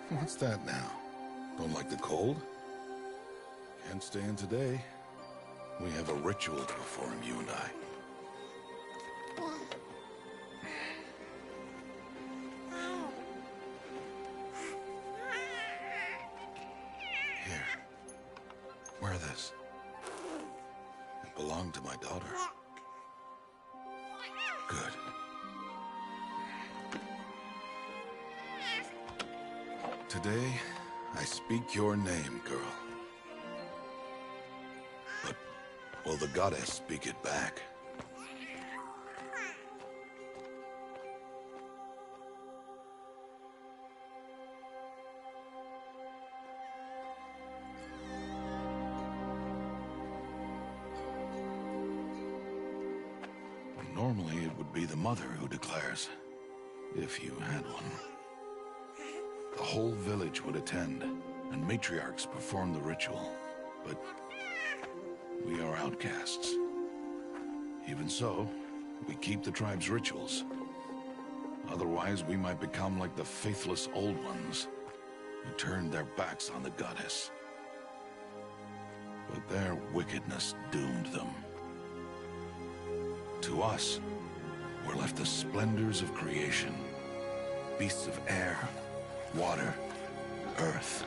What's that now? Don't like the cold? Can't stay in today. We have a ritual to perform, you and I. Here. Wear this. It belonged to my daughter. Good. Today, I speak your name, girl. But will the goddess speak it back? Normally, it would be the mother who declares, if you had one. The whole village would attend, and matriarchs perform the ritual. But we are outcasts. Even so, we keep the tribe's rituals. Otherwise, we might become like the faithless Old Ones, who turned their backs on the goddess. But their wickedness doomed them. To us, were left the splendors of creation. Beasts of air, water, earth,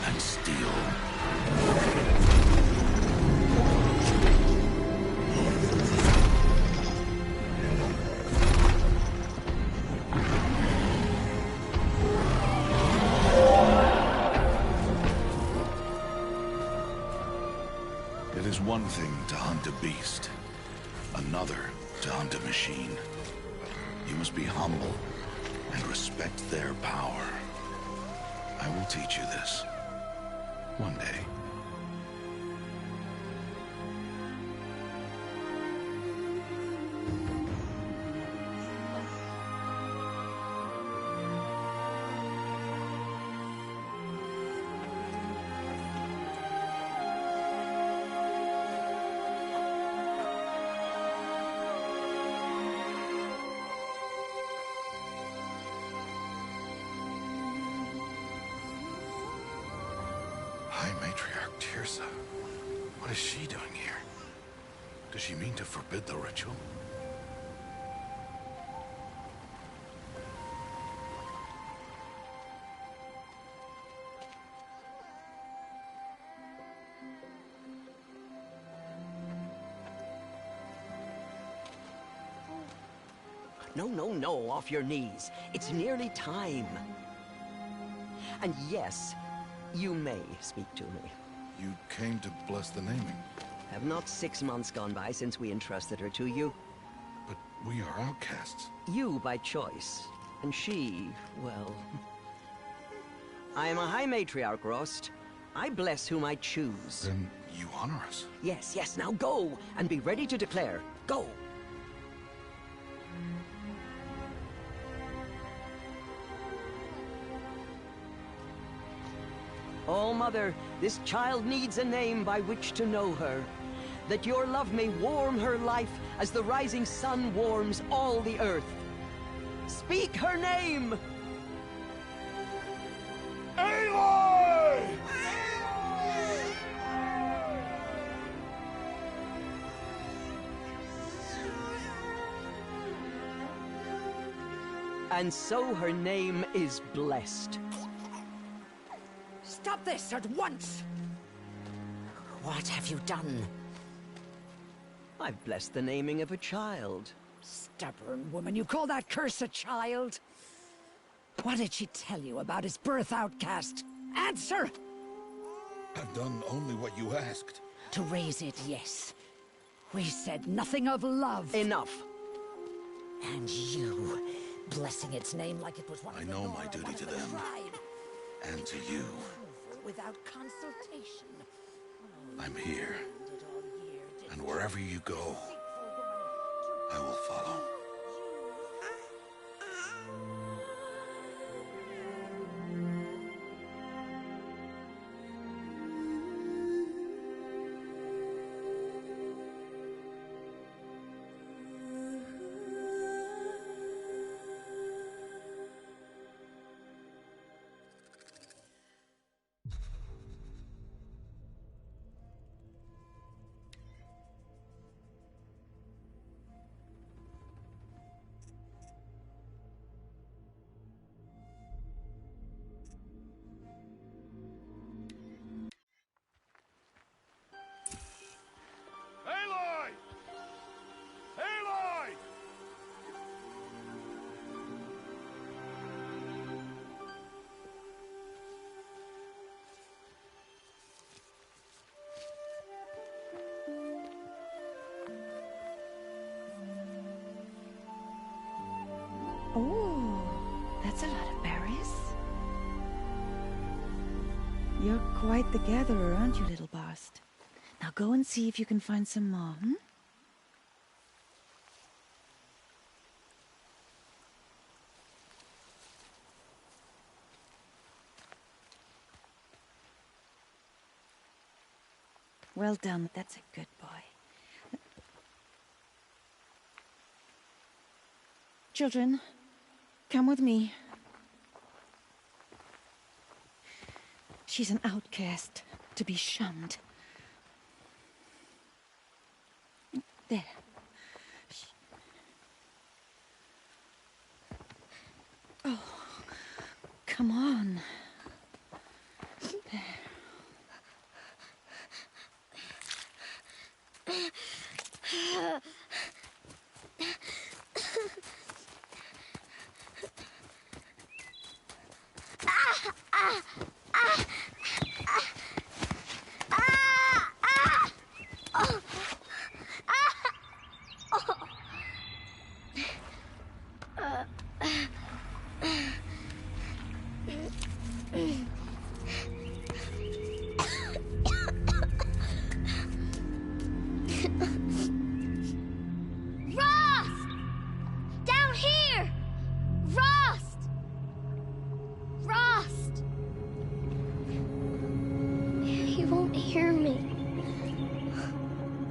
and steel. It is one thing to hunt a beast, another to hunt a machine. You must be humble and respect their power. I will teach you this. One day. High Matriarch Teersa. What is she doing here? Does she mean to forbid the ritual? No, off your knees. It's nearly time. And yes, you may speak to me. You came to bless the naming. Have not 6 months gone by since we entrusted her to you? But we are outcasts. You by choice, and she, well... I am a High Matriarch, Rost. I bless whom I choose. Then you honor us. Yes, now go, and be ready to declare. Go! Oh, Mother, this child needs a name by which to know her. That your love may warm her life as the rising sun warms all the earth. Speak her name! Aloy! And so her name is blessed. Stop this at once! What have you done? I've blessed the naming of a child. Stubborn woman, you call that curse a child? What did she tell you about his birth, outcast? Answer! I've done only what you asked. To raise it, yes. We said nothing of love. Enough. And you, blessing its name like it was one I of the know Nora, my duty one of to the them. tribe. And to you. Without consultation. I'm here. Did all year, did And wherever you go, deceitful woman, I will follow. Oh, that's a lot of berries. You're quite the gatherer, aren't you, little Bast? Now go and see if you can find some more, hmm? Well done, that's a good boy. Children, come with me. She's an outcast, to be shunned. There. Oh, come on. There. Hear me.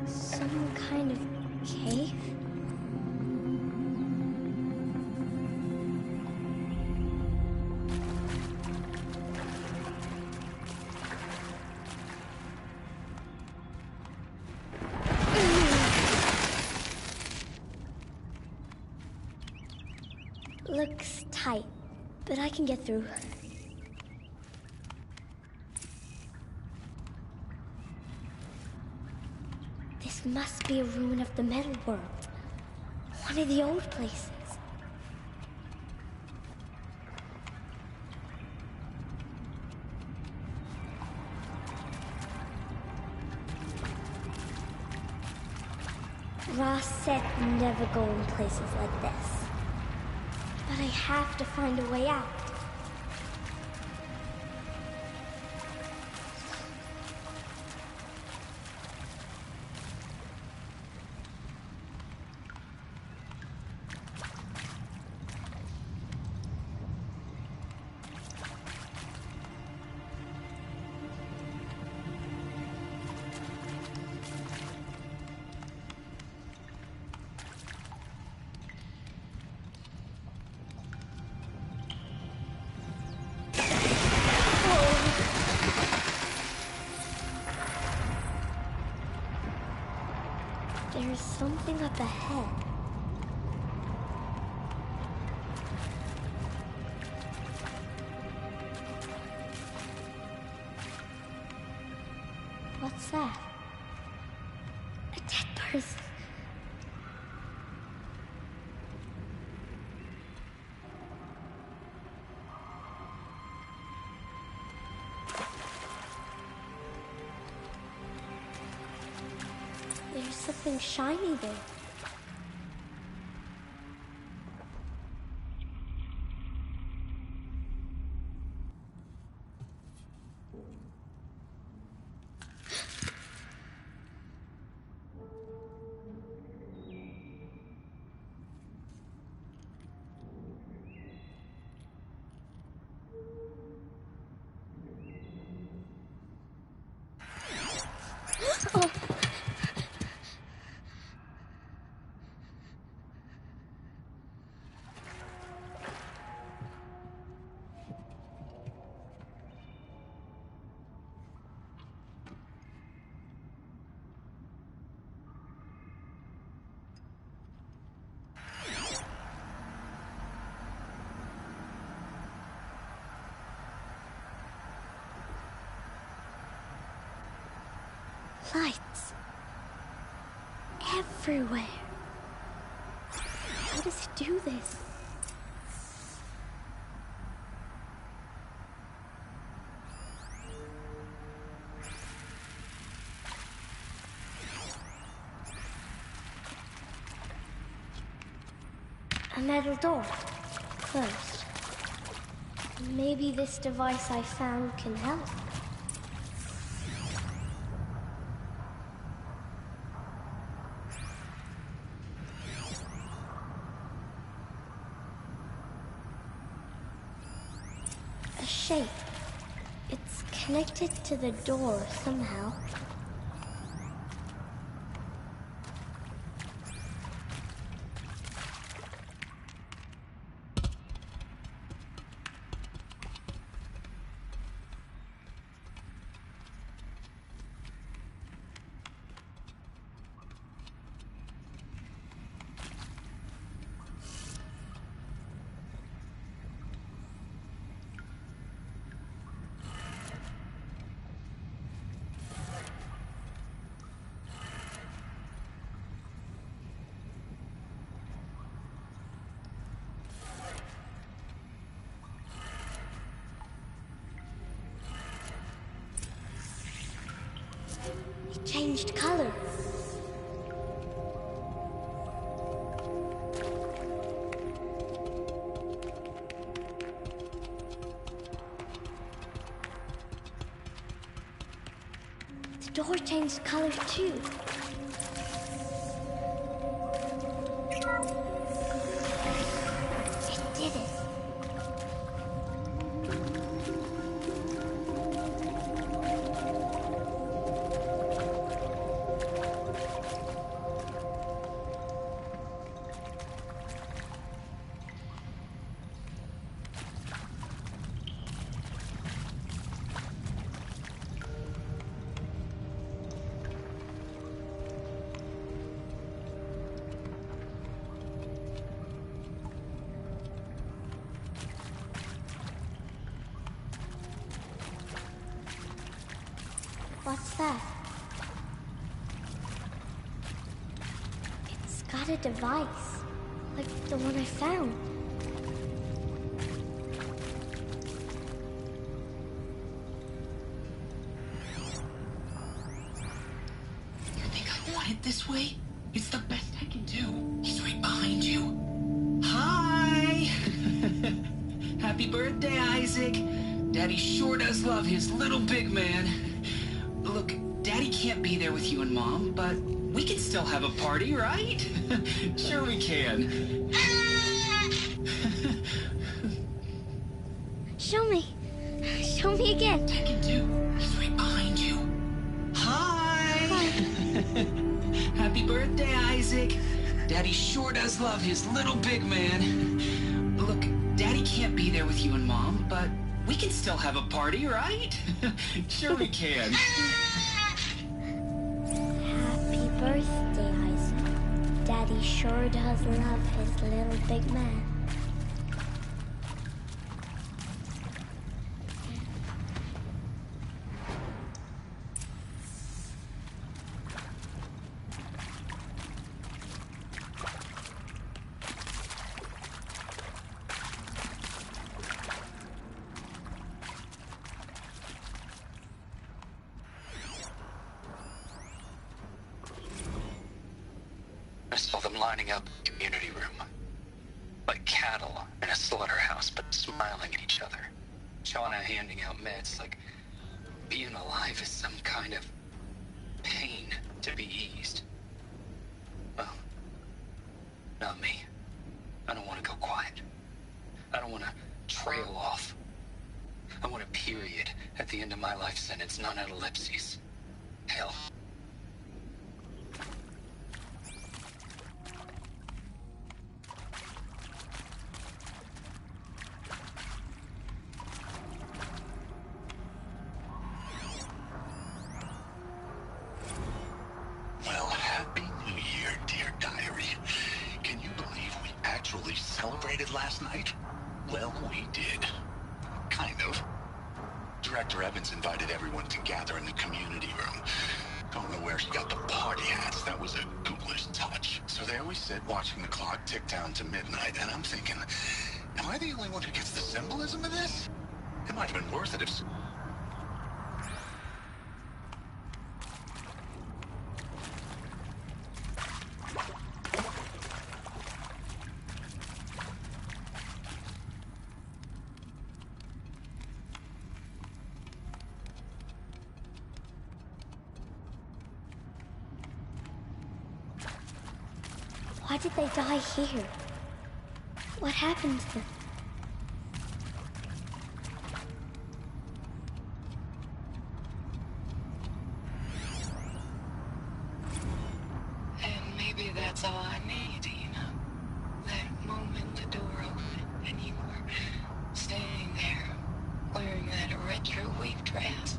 Some kind of cave? Looks tight, but I can get through. This must be a ruin of the Metal World. One of the old places. Ross said never go in places like this. But I have to find a way out. There's something up ahead. What's that? A dead person. There's something shiny there. Oh. Lights. Everywhere. How does it do this? A metal door. First, maybe this device I found can help. A shape. It's connected to the door somehow. It changed color. The door changed color too. It did it. What's that? It's got a device, like the one I found. You think I want it this way? It's the best I can do. He's right behind you. Hi! Happy birthday, Isaac. Daddy sure does love his little big man. Look, Daddy can't be there with you and Mom, but we can still have a party, right? Sure we can. Show me. Show me again. I can do. He's right behind you. Hi! Happy birthday, Isaac. Daddy sure does love his little big man. Look, Daddy can't be there with you and Mom, but we can still have a party, right? Sure we can. Happy birthday, Isaac. Daddy sure does love his little big man. I saw them lining up in the community room. Like cattle in a slaughterhouse, but smiling at each other. Shauna handing out meds like being alive is some kind of pain to be eased. Well, not me. I don't want to go quiet. I don't want to trail off. I want a period at the end of my life sentence, not an ellipses. Hell. Well, Happy New Year, dear diary. Can you believe we actually celebrated last night? Well, we did. Kind of. Director Evans invited everyone to gather in the community room. Don't know where she got the party hats. That was a ghoulish touch. So there we sit, watching the clock tick down to midnight, and I'm thinking, am I the only one who gets the symbolism of this? It might have been worth it if... Why did they die here? What happened to them? And maybe that's all I need, you know? That moment the door opened and you were standing there wearing that retro weave dress.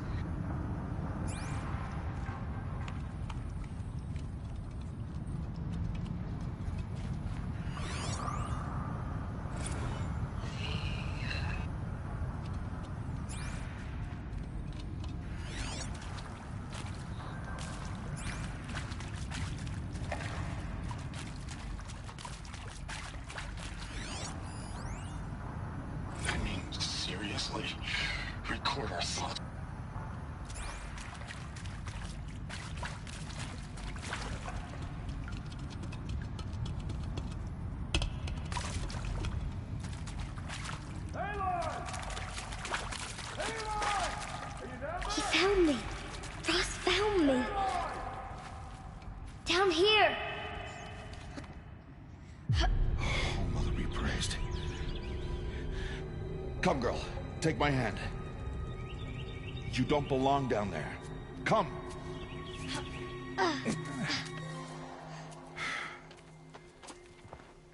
Seriously, record our thoughts. He found me. Ross found me. Down here. Oh, Mother be praised. Come, girl. Take my hand. You don't belong down there. Come.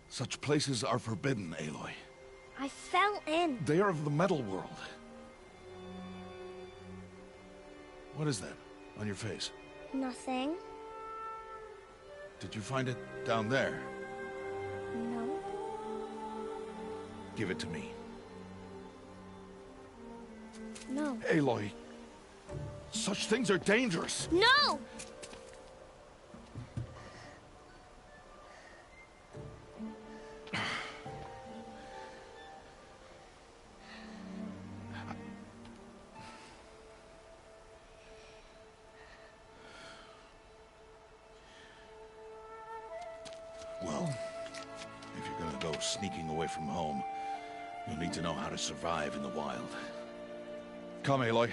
Such places are forbidden, Aloy. I fell in. They are of the metal world. What is that on your face? Nothing. Did you find it down there? No. Give it to me. No. Aloy, such things are dangerous. No! Well, if you're gonna go sneaking away from home, you'll need to know how to survive in the wild. Come, Aloy.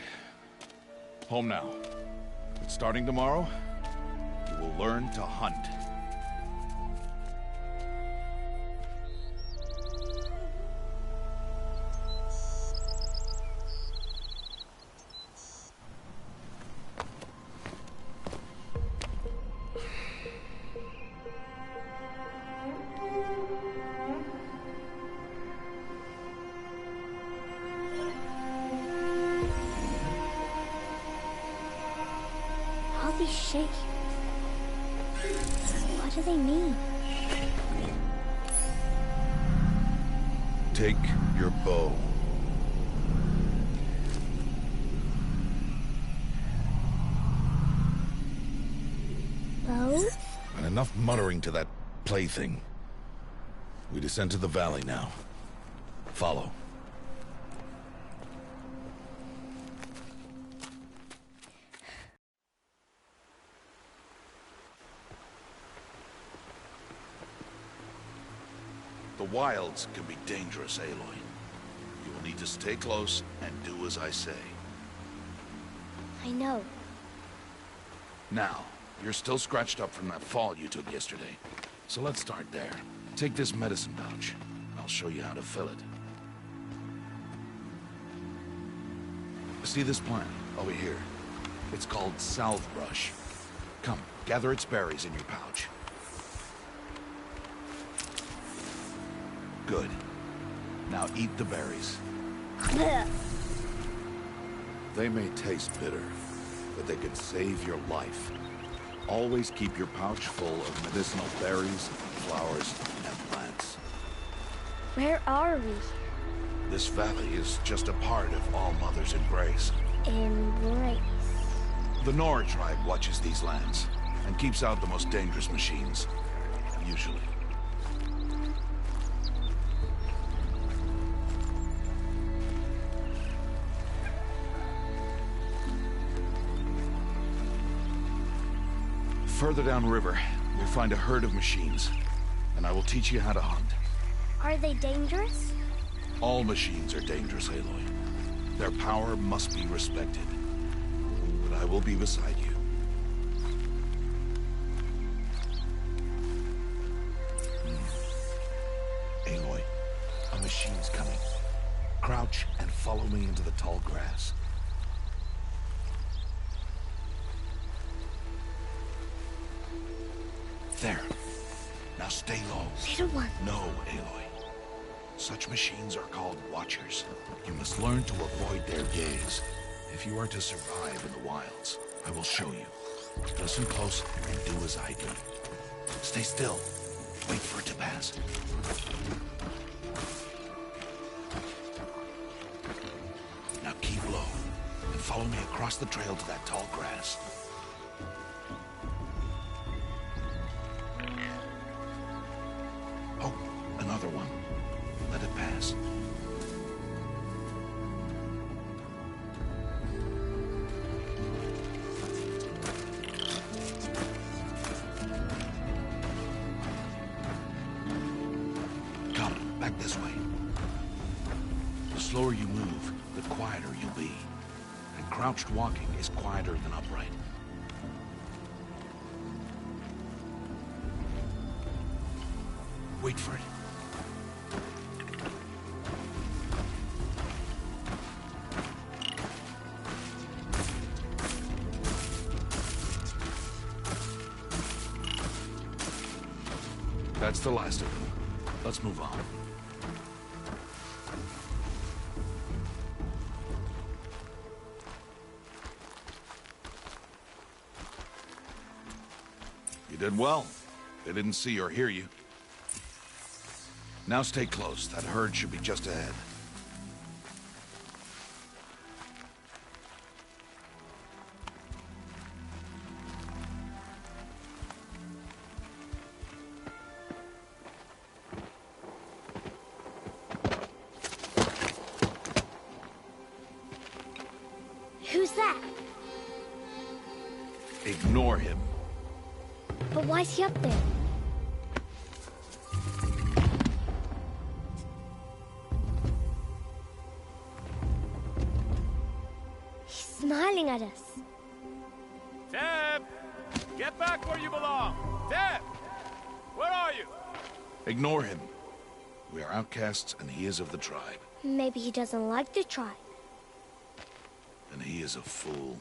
Home now. But starting tomorrow, you will learn to hunt. All these shapes. What do they mean? Take your bow. Bow? And enough muttering to that plaything. We descend to the valley now. Follow. The wilds can be dangerous, Aloy. You will need to stay close and do as I say. I know. Now, you're still scratched up from that fall you took yesterday. So let's start there. Take this medicine pouch. I'll show you how to fill it. See this plant over here? It's called salvebrush. Come, gather its berries in your pouch. Good. Now eat the berries. They may taste bitter, but they can save your life. Always keep your pouch full of medicinal berries, flowers, and plants. Where are we? This valley is just a part of All Mother's embrace. Embrace. The Nora tribe watches these lands and keeps out the most dangerous machines. Usually. Further downriver, you'll find a herd of machines, and I will teach you how to hunt. Are they dangerous? All machines are dangerous, Aloy. Their power must be respected. But I will be beside you. machines coming. Crouch and follow me into the tall grass. There. Now stay low. Little one. No, Aloy. Such machines are called Watchers. You must learn to avoid their gaze if you are to survive in the wilds. I will show you. Listen close and do as I do. Stay still. Wait for it to pass. Now keep low and follow me across the trail to that tall grass. Oh, another one. Let it pass. Come, back this way. The slower you move, the quieter you'll be. And crouched walking is quieter than upright. Wait for it. That's the last of them. Let's move on. You did well. They didn't see or hear you. Now stay close. That herd should be just ahead. Who's that? Ignore him. But why's he up there? He's smiling at us. Teb! Get back where you belong! Teb! Where are you? Ignore him. We are outcasts, and he is of the tribe. Maybe he doesn't like the tribe. And he is a fool.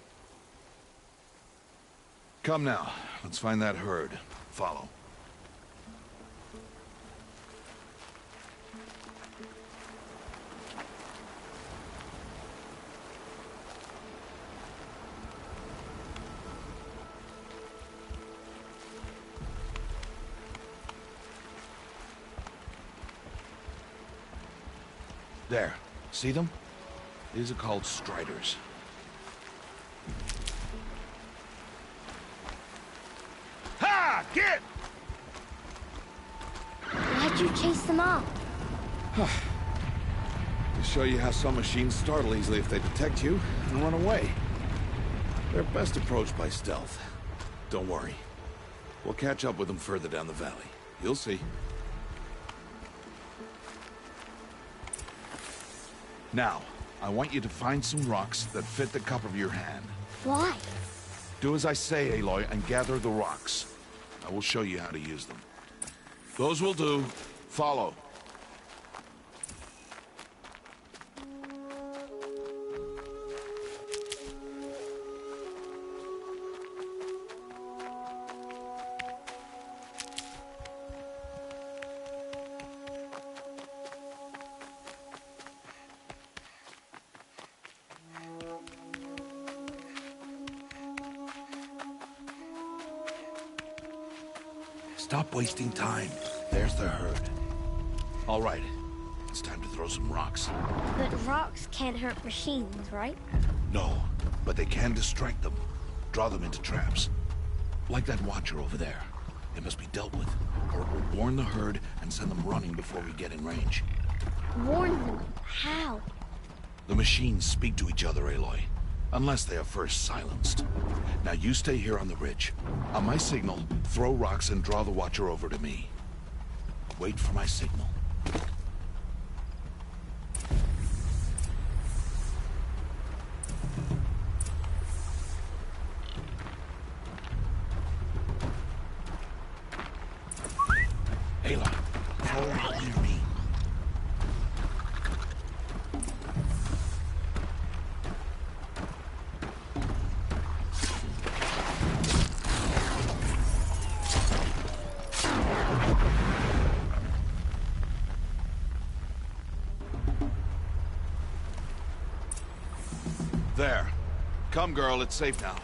Come now. Let's find that herd. Follow. There. See them? These are called Striders. Ha! Get! Why'd you chase them off? To show you how some machines startle easily if they detect you and run away. They're best approached by stealth. Don't worry. We'll catch up with them further down the valley. You'll see. Now, I want you to find some rocks that fit the cup of your hand. Why? Do as I say, Aloy, and gather the rocks. I will show you how to use them. Those will do. Follow. Stop wasting time. There's the herd. All right. It's time to throw some rocks. But rocks can't hurt machines, right? No, but they can distract them. Draw them into traps. Like that watcher over there. It must be dealt with, or it will warn the herd and send them running before we get in range. Warn them. How? The machines speak to each other, Aloy. Unless they are first silenced. Now you stay here on the ridge. On my signal, throw rocks and draw the Watcher over to me. Wait for my signal. Aloy, throw a rock near me. There. Come, girl, it's safe now.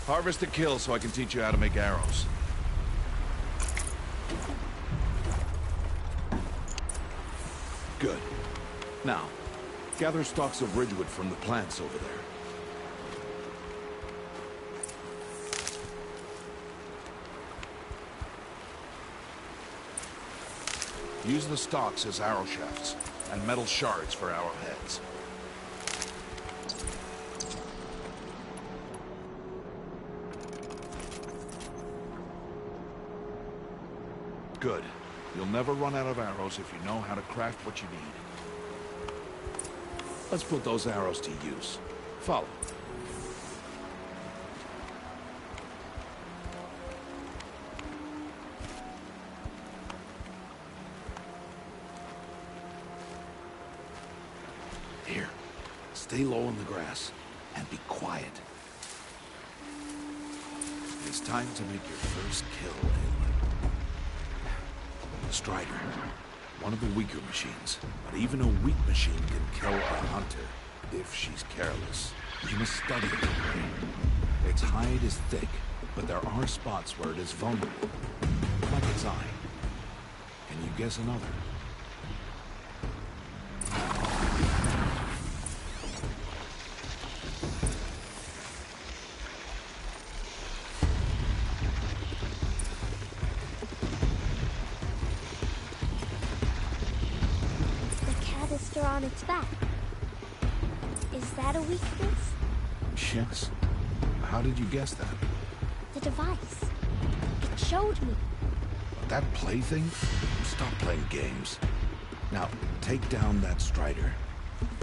Harvest a kill so I can teach you how to make arrows. Good. Now, gather stalks of ridgewood from the plants over there. Use the stalks as arrow shafts, and metal shards for arrowheads. Good. You'll never run out of arrows if you know how to craft what you need. Let's put those arrows to use. Follow. Here. Stay low in the grass and be quiet. It's time to make your first kill, Aloy. Strider. One of the weaker machines. But even a weak machine can kill a hunter if she's careless. You must study it. Its hide is thick, but there are spots where it is vulnerable. Like its eye. Can you guess another? On its back. Is that a weakness? Yes. How did you guess that? The device. It showed me. That plaything? Stop playing games. Now, take down that Strider.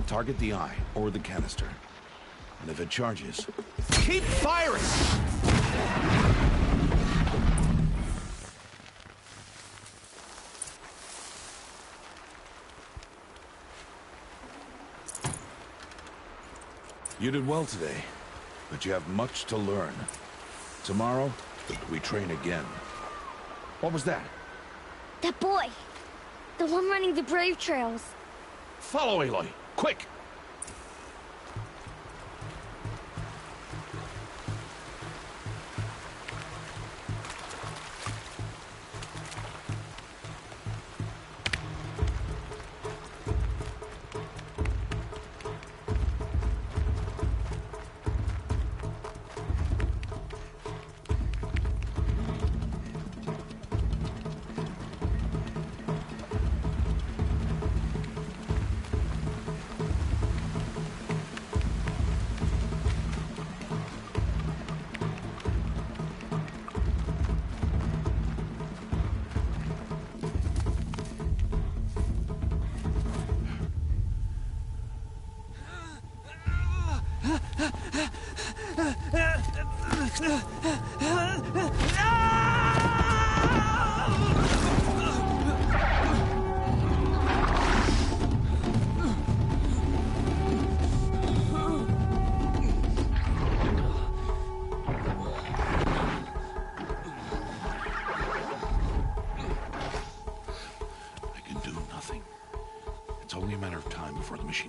Target the eye or the canister. And if it charges, keep firing! You did well today, but you have much to learn. Tomorrow, we train again. What was that? That boy! The one running the brave trails. Follow Aloy, quick!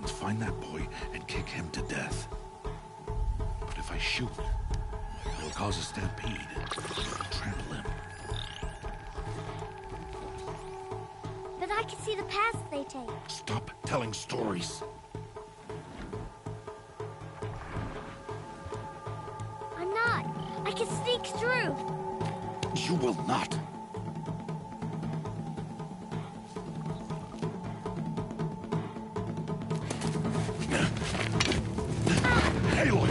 Find that boy and kick him to death. But if I shoot, it'll cause a stampede. It'll trample him. But I can see the paths they take. Stop telling stories. I'm not. I can sneak through. You will not. Aloy!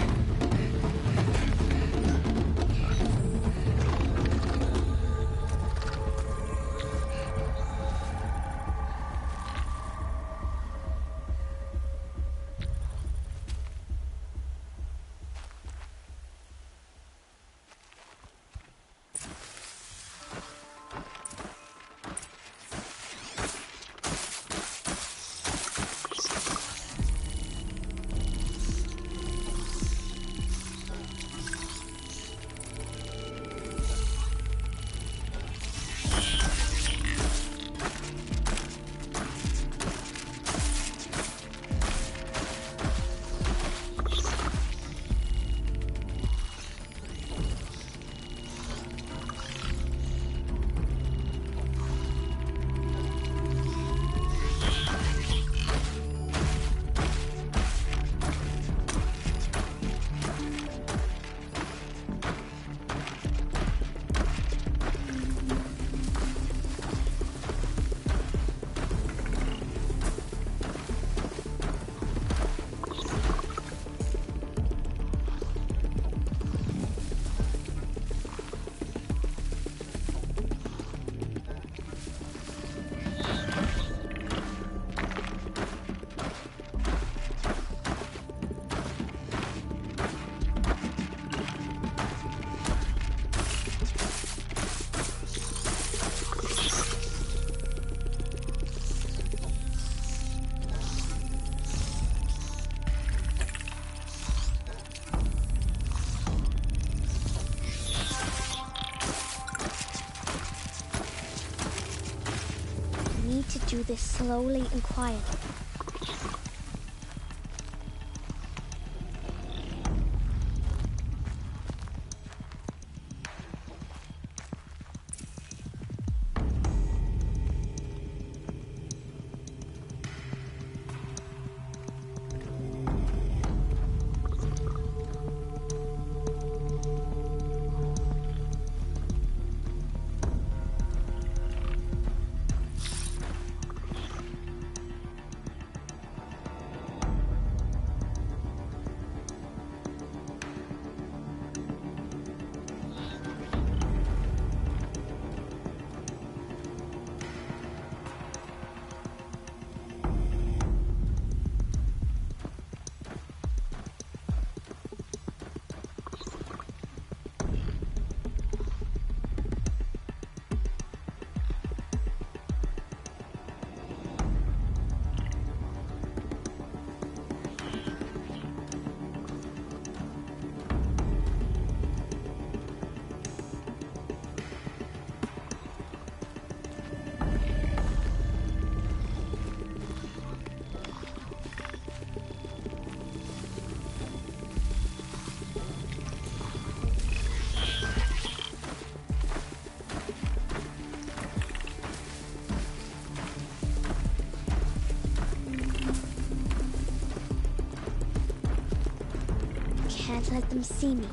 do this slowly and quietly. Can't let them see me.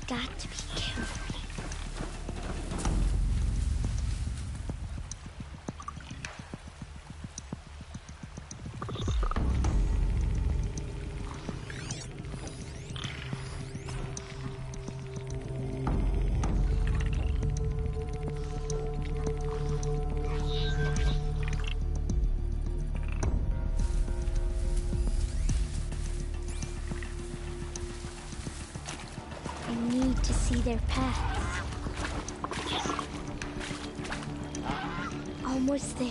Got to be careful. I need to see their paths. Almost there.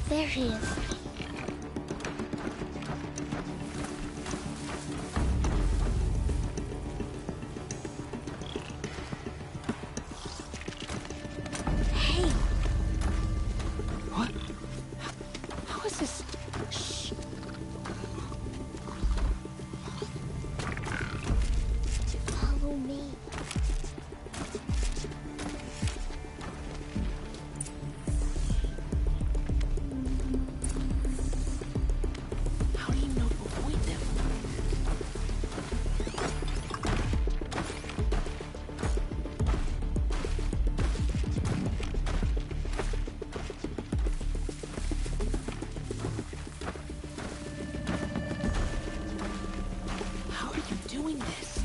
There he is. Hey! What? How is this? Shh. Follow me. How do you know to avoid them? How are you doing this?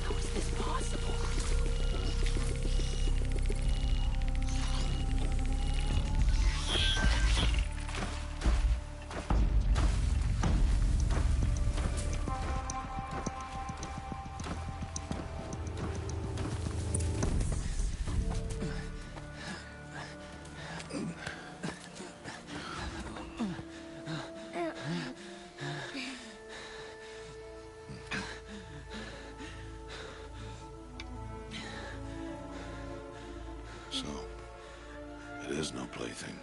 How is this possible? So, it is no plaything.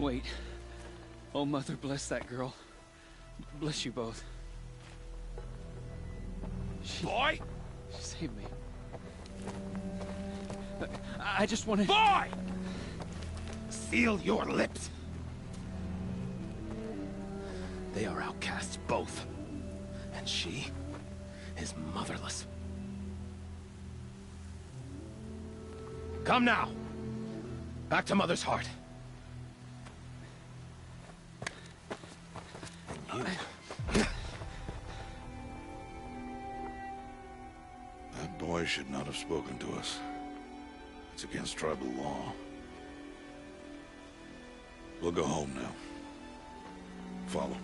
Wait. Oh, Mother, bless that girl. Bless you both. Boy! She saved me. I just wanted... Boy! Seal your lips. They are outcasts, both. And she is motherless. Come now. Back to Mother's heart. And you... That boy should not have spoken to us. It's against tribal law. We'll go home now. Follow.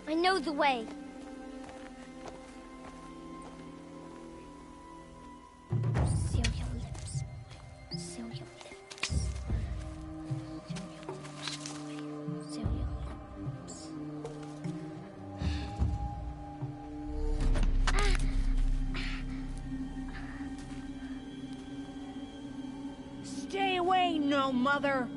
I know the way. Seal your lips. Seal your lips. Seal your lips. Stay away, no mother!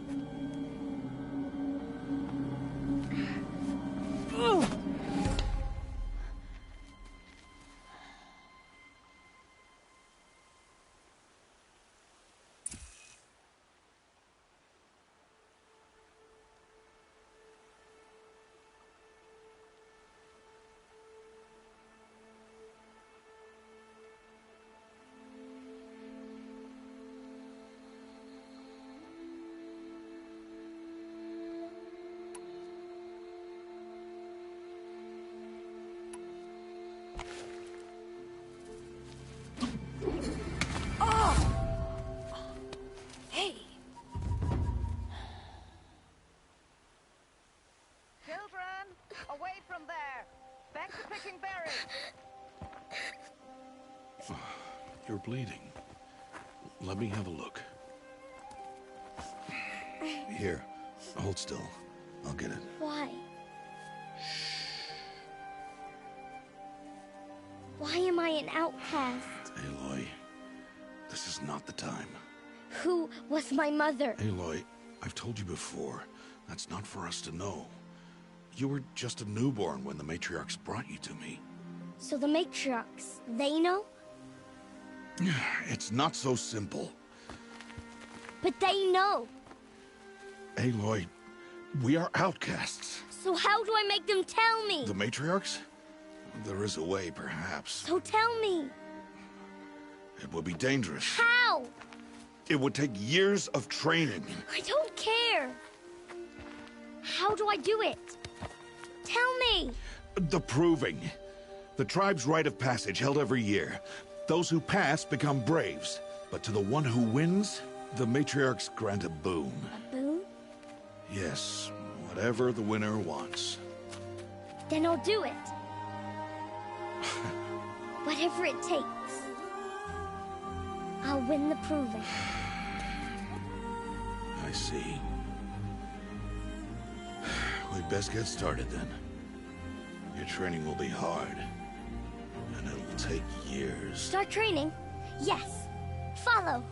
Away from there! Back to picking berries! You're bleeding. Let me have a look. Here, hold still. I'll get it. Why? Why am I an outcast? Aloy, this is not the time. Who was my mother? Aloy, I've told you before, that's not for us to know. You were just a newborn when the matriarchs brought you to me. So the matriarchs, they know? It's not so simple. But they know. Aloy, we are outcasts. So how do I make them tell me? The matriarchs? There is a way, perhaps. So tell me. It would be dangerous. How? It would take years of training. I don't care. How do I do it? Tell me! The proving. The tribe's rite of passage held every year. Those who pass become braves. But to the one who wins, the matriarchs grant a boon. A boon? Yes, whatever the winner wants. Then I'll do it. Whatever it takes. I'll win the proving. I see. We'd best get started then. Your training will be hard, and it'll take years. Start training? Yes. Follow.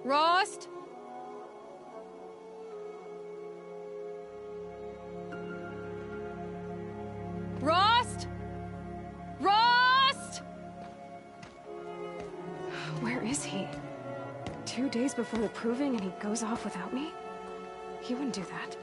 Rost? Rost? Rost? Where is he? 2 days before the proving and he goes off without me? He wouldn't do that.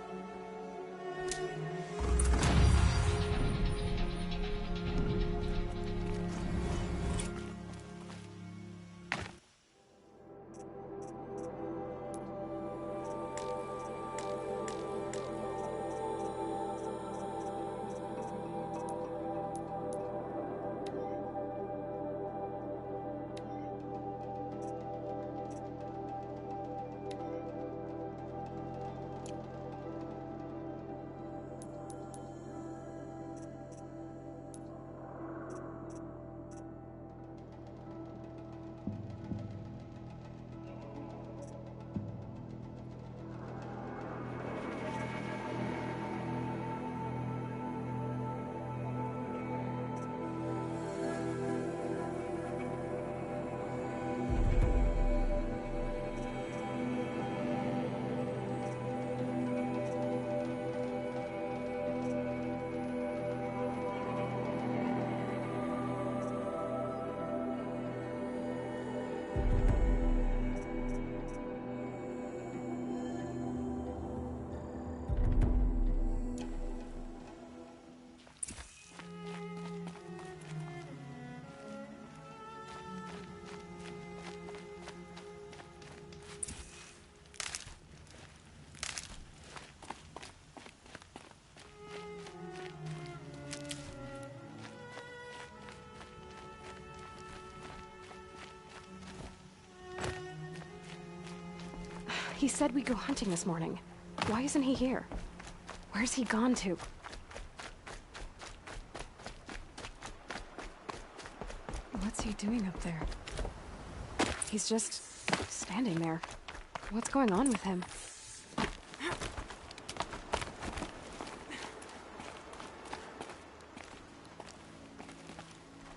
He said we'd go hunting this morning. Why isn't he here? Where's he gone to? What's he doing up there? He's just standing there. What's going on with him?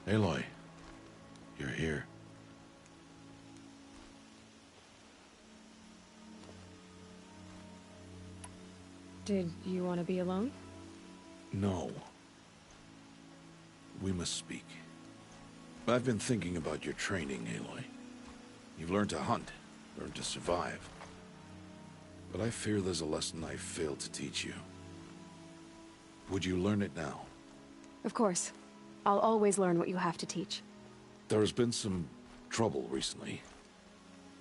Aloy, you're here. Did you want to be alone? No. We must speak. I've been thinking about your training, Aloy. You've learned to hunt, learned to survive. But I fear there's a lesson I failed to teach you. Would you learn it now? Of course. I'll always learn what you have to teach. There has been some trouble recently.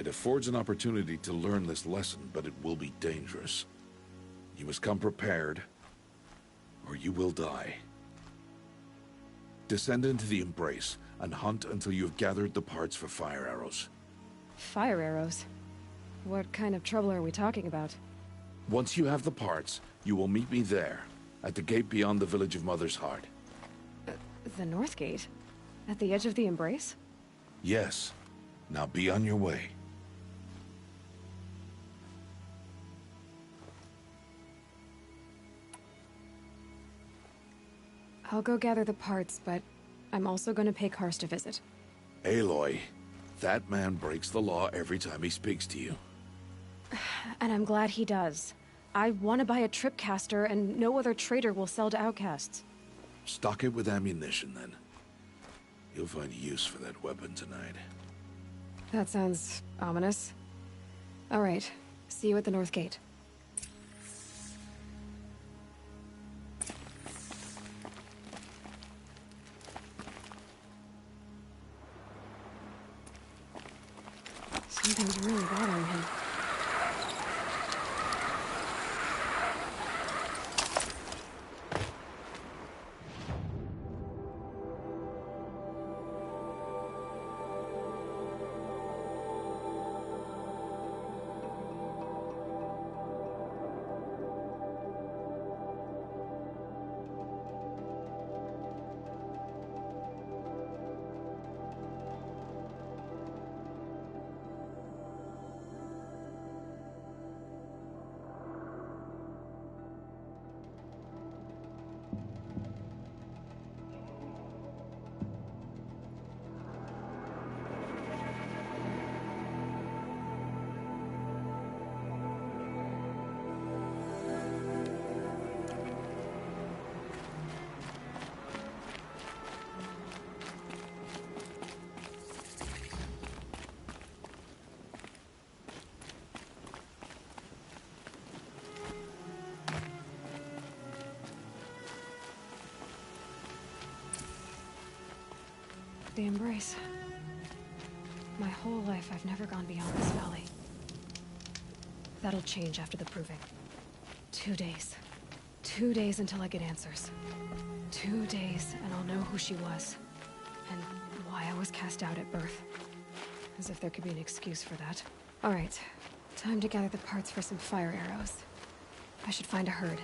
It affords an opportunity to learn this lesson, but it will be dangerous. You must come prepared, or you will die. Descend into the Embrace, and hunt until you have gathered the parts for fire arrows. Fire arrows? What kind of trouble are we talking about? Once you have the parts, you will meet me there, at the gate beyond the village of Mother's Heart. The North Gate? At the edge of the Embrace? Yes. Now be on your way. I'll go gather the parts, but I'm also going to pay Karst a visit. Aloy, that man breaks the law every time he speaks to you. And I'm glad he does. I want to buy a tripcaster, and no other trader will sell to outcasts. Stock it with ammunition, then. You'll find use for that weapon tonight. That sounds ominous. All right. See you at the North Gate. Something's really bothering him. the embrace. My whole life, I've never gone beyond this valley. That'll change after the proving. 2 days. 2 days until I get answers. 2 days, and I'll know who she was. And why I was cast out at birth. As if there could be an excuse for that. Alright, time to gather the parts for some fire arrows. I should find a herd.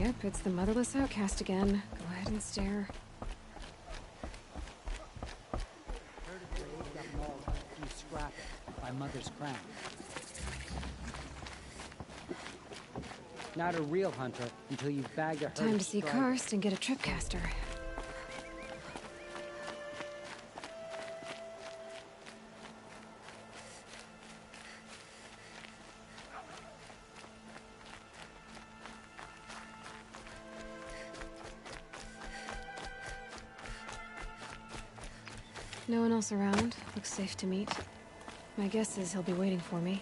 Yep, it's the motherless outcast again. Go ahead and stare. My mother's crown. Not a real hunter until you've bagged a herd Time of to see stripers. Karst and get a tripcaster. No one else around. Looks safe to meet. My guess is he'll be waiting for me.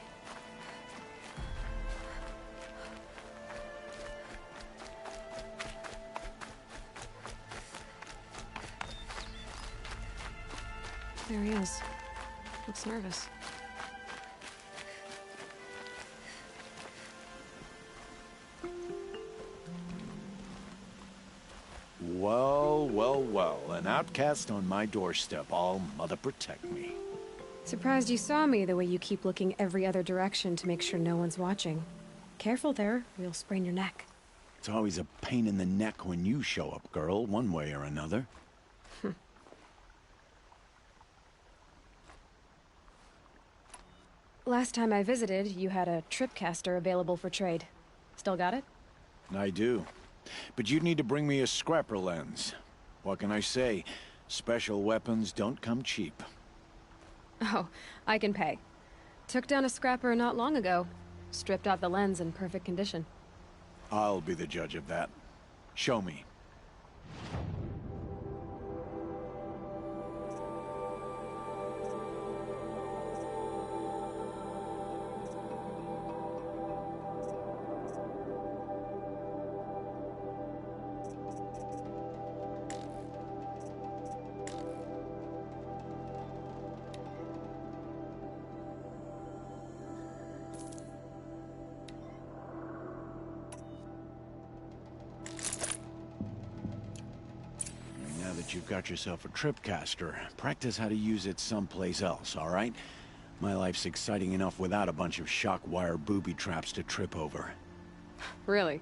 There he is. Looks nervous. Well, well, well. An outcast on my doorstep. All mother protect me. Surprised you saw me the way you keep looking every other direction to make sure no one's watching. Careful there, or you'll sprain your neck. It's always a pain in the neck when you show up, girl, one way or another. Last time I visited, you had a tripcaster available for trade. Still got it? I do. But you'd need to bring me a scrapper lens. What can I say? Special weapons don't come cheap. Oh, I can pay. Took down a scrapper not long ago. Stripped out the lens in perfect condition. I'll be the judge of that. Show me. Now that you've got yourself a tripcaster, practice how to use it someplace else, all right? My life's exciting enough without a bunch of shock wire booby traps to trip over. Really?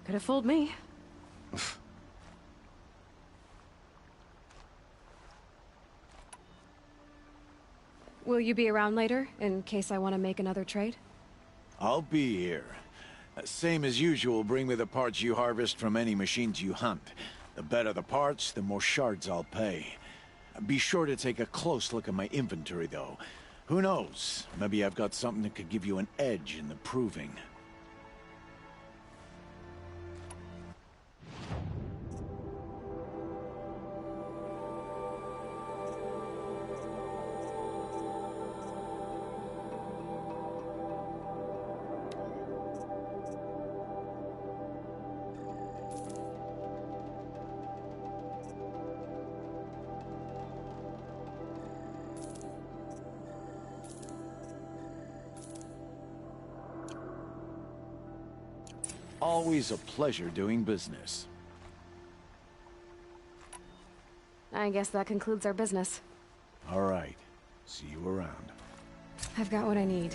Could have fooled me. Will you be around later, in case I want to make another trade? I'll be here. Same as usual, bring me the parts you harvest from any machines you hunt. The better the parts, the more shards I'll pay. Be sure to take a close look at my inventory, though. Who knows? Maybe I've got something that could give you an edge in the proving. Always a pleasure doing business. I guess that concludes our business. All right. See you around. I've got what I need.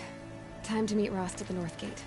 Time to meet Rost at the North Gate.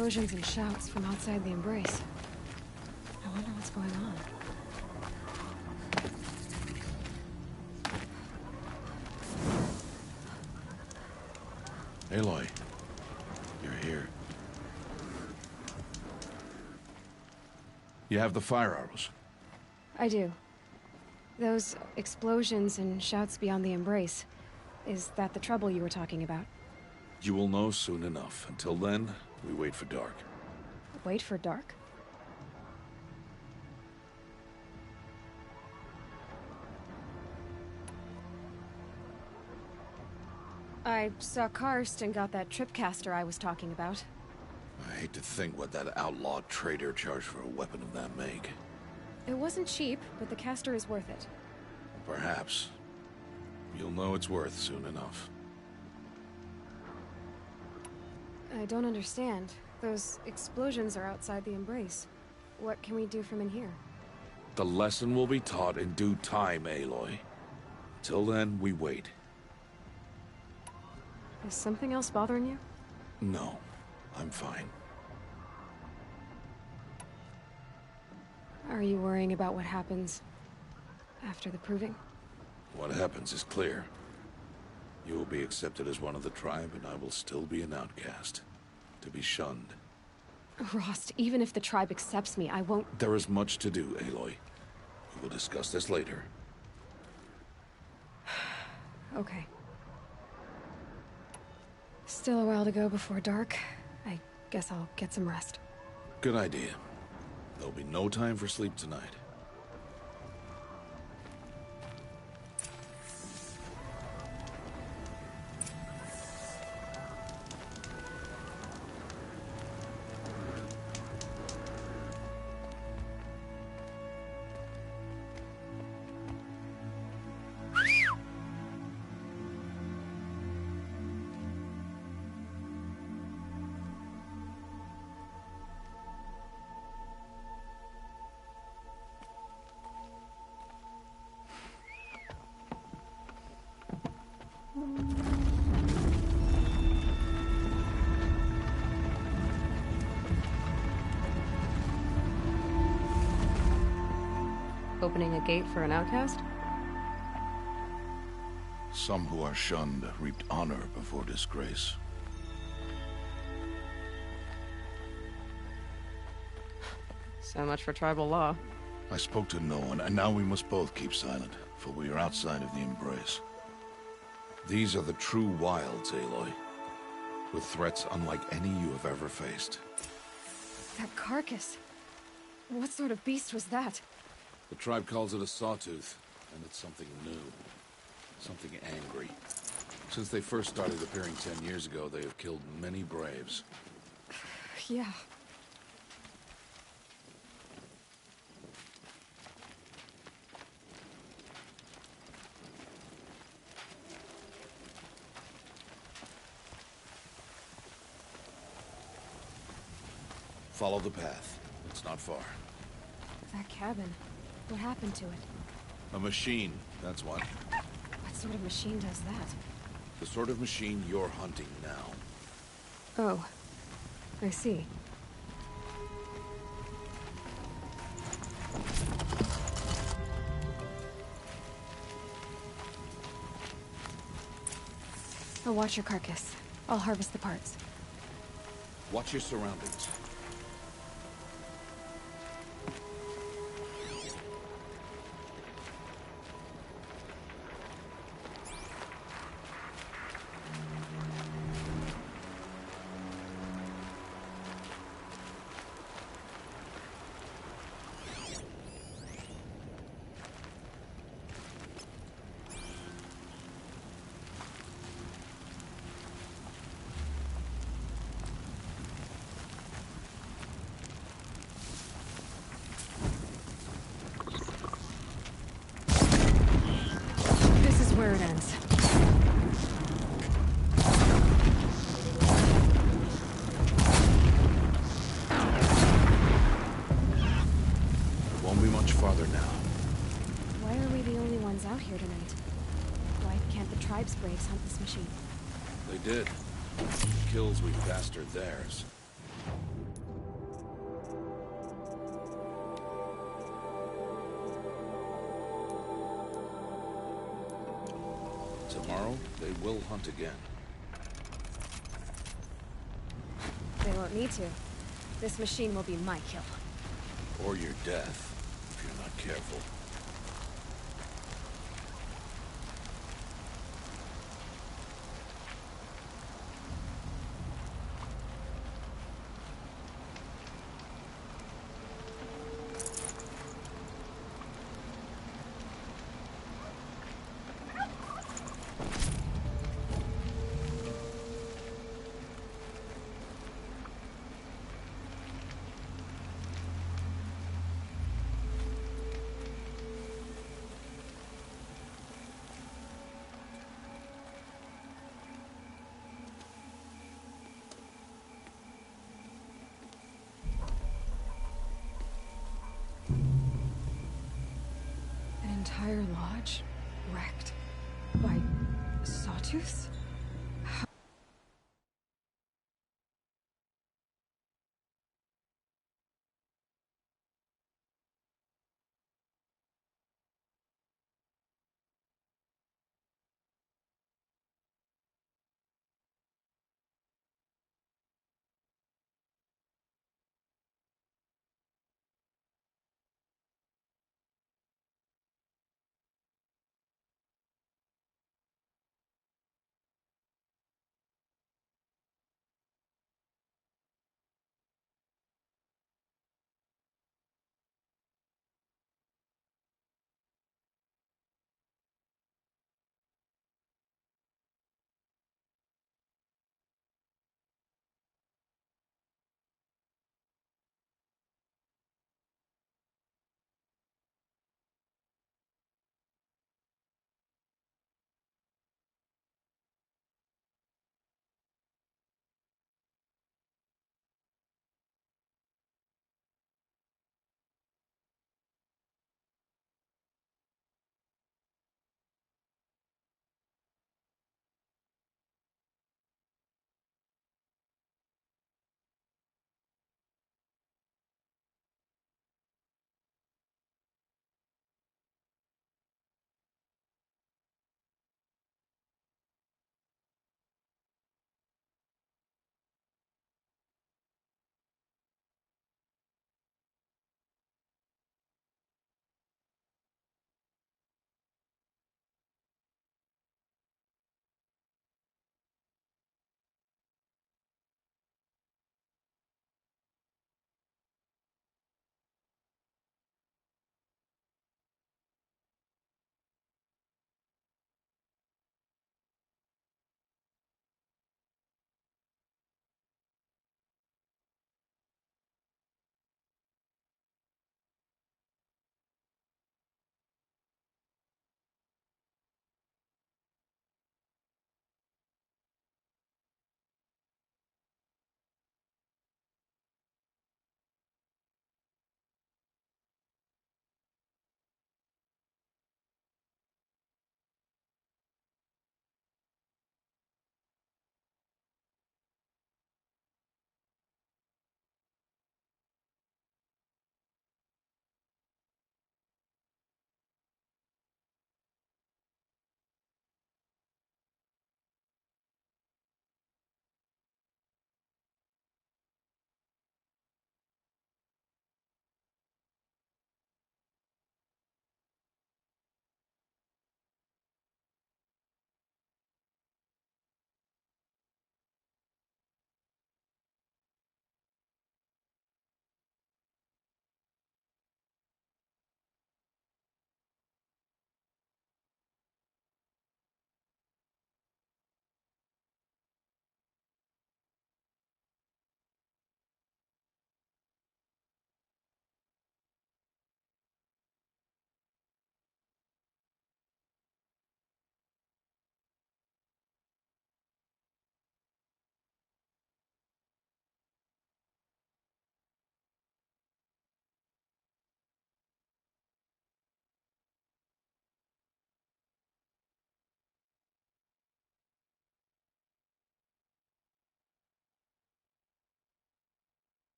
explosions and shouts from outside the Embrace. I wonder what's going on. Aloy, you're here. You have the fire arrows. I do. Those explosions and shouts beyond the Embrace. Is that the trouble you were talking about? You will know soon enough. Until then, we wait for dark. Wait for dark? I saw Karst and got that tripcaster I was talking about. I hate to think what that outlaw trader charged for a weapon of that make. It wasn't cheap, but the caster is worth it. Perhaps. You'll know it's worth soon enough. I don't understand. Those explosions are outside the Embrace. What can we do from in here? The lesson will be taught in due time, Aloy. Till then, we wait. Is something else bothering you? No, I'm fine. Are you worrying about what happens after the proving? What happens is clear. You will be accepted as one of the tribe, and I will still be an outcast. To be shunned. Rost, even if the tribe accepts me, I won't— There is much to do, Aloy. We will discuss this later. Okay. Still a while to go before dark. I guess I'll get some rest. Good idea. There'll be no time for sleep tonight. Opening a gate for an outcast? Some who are shunned reaped honor before disgrace. So much for tribal law. I spoke to no one, and now we must both keep silent, for we are outside of the Embrace. These are the true wilds, Aloy, with threats unlike any you have ever faced. That carcass. What sort of beast was that? The tribe calls it a sawtooth, and it's something new. Something angry. Since they first started appearing 10 years ago, they have killed many braves. Yeah. Follow the path. It's not far. That cabin. What happened to it? A machine, that's what. What sort of machine does that? The sort of machine you're hunting now. Oh. I see. I'll watch your carcass. I'll harvest the parts. Watch your surroundings. Where it ends. Won't be much farther now. Why are we the only ones out here tonight? Why can't the tribe's braves hunt this machine? They did. The kills we passed are theirs. Tomorrow, they will hunt again. They won't need to. This machine will be my kill. Or your death, if you're not careful. An entire lodge wrecked by sawtooths?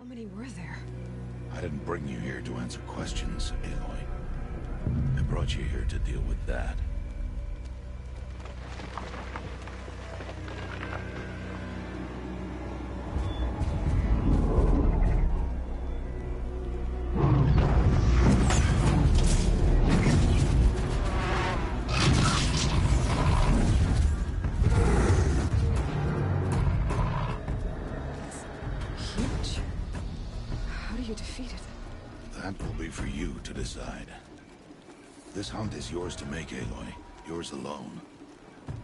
How many were there? I didn't bring you here to answer questions, Aloy. I brought you here to deal with that. This hunt is yours to make, Aloy. Yours alone.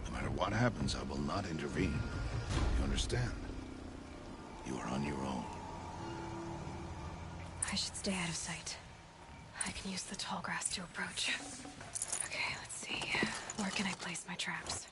No matter what happens, I will not intervene. You understand? You are on your own. I should stay out of sight. I can use the tall grass to approach. Okay, let's see. Where can I place my traps?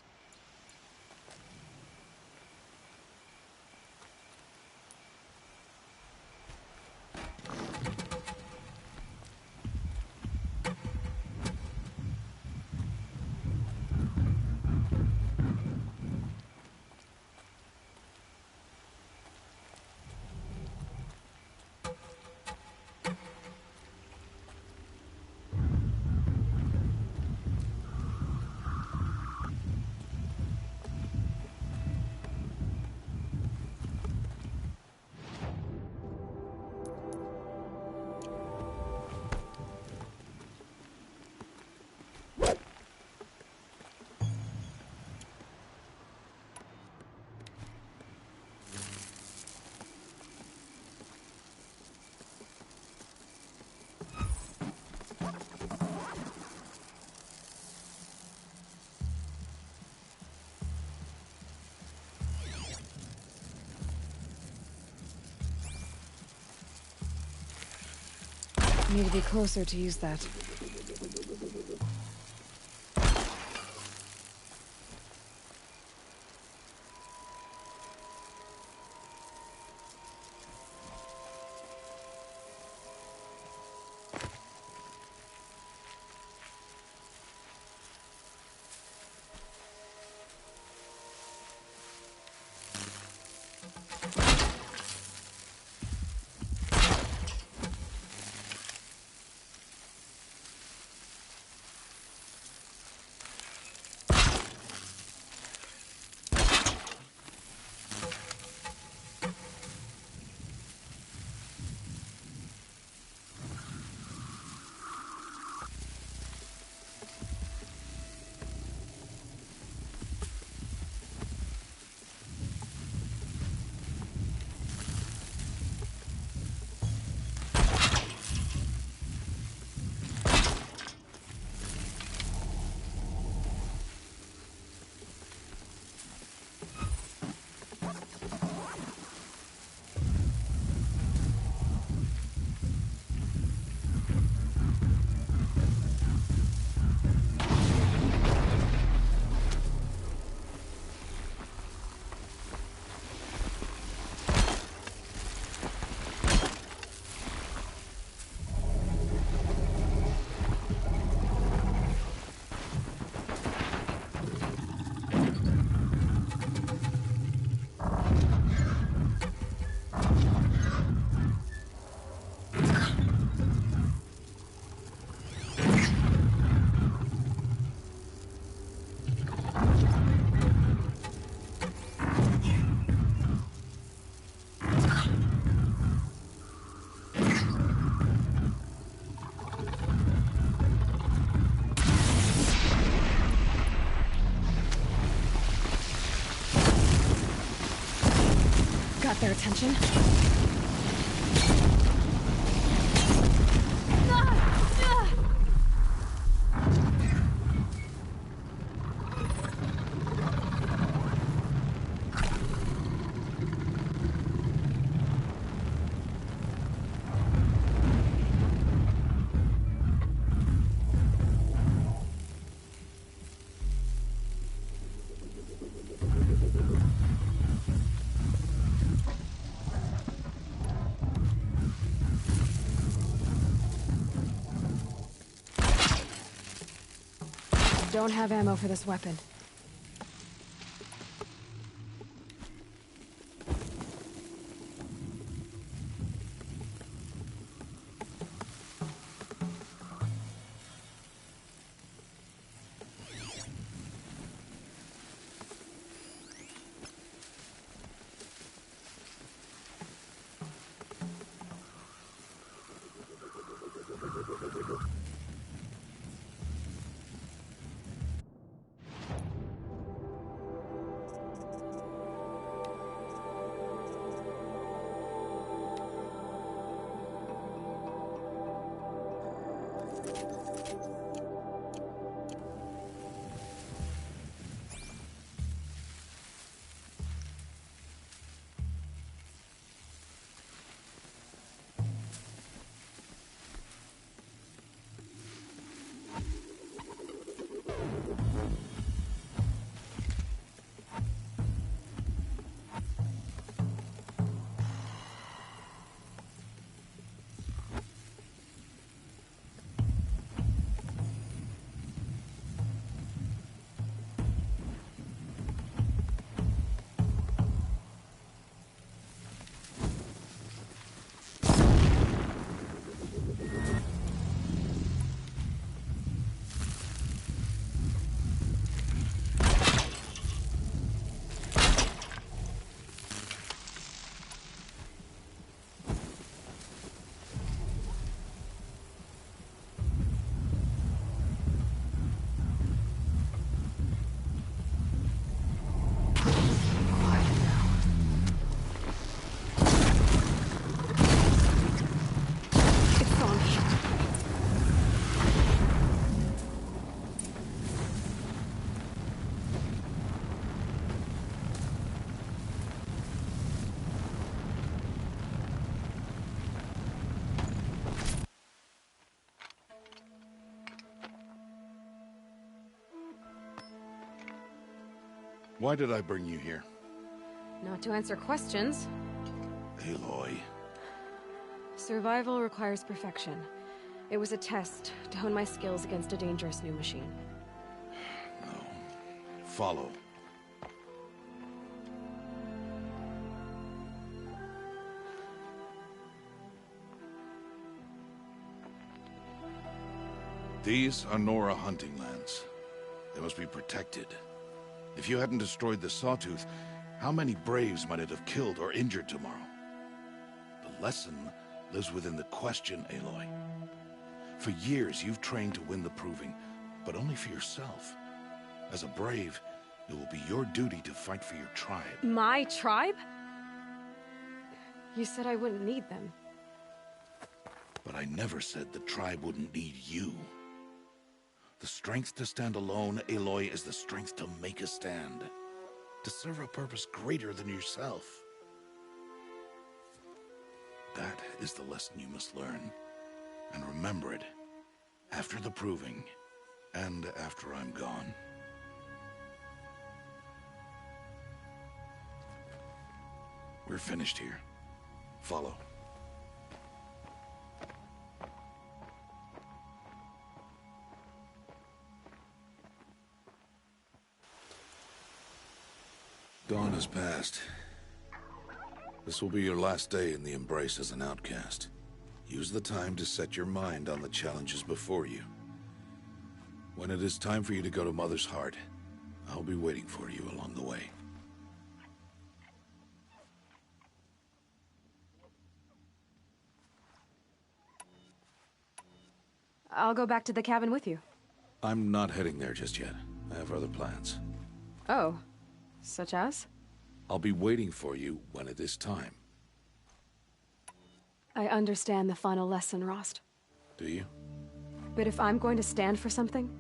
I need to be closer to use that. Got their attention. Don't have ammo for this weapon. Why did I bring you here? Not to answer questions. Aloy. Survival requires perfection. It was a test to hone my skills against a dangerous new machine. No. Follow. These are Nora hunting lands. They must be protected. If you hadn't destroyed the Sawtooth, how many Braves might it have killed or injured tomorrow? The lesson lives within the question, Aloy. For years, you've trained to win the Proving, but only for yourself. As a Brave, it will be your duty to fight for your tribe. My tribe? You said I wouldn't need them. But I never said the tribe wouldn't need you. The strength to stand alone, Aloy, is the strength to make a stand. To serve a purpose greater than yourself. That is the lesson you must learn. And remember it. After the Proving. And after I'm gone. We're finished here. Follow. Dawn has passed. This will be your last day in the Embrace as an outcast. Use the time to set your mind on the challenges before you. When it is time for you to go to Mother's Heart, I'll be waiting for you along the way. I'll go back to the cabin with you. I'm not heading there just yet. I have other plans. Oh. Such as? I'll be waiting for you when it is time. I understand the final lesson, Rost. Do you? But if I'm going to stand for something,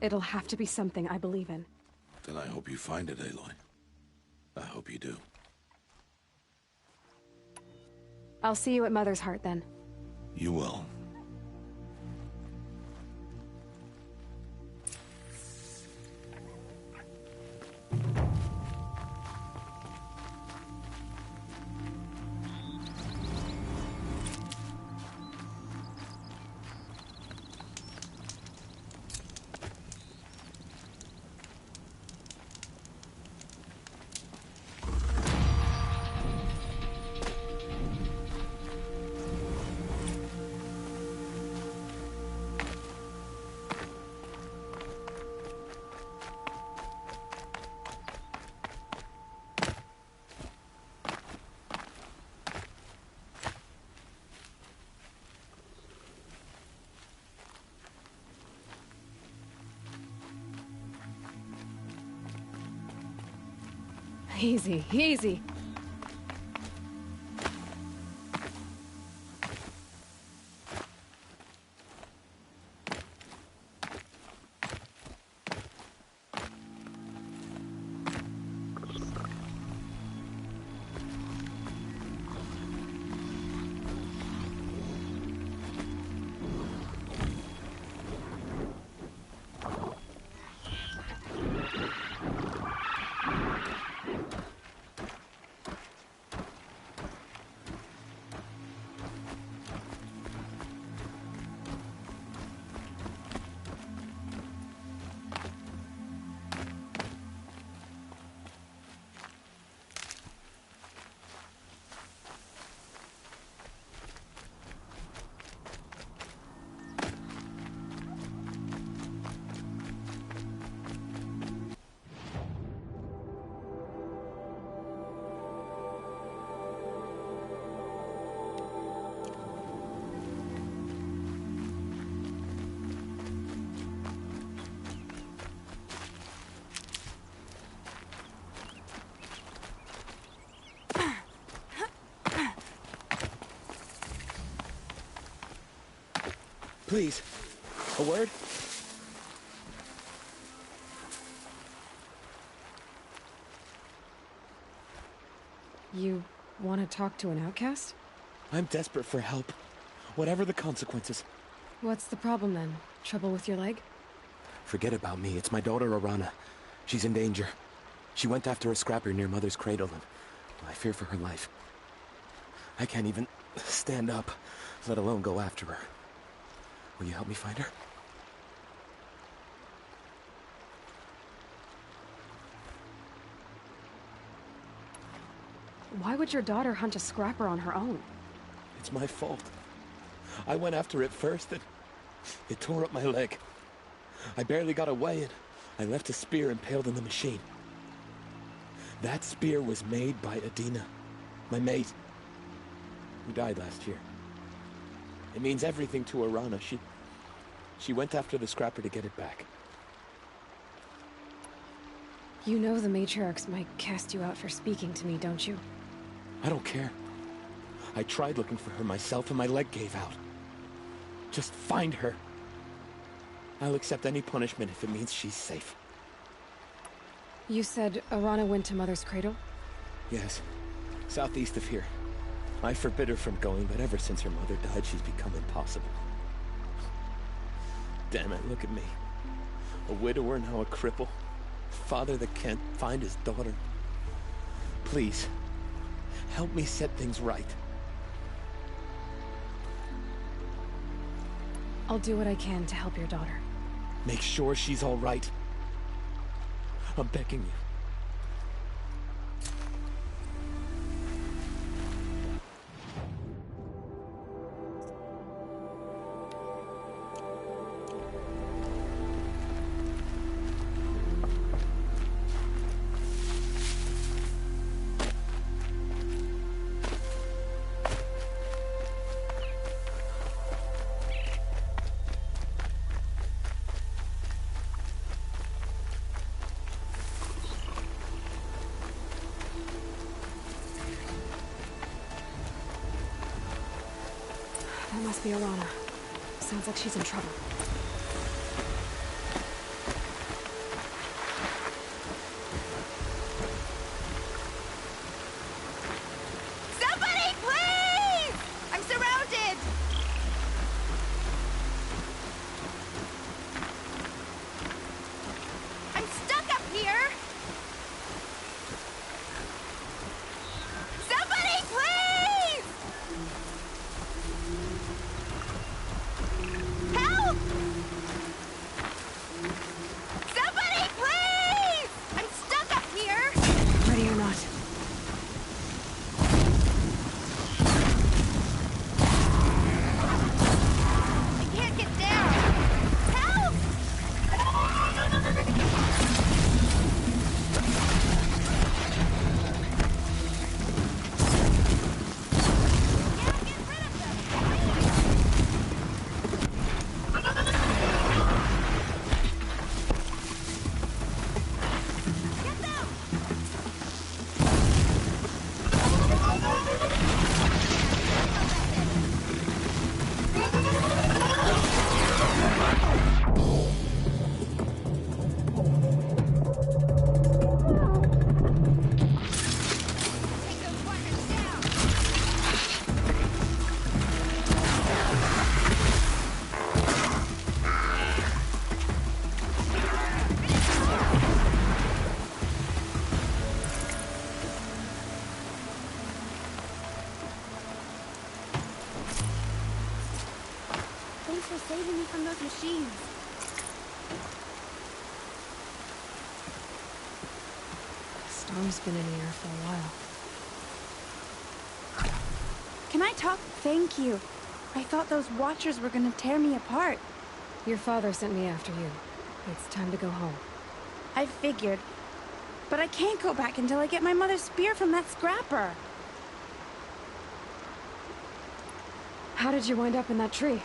it'll have to be something I believe in. Then I hope you find it, Aloy. I hope you do. I'll see you at Mother's Heart, then. You will. Easy, easy. Please. A word? You want to talk to an outcast? I'm desperate for help. Whatever the consequences. What's the problem then? Trouble with your leg? Forget about me. It's my daughter, Arana. She's in danger. She went after a scrapper near Mother's cradle, and I fear for her life. I can't even stand up, let alone go after her. Will you help me find her? Why would your daughter hunt a scrapper on her own? It's my fault. I went after it first, and it tore up my leg. I barely got away, and I left a spear impaled in the machine. That spear was made by Adina, my mate, who died last year. It means everything to Arana. She went after the scrapper to get it back. You know the matriarchs might cast you out for speaking to me, don't you? I don't care. I tried looking for her myself, and my leg gave out. Just find her. I'll accept any punishment if it means she's safe. You said Arana went to Mother's cradle? Yes. Southeast of here. I forbid her from going, but ever since her mother died, she's become impossible. Damn it, look at me. A widower, now a cripple. Father that can't find his daughter. Please, help me set things right. I'll do what I can to help your daughter. Make sure she's all right. I'm begging you. That must be Arana. Sounds like she's in trouble. Somebody, please! I'm surrounded! I'm stuck up here! Somebody, please! Help! Somebody, please! I'm stuck up here! Ready or not. I can't get down! Help! Thanks for saving me from those machines. Storm's been in the air for a while. Can I talk? Thank you. I thought those Watchers were gonna tear me apart. Your father sent me after you. It's time to go home. I figured. But I can't go back until I get my mother's spear from that scrapper. How did you wind up in that tree?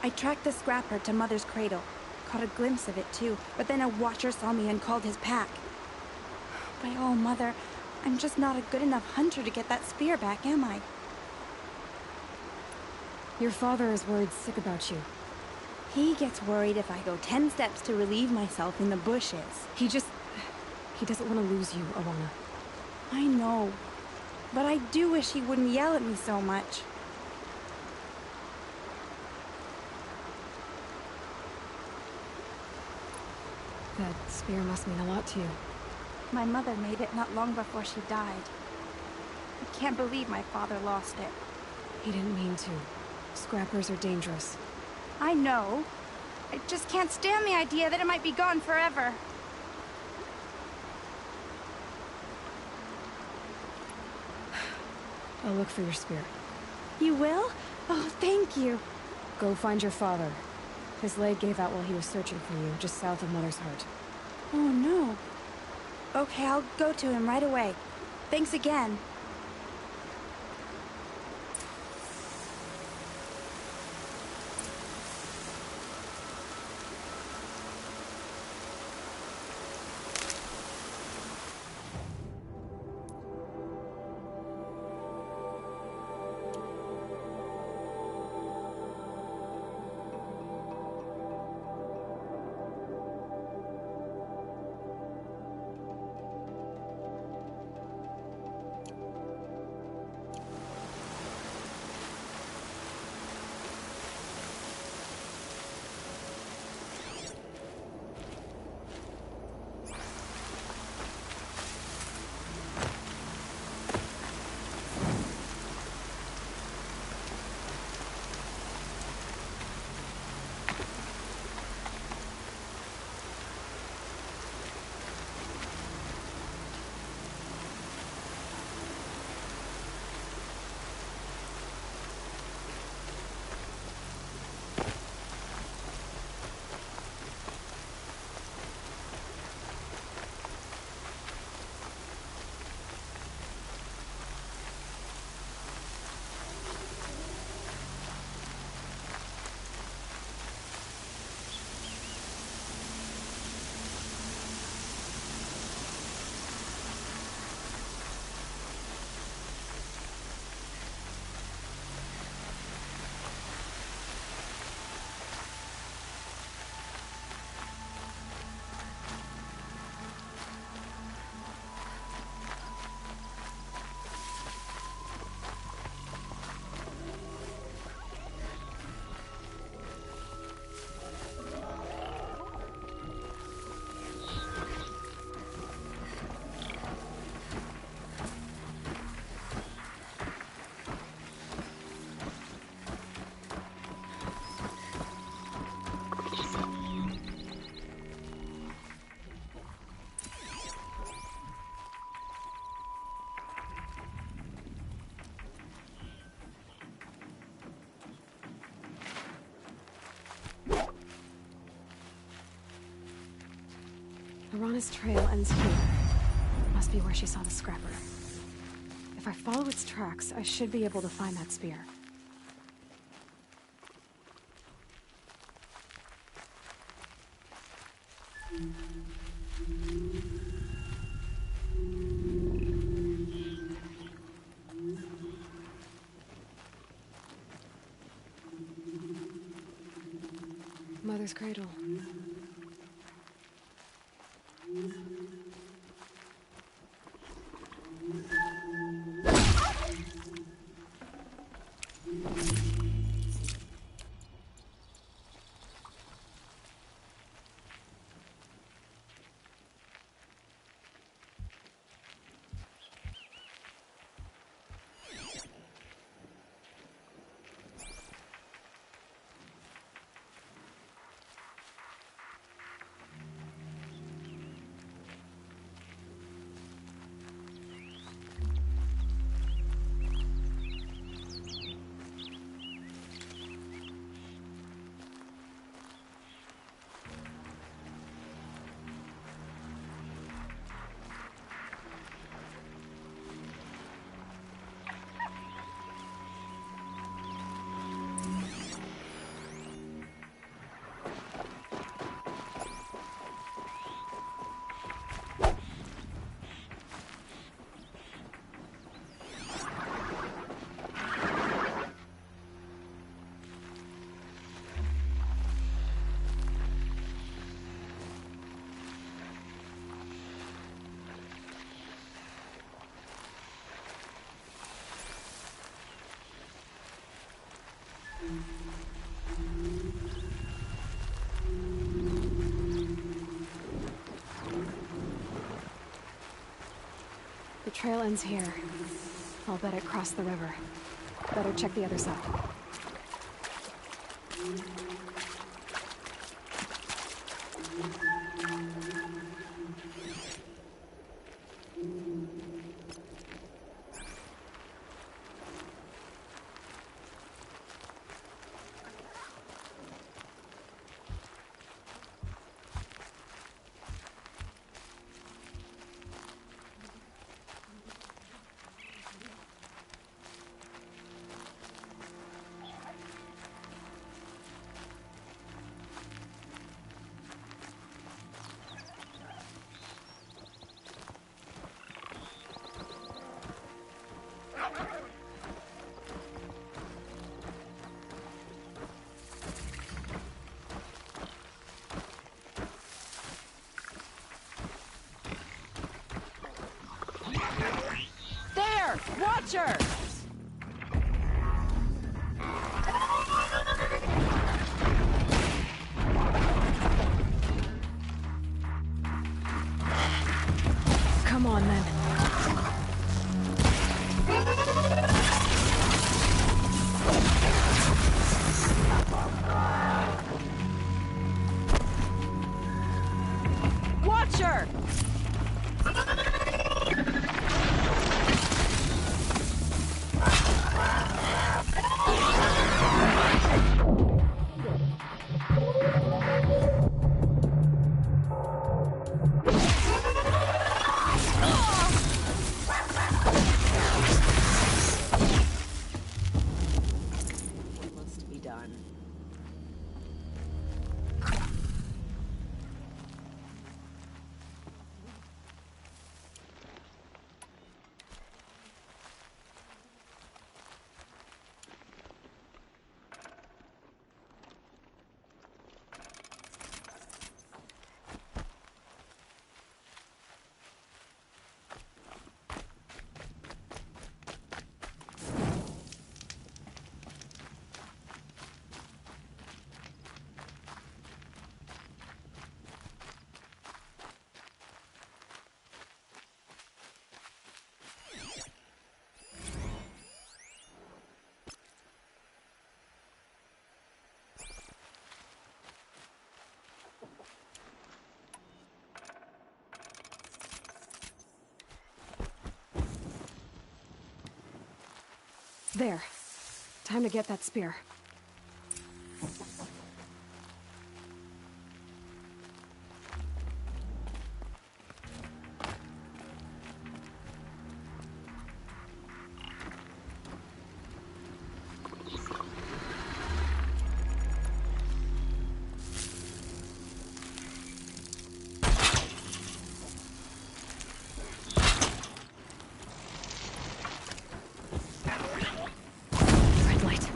I tracked the scrapper to Mother's cradle. Caught a glimpse of it too, but then a Watcher saw me and called his pack. But oh, Mother, I'm just not a good enough hunter to get that spear back, am I? Your father is worried sick about you. He gets worried if I go 10 steps to relieve myself in the bushes. He doesn't want to lose you, Alana. I know. But I do wish he wouldn't yell at me so much. That spear must mean a lot to you. My mother made it not long before she died. I can't believe my father lost it. He didn't mean to. Scrappers are dangerous. I know. I just can't stand the idea that it might be gone forever. I'll look for your spear. You will? Oh, thank you. Go find your father. His leg gave out while he was searching for you, just south of Mother's Heart. Oh, no. Okay, I'll go to him right away. Thanks again. Lorana's trail ends here. Must be where she saw the scrapper. If I follow its tracks, I should be able to find that spear. Mother's cradle. The trail ends here. I'll bet it crossed the river. Better check the other side. There! Watch her! Come on, then. Watch her! What must be done? There. Time to get that spear. Red light.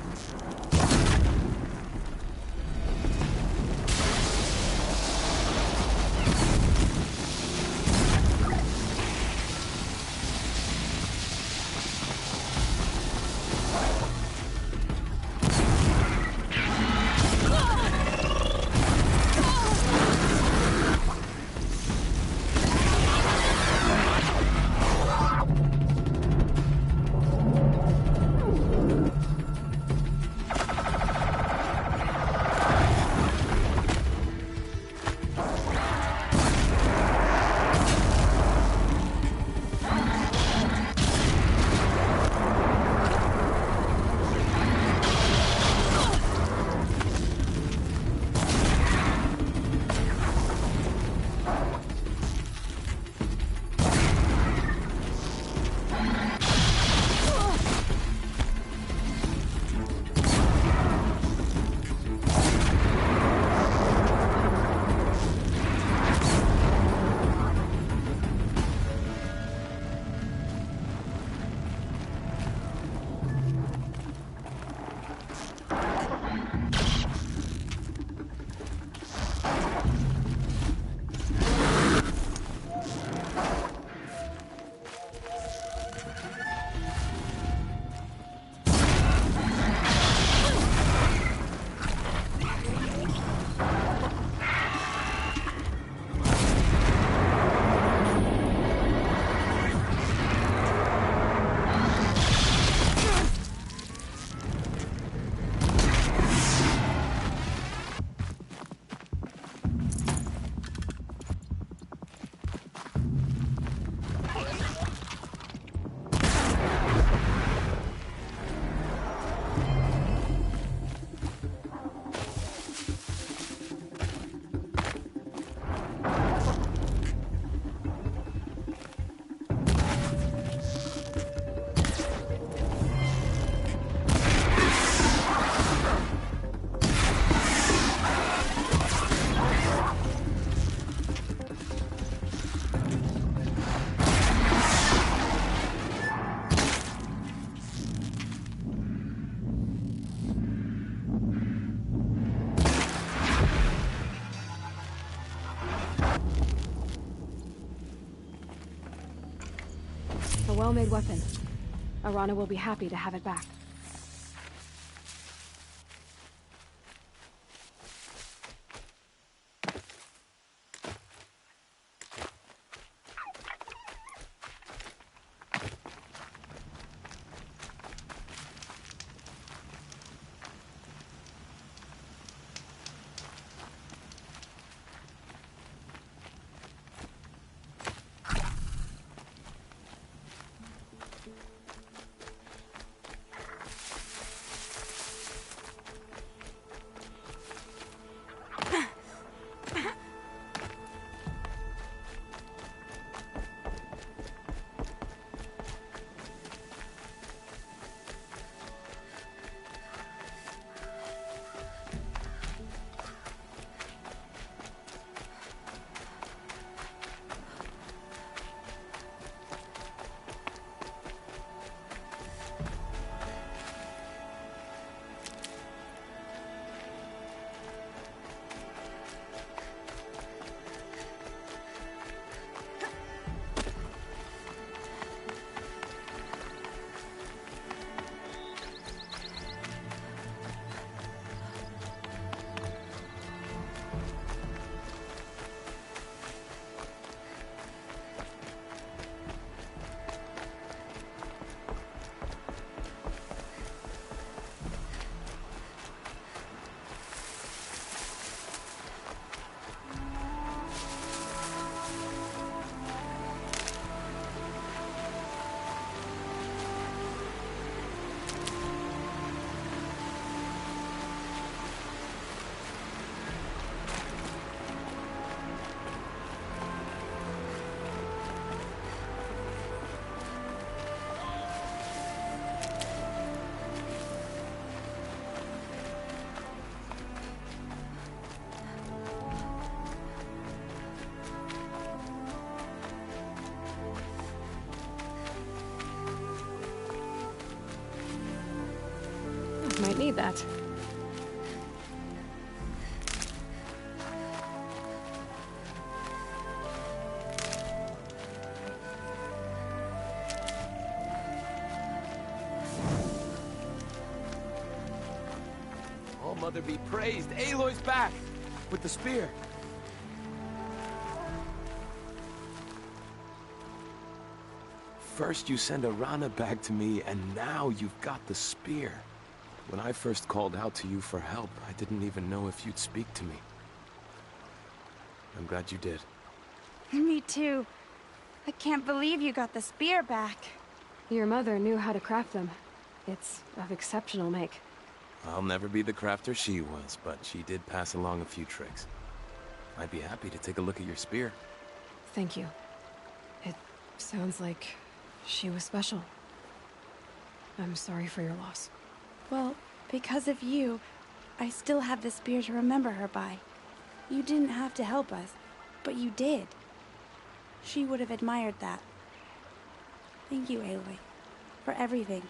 a well-made weapon. Arana will be happy to have it back. Might need that. All Mother be praised. Aloy's back! With the spear. First you send Arana back to me, and now you've got the spear. When I first called out to you for help, I didn't even know if you'd speak to me. I'm glad you did. Me too. I can't believe you got the spear back. Your mother knew how to craft them. It's of exceptional make. I'll never be the crafter she was, but she did pass along a few tricks. I'd be happy to take a look at your spear. Thank you. It sounds like she was special. I'm sorry for your loss. Well, because of you, I still have the spear to remember her by. You didn't have to help us, but you did. She would have admired that. Thank you, Aloy, for everything.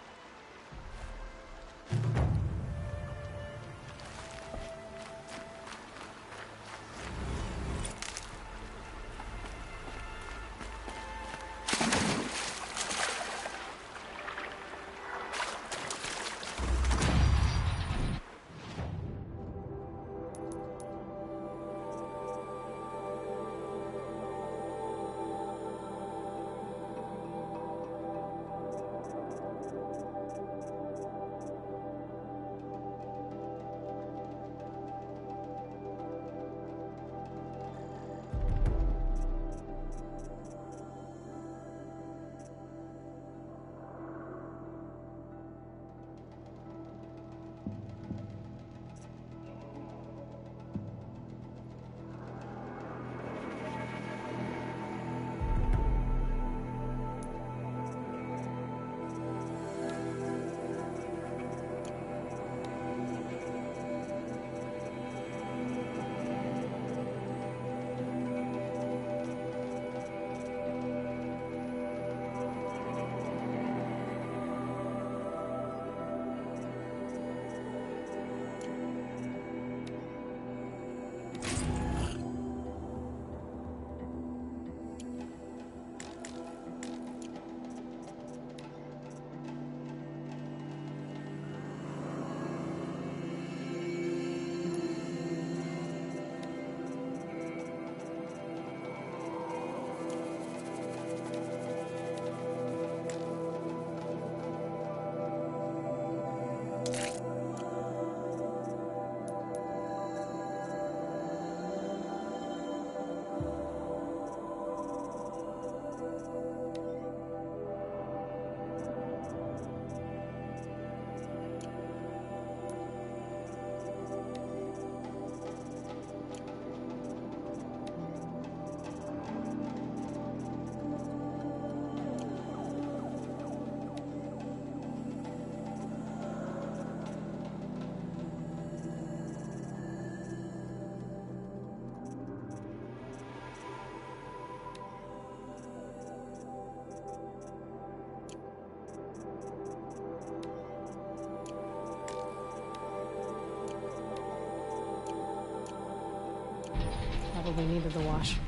probably needed the wash.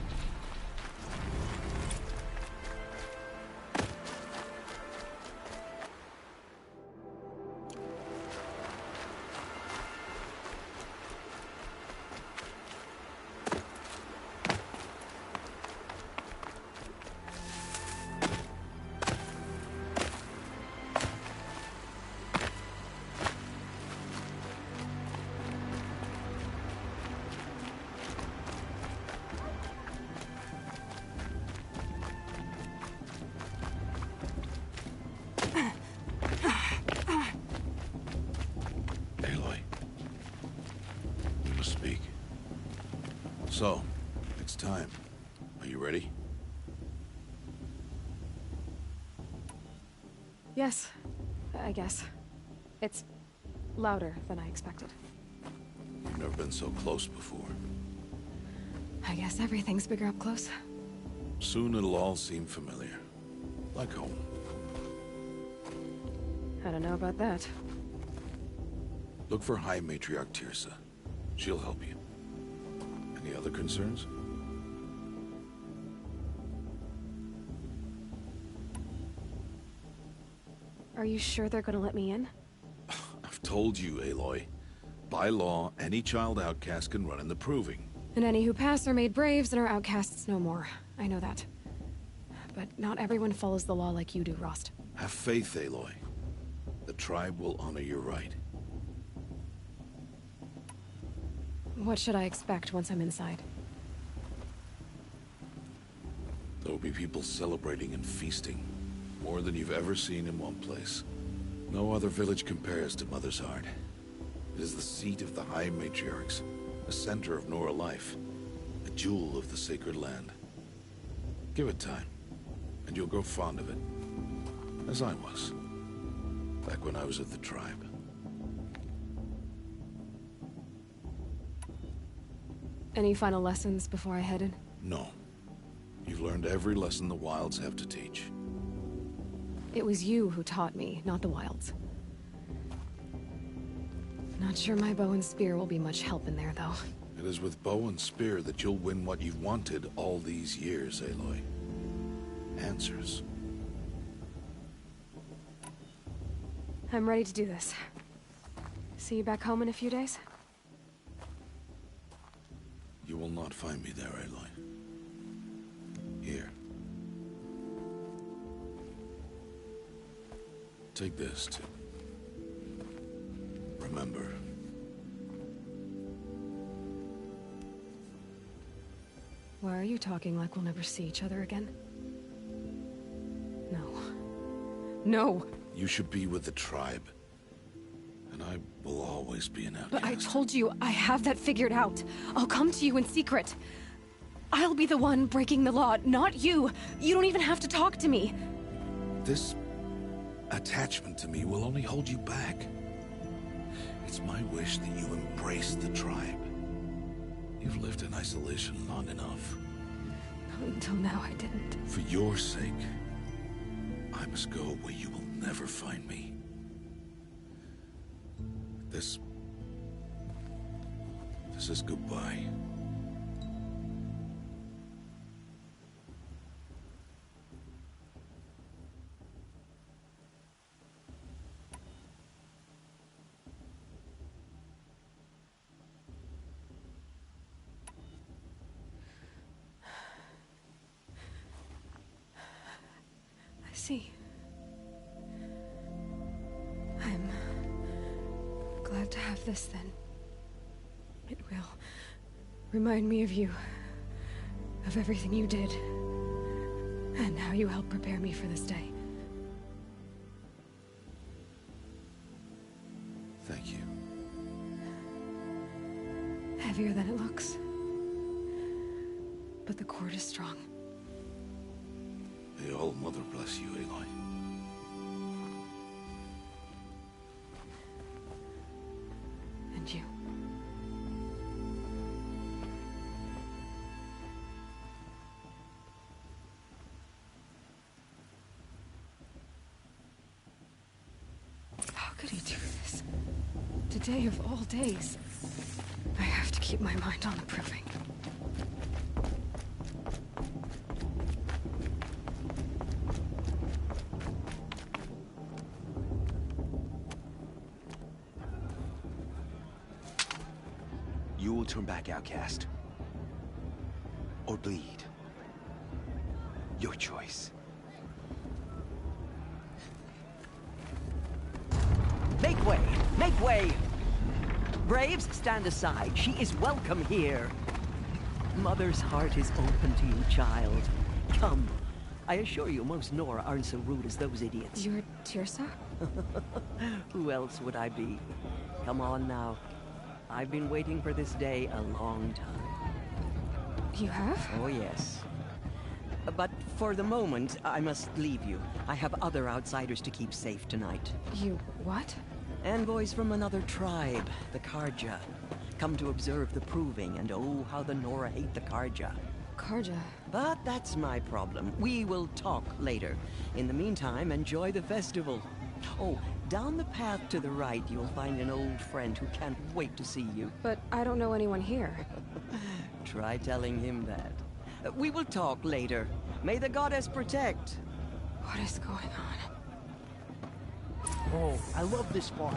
So, it's time. Are you ready? Yes, I guess. It's louder than I expected. You've never been so close before. I guess everything's bigger up close. Soon it'll all seem familiar. Like home. I don't know about that. Look for High Matriarch Teersa. She'll help you. Any other concerns? Are you sure they're gonna let me in? I've told you, Aloy. By law, any child outcast can run in the Proving. And any who pass are made braves and are outcasts no more. I know that. But not everyone follows the law like you do, Rost. Have faith, Aloy. The tribe will honor your right. What should I expect once I'm inside? There will be people celebrating and feasting. More than you've ever seen in one place. No other village compares to Mother's Heart. It is the seat of the High Matriarchs, a center of Nora life, a jewel of the sacred land. Give it time, and you'll grow fond of it. As I was, back when I was at the tribe. Any final lessons before I head in? No. You've learned every lesson the Wilds have to teach. It was you who taught me, not the Wilds. Not sure my bow and spear will be much help in there, though. It is with bow and spear that you'll win what you've wanted all these years, Aloy. Answers. I'm ready to do this. See you back home in a few days? You will not find me there, Aloy. Here. Take this, too. Remember. Why are you talking like we'll never see each other again? No. No! You should be with the tribe. And I will always be an outcast. But I told you, I have that figured out. I'll come to you in secret. I'll be the one breaking the law, not you. You don't even have to talk to me. This attachment to me will only hold you back. It's my wish that you embrace the tribe. You've lived in isolation long enough. Until now, I didn't. For your sake, I must go where you will never find me. This is goodbye. I see. I'm glad to have this, then. It will remind me of you, of everything you did, and how you helped prepare me for this day. Thank you. Heavier than it looks. But the cord is strong. May All Mother bless you, Aloy. And you. How could he do this? Today of all days. I have to keep my mind on the Proving. turn back, outcast. Or bleed. Your choice. Make way! Make way! Braves, stand aside. She is welcome here. Mother's heart is open to you, child. Come. I assure you, most Nora aren't so rude as those idiots. You're Teersa? Who else would I be? Come on now. I've been waiting for this day a long time. You have? Oh, yes. But for the moment, I must leave you. I have other outsiders to keep safe tonight. You what? Envoys from another tribe, the Carja. Come to observe the proving, and oh, how the Nora hate the Carja. Carja? But that's my problem. We will talk later. In the meantime, enjoy the festival. Oh, down the path to the right, you'll find an old friend who can't wait to see you. But I don't know anyone here. Try telling him that. We will talk later. May the goddess protect. What is going on? Oh, I love this spot.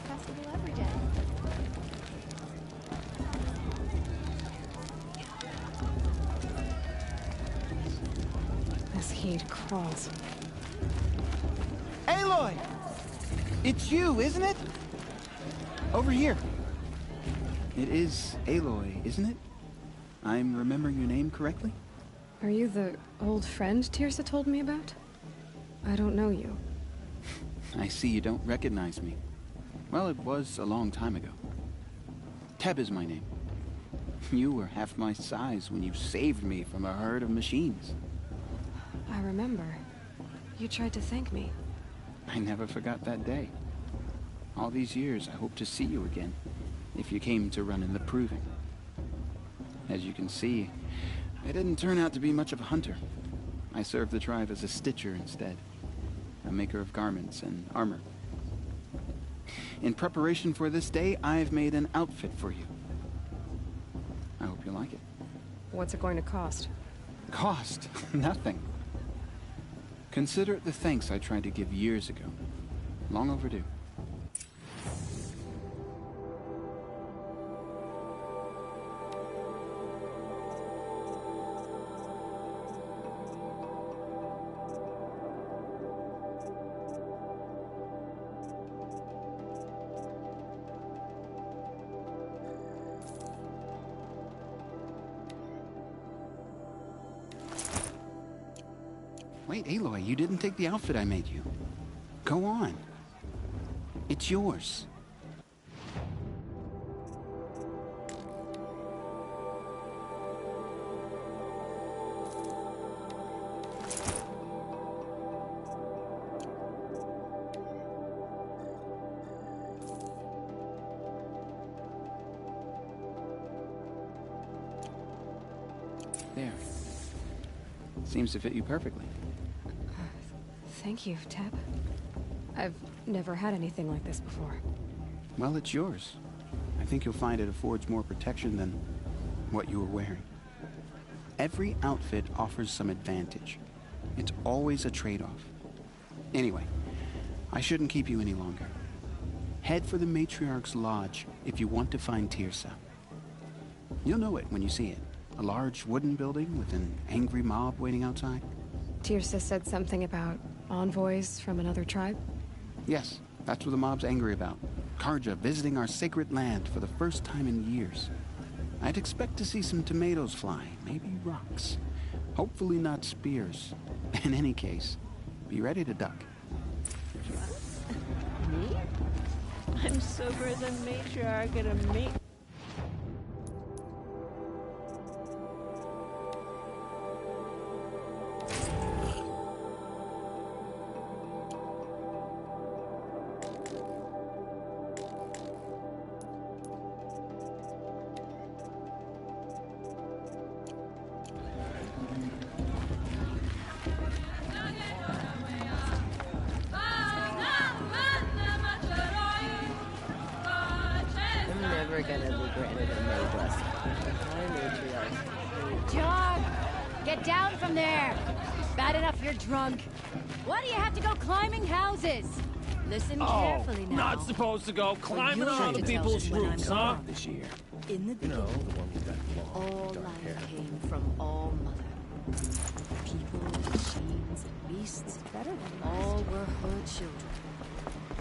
Festival every day. This heat crawls. Aloy! It's you, isn't it? Over here. It is Aloy, isn't it? I'm remembering your name correctly? Are you the old friend Teersa told me about? I don't know you. I see you don't recognize me. Well, it was a long time ago. Teb is my name. You were half my size when you saved me from a herd of machines. I remember. You tried to thank me. I never forgot that day. All these years, I hope to see you again, if you came to run in the proving. As you can see, I didn't turn out to be much of a hunter. I served the tribe as a stitcher instead, a maker of garments and armor. In preparation for this day, I've made an outfit for you. I hope you like it. What's it going to cost? Cost? Nothing. Consider it the thanks I tried to give years ago. Long overdue. Wait, Aloy, you didn't take the outfit I made you. Go on. It's yours. There. Seems to fit you perfectly. Thank you, Teb. I've never had anything like this before. Well, it's yours. I think you'll find it affords more protection than what you were wearing. Every outfit offers some advantage. It's always a trade-off. Anyway, I shouldn't keep you any longer. Head for the Matriarch's Lodge if you want to find Teersa. You'll know it when you see it. A large wooden building with an angry mob waiting outside. Teersa said something about envoys from another tribe? Yes, that's what the mob's angry about. Carja visiting our sacred land for the first time in years. I'd expect to see some tomatoes fly, maybe rocks. Hopefully not spears. In any case, be ready to duck. Me? I'm sober than matriarch at a John! Get down from there! Bad enough you're drunk. Why do you have to go climbing houses? Listen carefully now. Not supposed to go climbing you're on to the tell people's me when roofs, I'm huh? gone. This year. In the beginning, the one with that long, all dark hair. life came from All Mother. People, machines, and beasts, all were her children.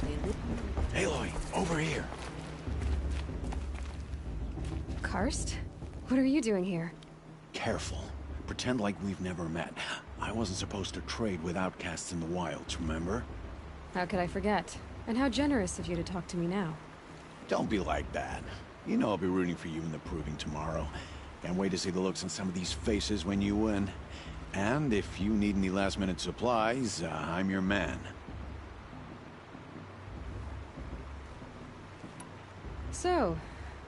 They lived. Aloy, over here. Karst? What are you doing here? Careful. Pretend like we've never met. I wasn't supposed to trade with outcasts in the wilds, remember? How could I forget? And how generous of you to talk to me now. Don't be like that. You know I'll be rooting for you in the proving tomorrow. Can't wait to see the looks on some of these faces when you win. And if you need any last-minute supplies, I'm your man. So,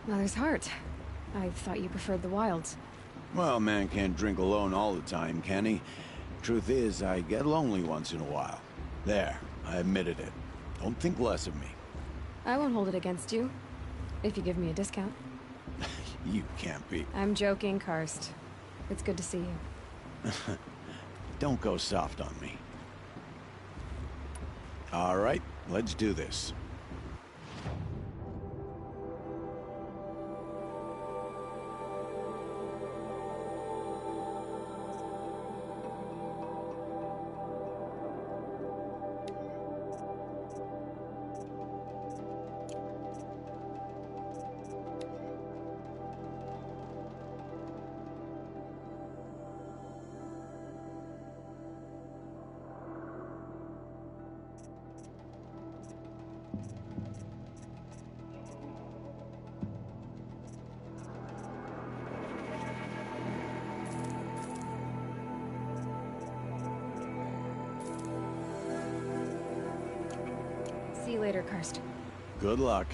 Mother's Heart. I thought you preferred the wilds. Well, man can't drink alone all the time, can he? Truth is, I get lonely once in a while. There, I admitted it. Don't think less of me. I won't hold it against you. If you give me a discount. You can't be. I'm joking, Karst. It's good to see you. Don't go soft on me. All right, let's do this. See you later, Karst. Good luck.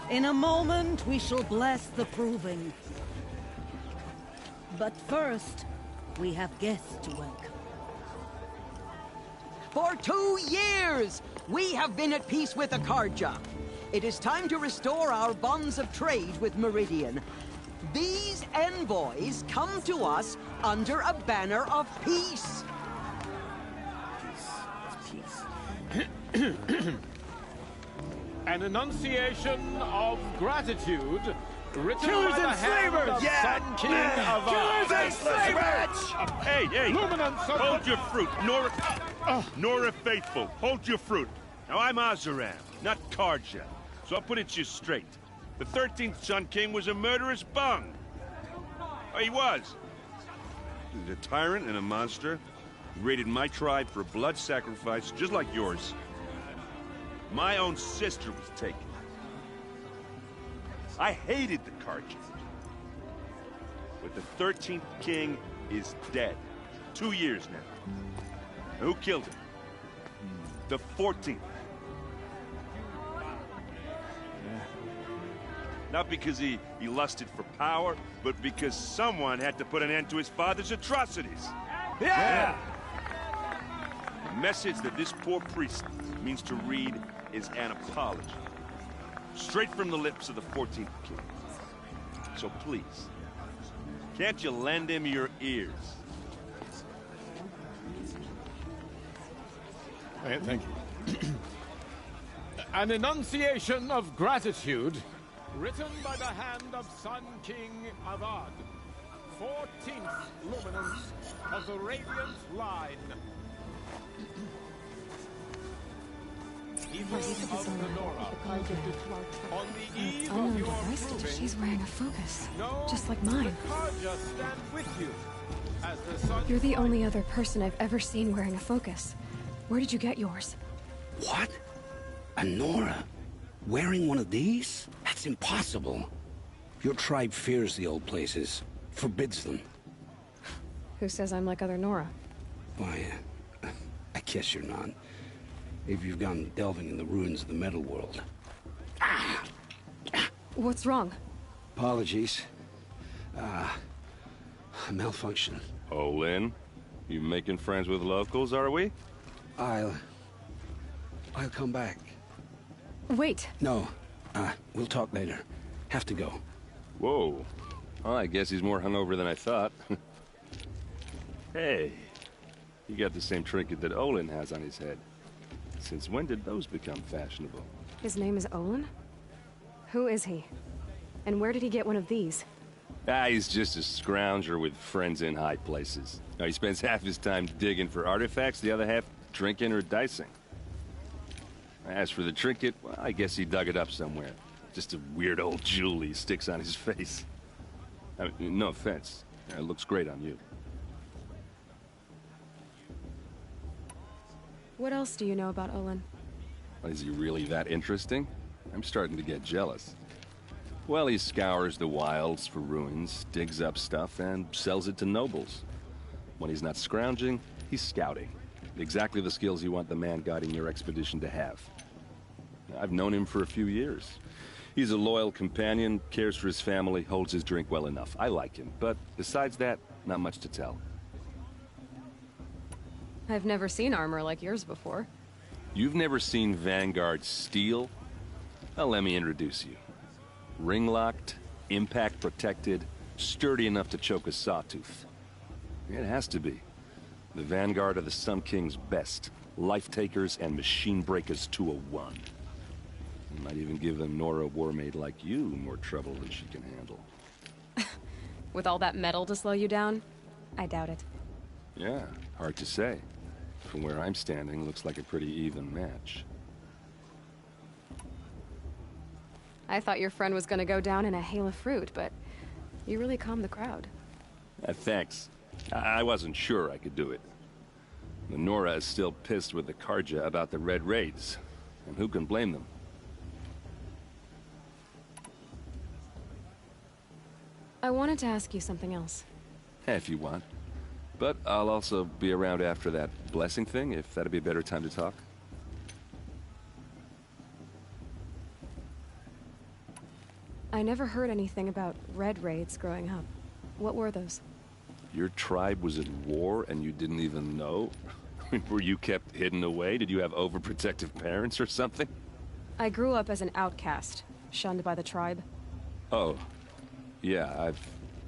In a moment, we shall bless the proving. But first, we have guests to welcome. For 2 years, we have been at peace with Akarja. It is time to restore our bonds of trade with Meridian. These envoys come to us under a banner of peace. An enunciation of gratitude written Killers by the and hand slavers! of Yeah! Sun King Avad. Killers and slavers! Hey, hey! Luminance of Hold the- your fruit, Nora Faithful. Hold your fruit. Now I'm Azaram, not Karja, so I'll put it to you straight. The 13th Sun King was a murderous bung. Oh, he was. He was a tyrant and a monster. He raided my tribe for a blood sacrifice, just like yours. My own sister was taken. I hated the Karja. But the 13th king is dead. 2 years now. And who killed him? The 14th. Not because he lusted for power, but because someone had to put an end to his father's atrocities. Yeah! The message that this poor priest means to read is an apology. Straight from the lips of the 14th king. So please, can't you lend him your ears? Thank you. An enunciation of gratitude written by the hand of Sun King Avad, 14th luminance of the Radiant Line. Evil of the Nora. On the eve Unknown of your device, proving, she's wearing a focus. no, Just like mine. the Karja stand with you. As the sun You're the only other person I've ever seen wearing a focus. Where did you get yours? What? A Nora? Wearing one of these? That's impossible. Your tribe fears the old places, forbids them. Who says I'm like other Nora? Why, I guess you're not. If you've gone delving in the ruins of the metal world. What's wrong? Apologies. A malfunction. Oh, Lynn, you making friends with locals, are we? I'll I'll come back. Wait. No. We'll talk later. Have to go. Whoa. Well, I guess he's more hungover than I thought. Hey. You got the same trinket that Olin has on his head. Since when did those become fashionable? His name is Olin? Who is he? And where did he get one of these? He's just a scrounger with friends in high places. Now, he spends half his time digging for artifacts, the other half drinking or dicing. As for the trinket, well, I guess he dug it up somewhere. Just a weird old jewel he sticks on his face. I mean, no offense. It looks great on you. What else do you know about Olin? Is he really that interesting? I'm starting to get jealous. Well, he scours the wilds for ruins, digs up stuff, and sells it to nobles. When he's not scrounging, he's scouting. Exactly the skills you want the man guiding your expedition to have. I've known him for a few years. He's a loyal companion, cares for his family, holds his drink well enough. I like him, but besides that, not much to tell. I've never seen armor like yours before. You've never seen Vanguard steel? Well, let me introduce you. Ring-locked, impact-protected, sturdy enough to choke a sawtooth. It has to be. The Vanguard are the Sun King's best. Life-takers and machine breakers to a one. You might even give a Nora Warmaid like you more trouble than she can handle. With all that metal to slow you down? I doubt it. Yeah, hard to say. From where I'm standing, looks like a pretty even match. I thought your friend was gonna go down in a hail of fruit, but you really calmed the crowd. Thanks. I wasn't sure I could do it. The Nora is still pissed with the Carja about the Red Raids, and who can blame them? I wanted to ask you something else. If you want. But I'll also be around after that blessing thing, if that'd be a better time to talk. I never heard anything about Red Raids growing up. What were those? Your tribe was at war and you didn't even know? Were you kept hidden away? Did you have overprotective parents or something? I grew up as an outcast, shunned by the tribe. Oh. Yeah, I've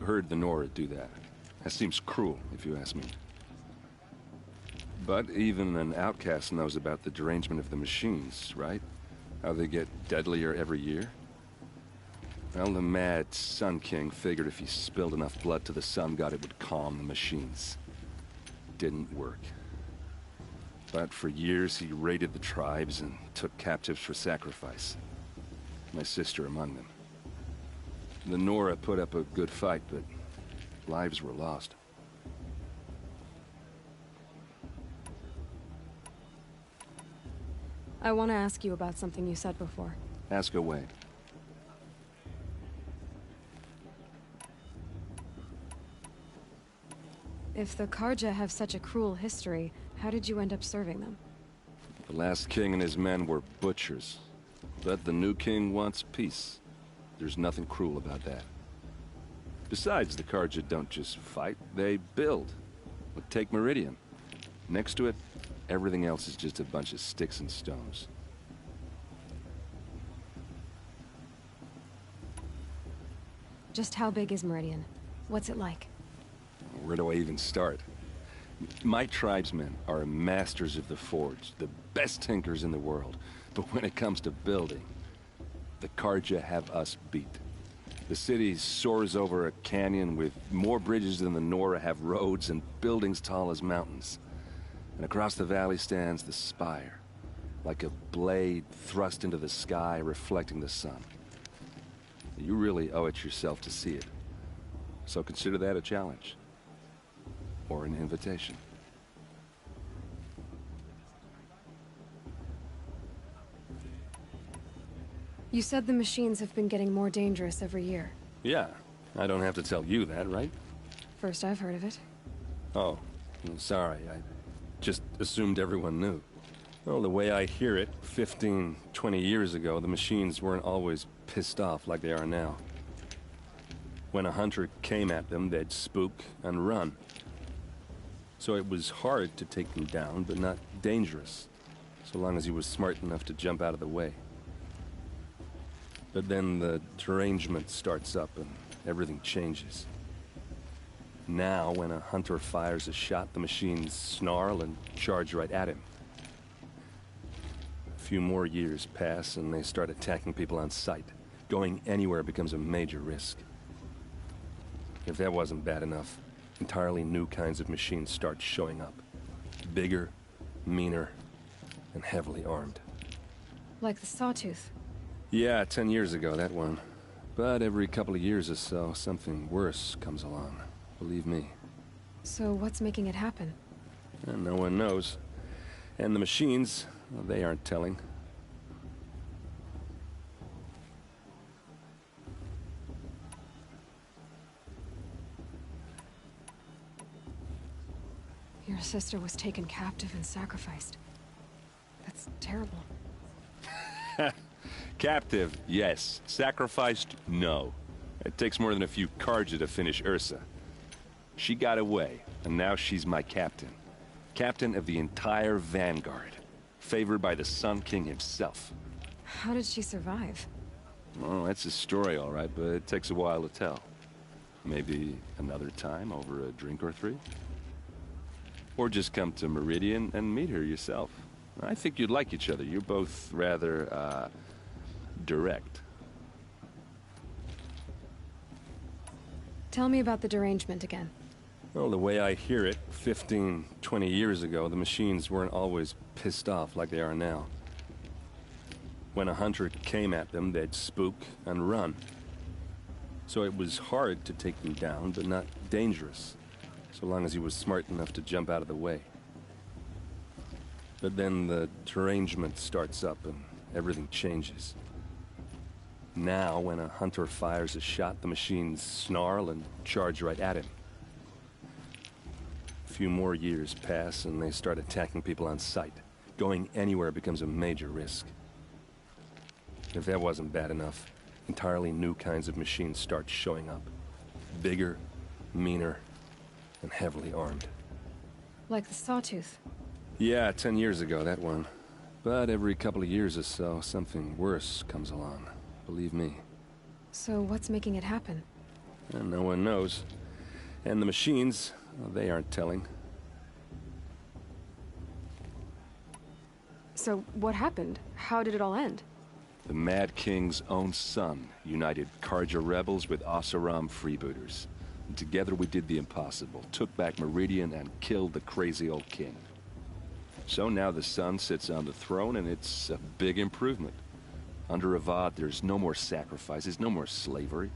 heard the Nora do that. That seems cruel, if you ask me. But even an outcast knows about the derangement of the machines, right? How they get deadlier every year? Well, the mad Sun King figured if he spilled enough blood to the Sun God, it would calm the machines. Didn't work. But for years, he raided the tribes and took captives for sacrifice. My sister among them. The Nora put up a good fight, but lives were lost. I want to ask you about something you said before. Ask away. If the Carja have such a cruel history, how did you end up serving them? The last king and his men were butchers. But the new king wants peace. There's nothing cruel about that. Besides, the Carja don't just fight, they build. But take Meridian. Next to it, everything else is just a bunch of sticks and stones. Just how big is Meridian? What's it like? Where do I even start? My tribesmen are masters of the forge, the best tinkers in the world. But when it comes to building, the Carja have us beat. The city soars over a canyon with more bridges than the Nora have roads and buildings tall as mountains. And across the valley stands the spire, like a blade thrust into the sky reflecting the sun. You really owe it yourself to see it. So consider that a challenge. Or an invitation. You said the machines have been getting more dangerous every year. Yeah, I don't have to tell you that, right? First I've heard of it. Oh, I'm sorry. I just assumed everyone knew. Well, the way I hear it, 15, 20 years ago, the machines weren't always pissed off like they are now. When a hunter came at them, they'd spook and run. So it was hard to take them down, but not dangerous. so long as he was smart enough to jump out of the way. But then the derangement starts up and everything changes. Now, when a hunter fires a shot, the machines snarl and charge right at him. A few more years pass and they start attacking people on sight. Going anywhere becomes a major risk. If that wasn't bad enough, entirely new kinds of machines start showing up. Bigger, meaner, and heavily armed. Like the Sawtooth. Yeah, 10 years ago, that one. But every couple of years or so, something worse comes along. Believe me. So what's making it happen? And no one knows. And the machines, well, they aren't telling. Your sister was taken captive and sacrificed. That's terrible. Captive, yes. Sacrificed, no. It takes more than a few Carja to finish Ursa. She got away, and now she's my captain. Captain of the entire Vanguard. Favored by the Sun King himself. How did she survive? Oh, that's a story, all right, but it takes a while to tell. Maybe another time over a drink or three? Or just come to Meridian and meet her yourself. I think you'd like each other. You're both rather, direct. Tell me about the derangement again. Well, the way I hear it, 15, 20 years ago, the machines weren't always pissed off like they are now. When a hunter came at them, they'd spook and run. So it was hard to take them down, but not dangerous, so long as he was smart enough to jump out of the way. But then the derangement starts up and everything changes. Now, when a hunter fires a shot, the machines snarl and charge right at him. A few more years pass and they start attacking people on sight. Going anywhere becomes a major risk. If that wasn't bad enough, entirely new kinds of machines start showing up. Bigger, meaner, and heavily armed. Like the Sawtooth. Yeah, 10 years ago, that one. But every couple of years or so, something worse comes along. Believe me. So what's making it happen? And no one knows. And the machines, well, they aren't telling. So what happened? How did it all end? The Mad King's own son united Carja rebels with Oseram freebooters. And together we did the impossible, took back Meridian and killed the crazy old king. So now the son sits on the throne and it's a big improvement. Under Avad, there's no more sacrifices, no more slavery.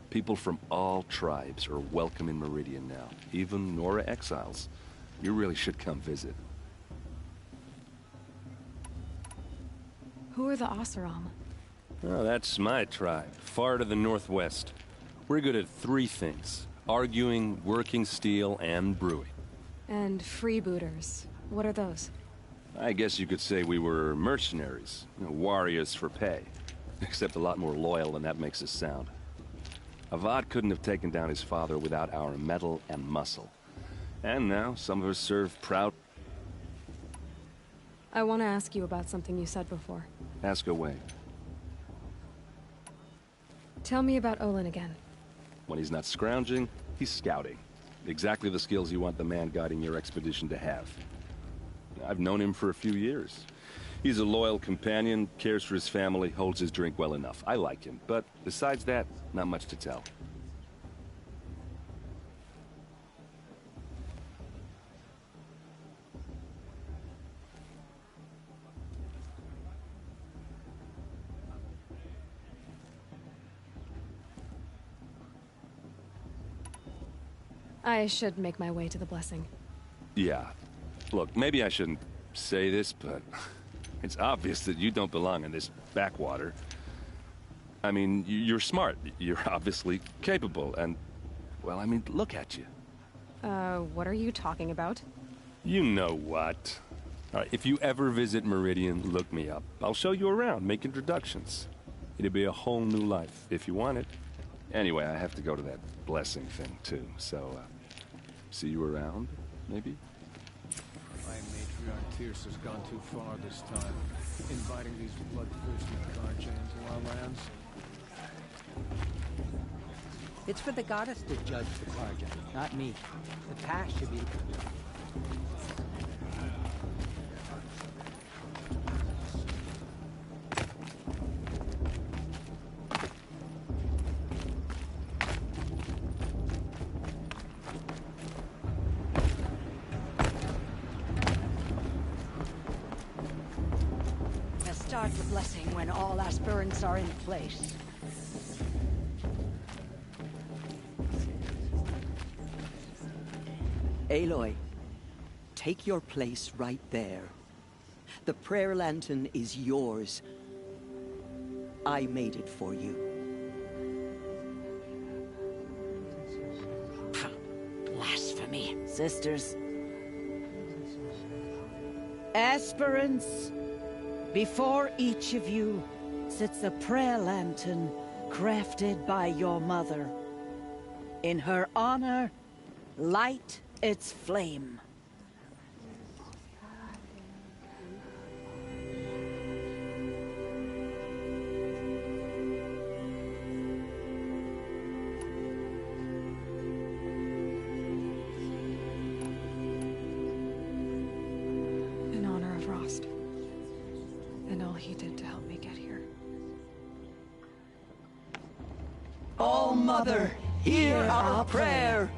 People from all tribes are welcome in Meridian now, even Nora exiles. You really should come visit. Who are the Oseram? Oh, that's my tribe, far to the northwest. We're good at three things: arguing, working steel, and brewing. And freebooters. What are those? I guess you could say we were mercenaries, warriors for pay. Except a lot more loyal than that makes us sound. Avad couldn't have taken down his father without our metal and muscle. And now, some of us serve proud... I want to ask you about something you said before. Ask away. Tell me about Olin again. When he's not scrounging, he's scouting. Exactly the skills you want the man guiding your expedition to have. I've known him for a few years. He's a loyal companion, cares for his family, holds his drink well enough. I like him, but besides that, not much to tell. I should make my way to the blessing. Yeah. Look, maybe I shouldn't say this, but it's obvious that you don't belong in this backwater. I mean, you're smart. You're obviously capable, and... well, I mean, look at you. What are you talking about? You know what. All right, if you ever visit Meridian, look me up. I'll show you around, make introductions. It'll be a whole new life, if you want it. Anyway, I have to go to that blessing thing, too, so, see you around, maybe? Guard Tierce has gone too far this time, inviting these bloodthirsty Carja into our lands. It's for the goddess to judge the Carja, not me. The past should be... Start the blessing when all aspirants are in place. Aloy, take your place right there. The prayer lantern is yours. I made it for you. Blasphemy. Sisters. Aspirants, before each of you sits a prayer lantern crafted by your mother. In her honor, light its flame. In honor of Rost. And all he did to help me get here. All Mother, hear our prayer.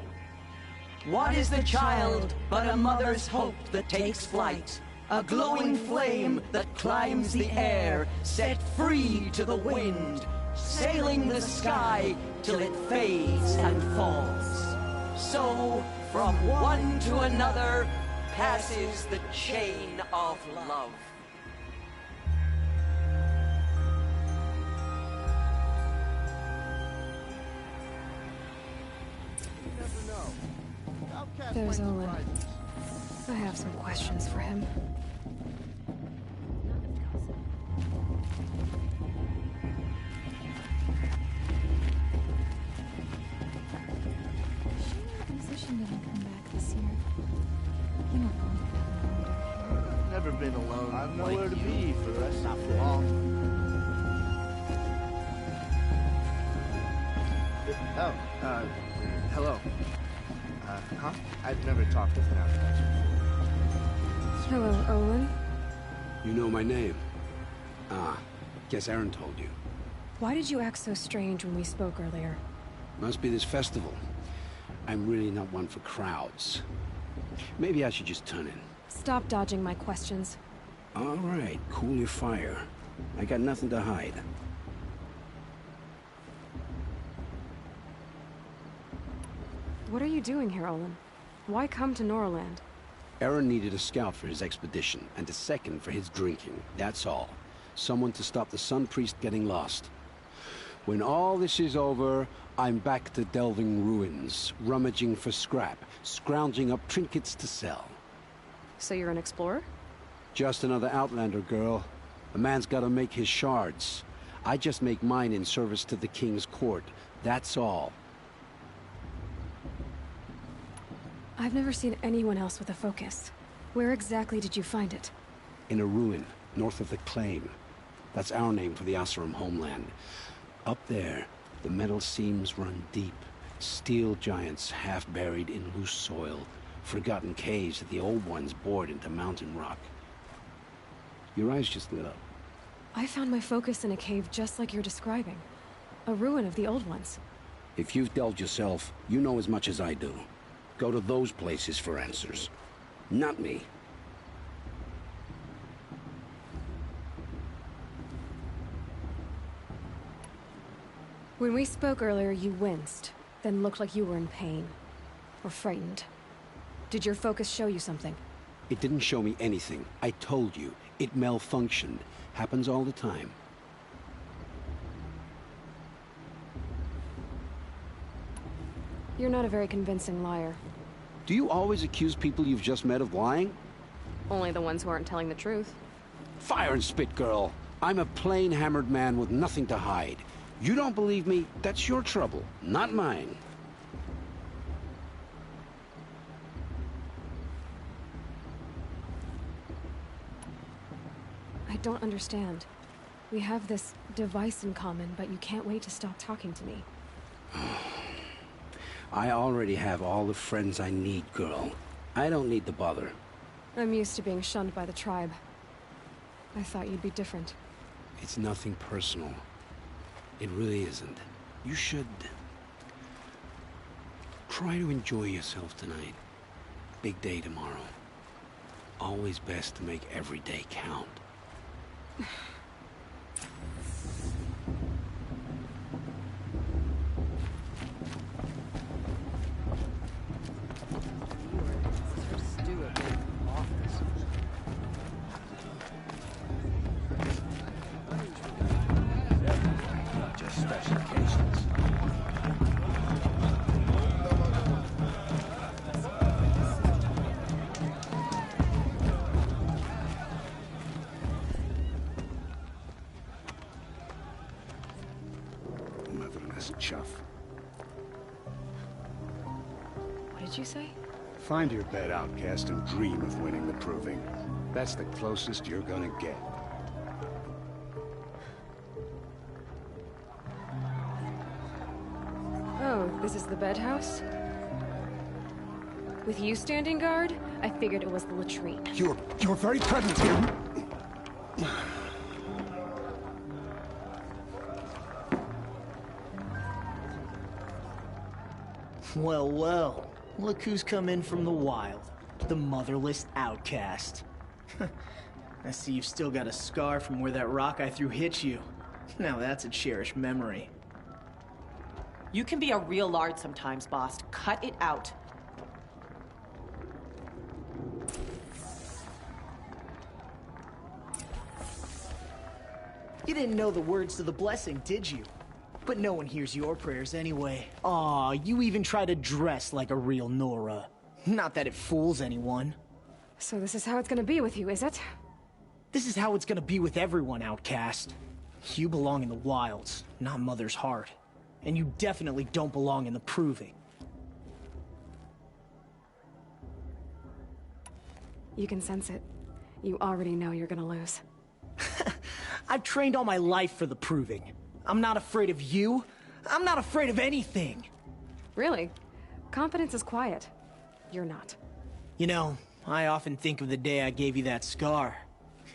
What is the child but a mother's hope that takes flight? A glowing flame that climbs the air, set free to the wind, sailing the sky till it fades and falls. So, from one to another, passes the chain of love. There's Olin. I have some questions for him. The musician didn't come back this year. You're not going to have a wonder here. Never been alone. I've nowhere to be for the rest of the long. Oh, hello. Huh? I've never talked with an outcast before. Hello, Olin. You know my name? Ah, guess Aaron told you. Why did you act so strange when we spoke earlier? Must be this festival. I'm really not one for crowds. Maybe I should just turn in. Stop dodging my questions. All right, cool your fire. I got nothing to hide. What are you doing here, Olin? Why come to Norland? Aaron needed a scout for his expedition, and a second for his drinking. That's all. Someone to stop the Sun Priest getting lost. When all this is over, I'm back to delving ruins, rummaging for scrap, scrounging up trinkets to sell. So you're an explorer? Just another Outlander, girl. A man's gotta make his shards. I just make mine in service to the King's court. That's all. I've never seen anyone else with a focus. Where exactly did you find it? In a ruin, north of the Claim. That's our name for the Oseram homeland. Up there, the metal seams run deep. Steel giants half buried in loose soil. Forgotten caves that the old ones bored into mountain rock. Your eyes just lit up. I found my focus in a cave just like you're describing. A ruin of the old ones. If you've delved yourself, you know as much as I do. Go to those places for answers. Not me. When we spoke earlier, you winced, then looked like you were in pain. Or frightened. Did your focus show you something? It didn't show me anything. I told you. It malfunctioned. Happens all the time. You're not a very convincing liar. Do you always accuse people you've just met of lying? Only the ones who aren't telling the truth. Fire and spit, girl. I'm a plain hammered man with nothing to hide. You don't believe me? That's your trouble, not mine. I don't understand. We have this device in common, but you can't wait to stop talking to me. I already have all the friends I need, girl. I don't need the bother. I'm used to being shunned by the tribe. I thought you'd be different. It's nothing personal. It really isn't. You should... try to enjoy yourself tonight. Big day tomorrow. Always best to make every day count. Just special occasions. Motherless chuff. What did you say? Find your bed, outcast, and dream of winning the proving. That's the closest you're gonna get. Oh, this is the bed house? With you standing guard, I figured it was the latrine. Your very presence here... Well, well. Look who's come in from the wild. The motherless outcast. I see you've still got a scar from where that rock I threw hit you. Now that's a cherished memory. You can be a real lard sometimes, boss. Cut it out. You didn't know the words to the blessing, did you? But no one hears your prayers anyway. Aw, you even try to dress like a real Nora. Not that it fools anyone. So this is how it's gonna be with you, is it? This is how it's gonna be with everyone, outcast. You belong in the wilds, not Mother's heart. And you definitely don't belong in the proving. You can sense it. You already know you're gonna lose. I've trained all my life for the proving. I'm not afraid of you. I'm not afraid of anything. Really? Confidence is quiet. You're not. You know, I often think of the day I gave you that scar.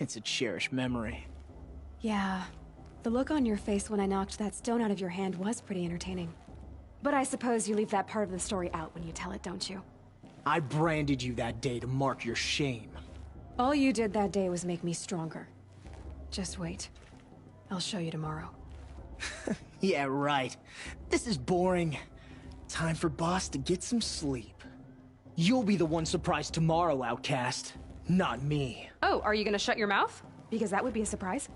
It's a cherished memory. Yeah. The look on your face when I knocked that stone out of your hand was pretty entertaining. But I suppose you leave that part of the story out when you tell it, don't you? I branded you that day to mark your shame. All you did that day was make me stronger. Just wait. I'll show you tomorrow. Yeah, right. This is boring. Time for Boss to get some sleep. You'll be the one surprised tomorrow, outcast. Not me. Oh, are you gonna shut your mouth? Because that would be a surprise.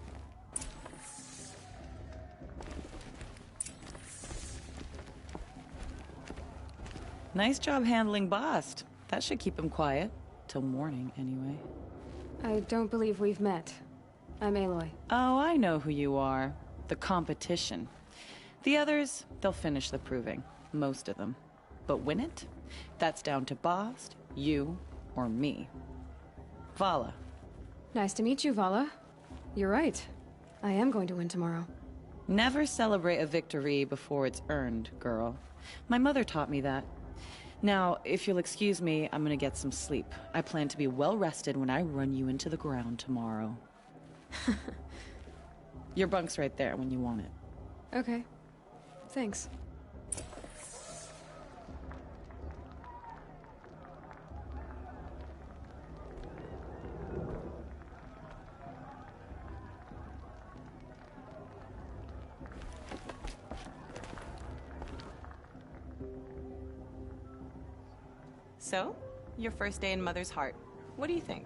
Nice job handling Bast. That should keep him quiet. Till morning, anyway. I don't believe we've met. I'm Aloy. Oh, I know who you are. The competition. The others, they'll finish the proving. Most of them. But win it? That's down to Bast, you, or me. Vala. Nice to meet you, Vala. You're right. I am going to win tomorrow. Never celebrate a victory before it's earned, girl. My mother taught me that. Now, if you'll excuse me, I'm gonna get some sleep. I plan to be well rested when I run you into the ground tomorrow. Your bunk's right there when you want it. Okay. Thanks. So, your first day in Mother's heart. What do you think?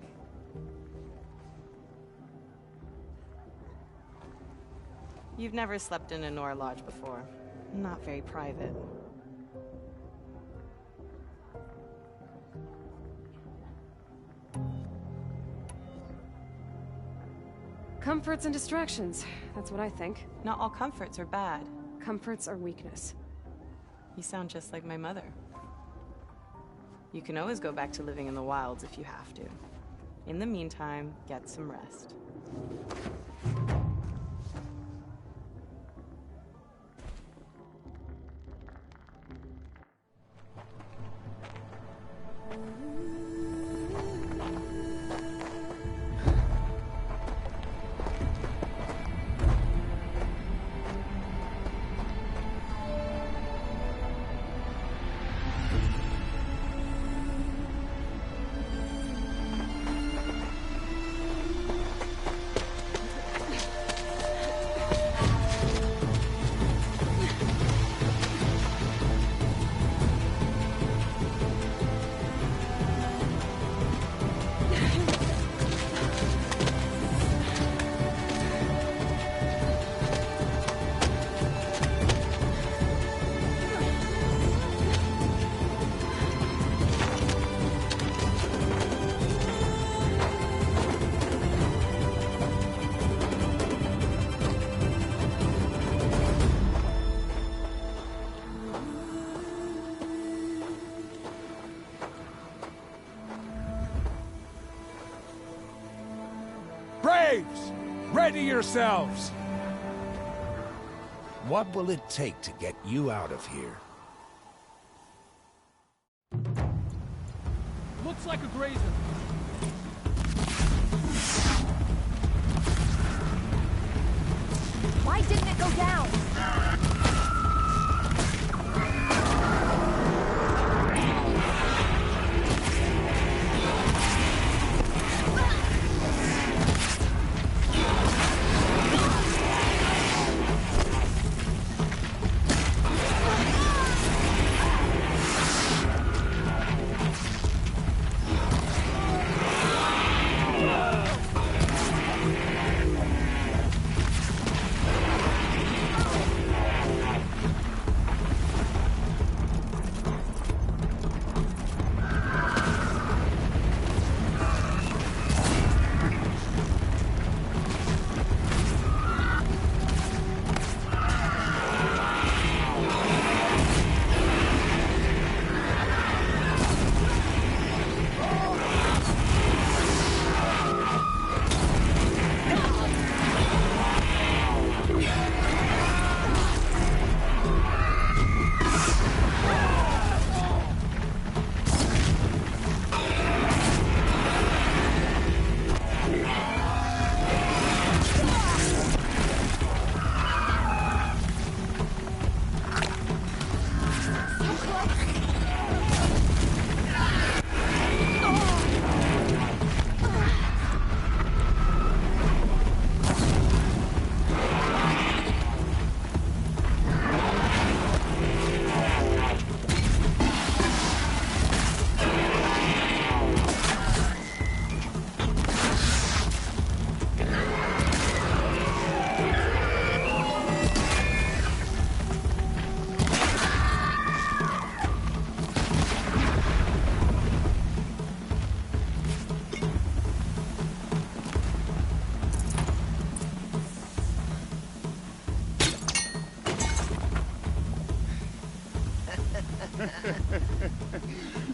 You've never slept in a Nora lodge before. Not very private. Comforts and distractions. That's what I think. Not all comforts are bad. Comforts are weakness. You sound just like my mother. You can always go back to living in the wilds if you have to. In the meantime, get some rest. Braves! Ready yourselves! What will it take to get you out of here? Looks like a grazer. Why didn't it go down?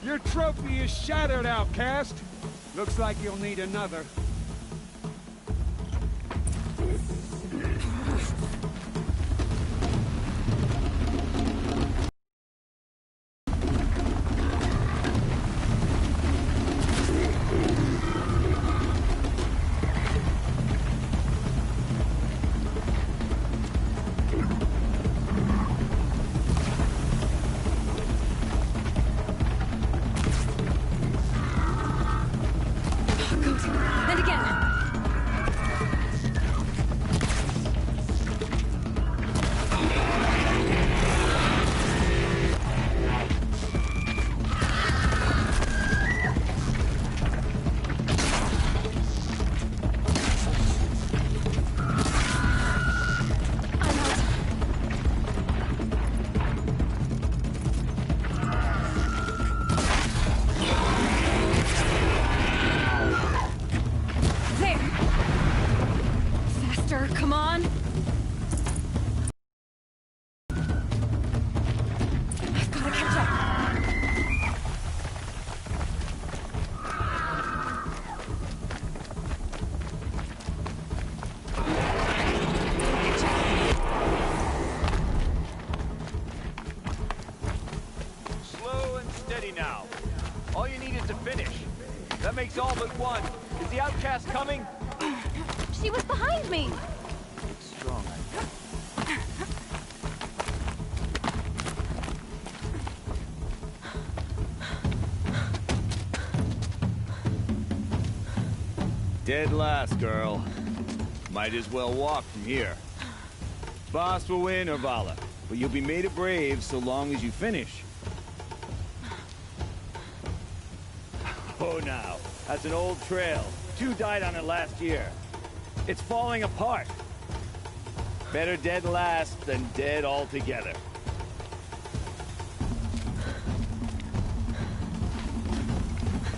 Your trophy is shattered, outcast. Looks like you'll need another. Then again. Come on! I've gotta catch up! She was behind me! Looks strong. Dead last, girl. Might as well walk from here. Boss will win, or Vala, but you'll be made a brave so long as you finish. Oh, now, that's an old trail. 2 died on it last year. It's falling apart. Better dead last than dead altogether.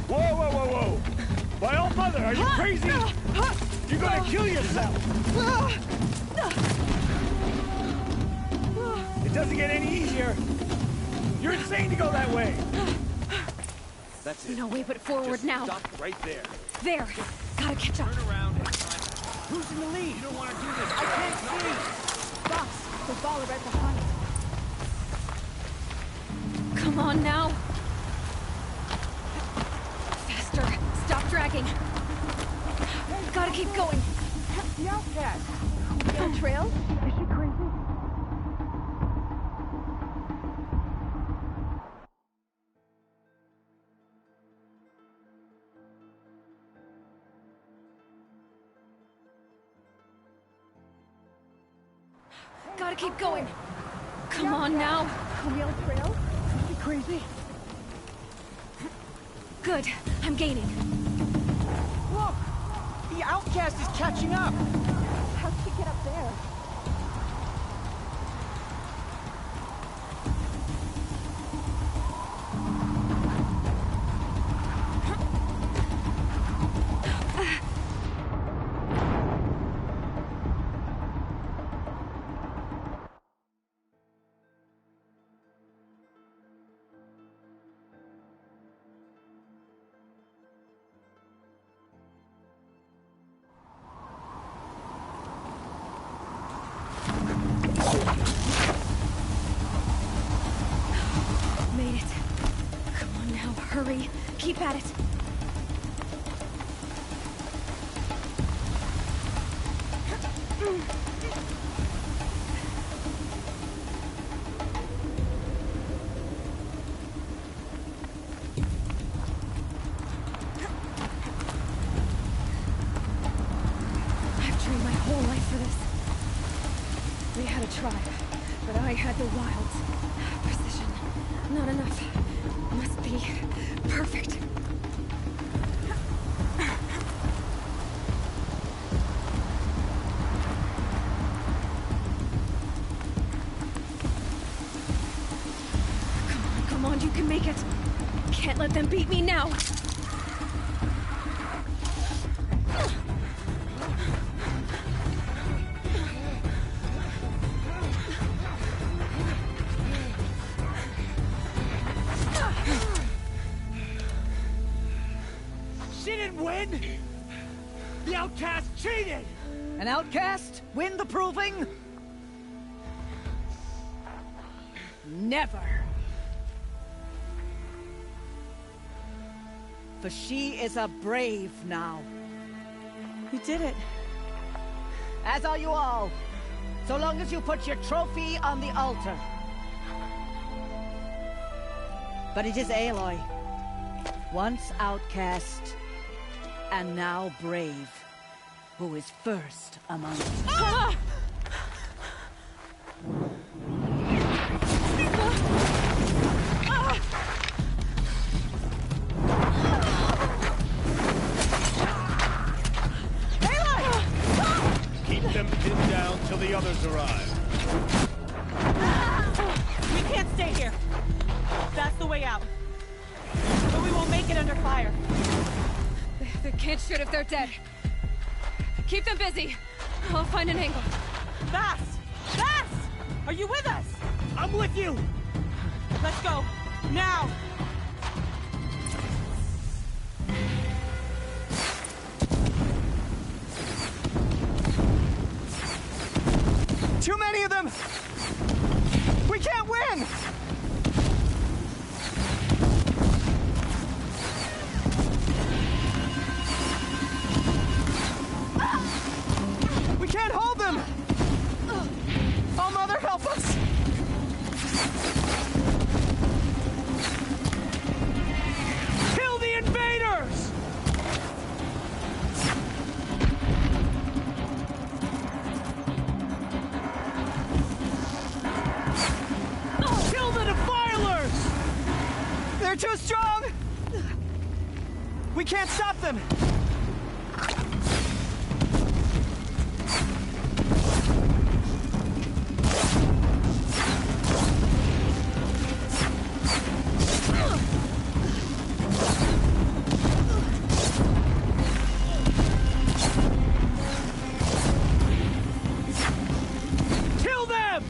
Whoa, whoa, whoa, whoa! My old mother, are you crazy? You're gonna kill yourself! It doesn't get any easier. You're insane to go that way. That's it. No way but forward. Just now. Stop right there. There! Gotta catch up. Turn around and try. Who's in the lead? You don't want to do this. I can't see. Boss, the Vala right behind. Come on now. Faster. Stop dragging. Gotta keep going. The outcast. No trail? Is she crazy? Gotta keep going. Come on now. Camille Trail? Is she crazy? Good. I'm gaining. Look! The outcast is catching up! How'd she get up there? Made it. Come on now, hurry. Keep at it. I've trained my whole life for this. They had a tribe, but I had the wilds. Precision. Not enough. Must be perfect. Come on, you can make it. Can't let them beat me now. She didn't win! The outcast cheated! An outcast? Win the proving? Never. For she is a brave now. You did it. As are you all. So long as you put your trophy on the altar. But it is Aloy. Once outcast, and now brave, who is first among us. Ah! Keep them pinned down till the others arrive. We can't stay here. That's the way out. But we won't make it under fire. They can't shoot if they're dead. Keep them busy. I'll find an angle. Fast! Fast! Are you with us? I'm with you! Let's go. Now! Too many of them! We can't win! can't stop them! Kill them!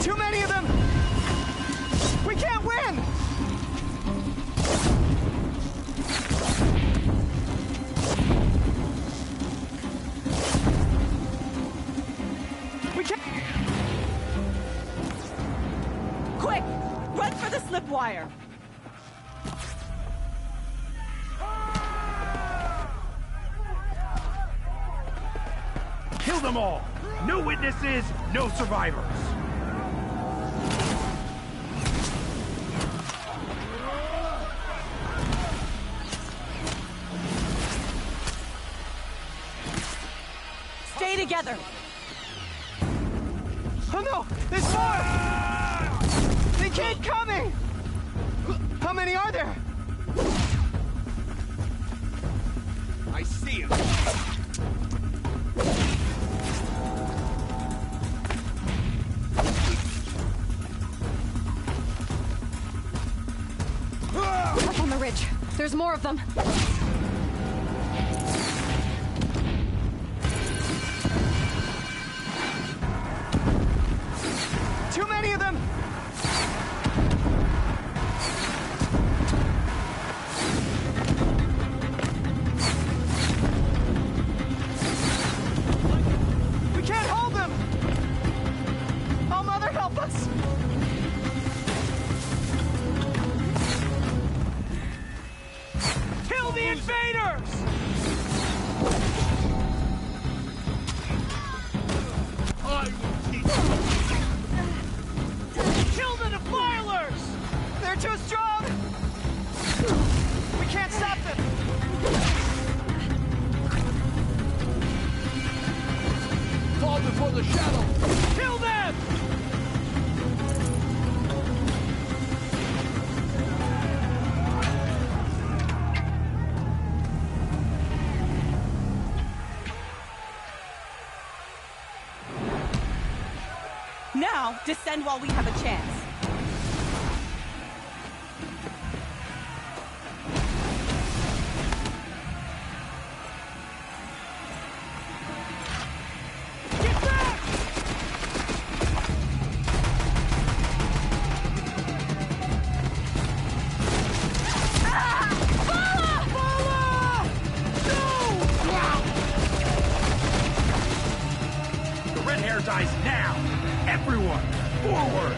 Too many of them! We can't win! We can't... Quick! Run for the slipwire! Kill them all! No witnesses, no survivors! Stay together! Oh no! There's more! They keep coming! How many are there? I see him. Up on the ridge. There's more of them. Too many of them! We can't hold them! Oh, Mother, help us! Kill the invaders! I will teach you! Kill the defilers! They're too strong! We can't stop them! Fall before the shadow! Kill them! Now, descend while we have a chance. Get back! The red hair dies now! Everyone, forward!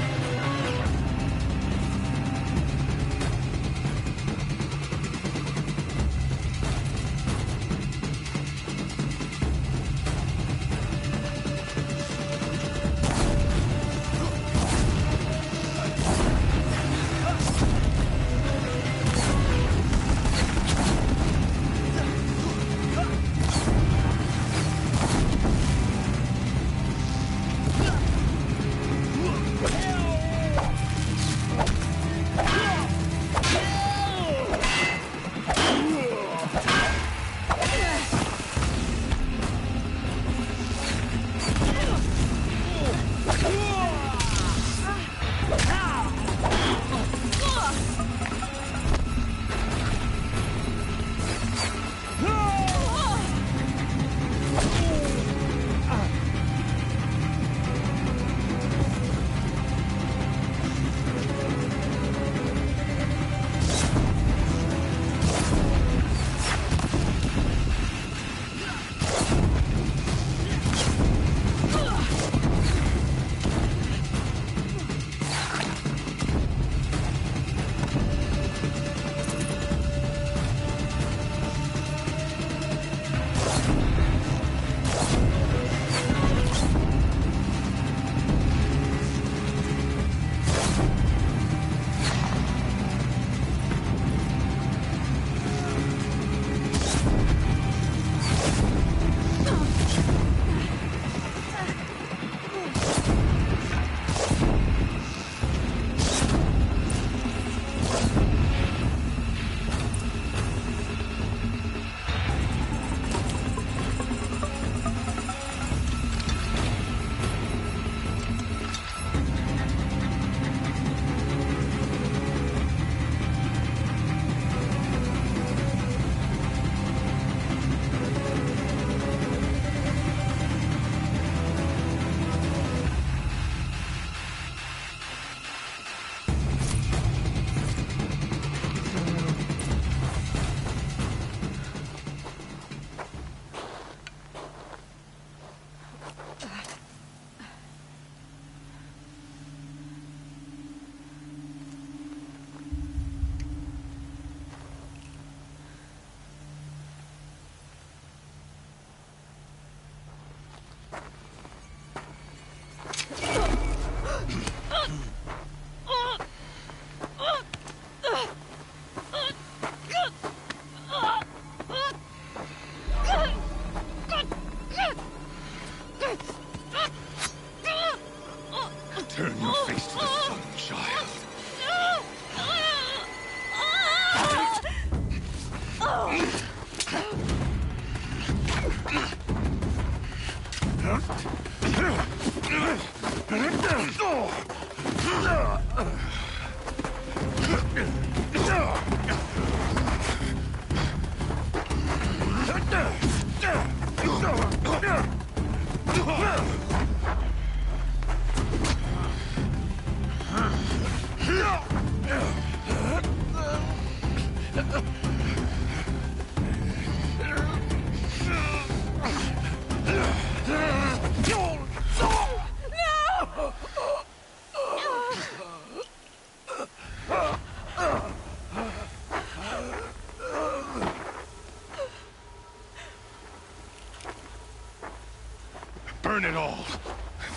Burn it all.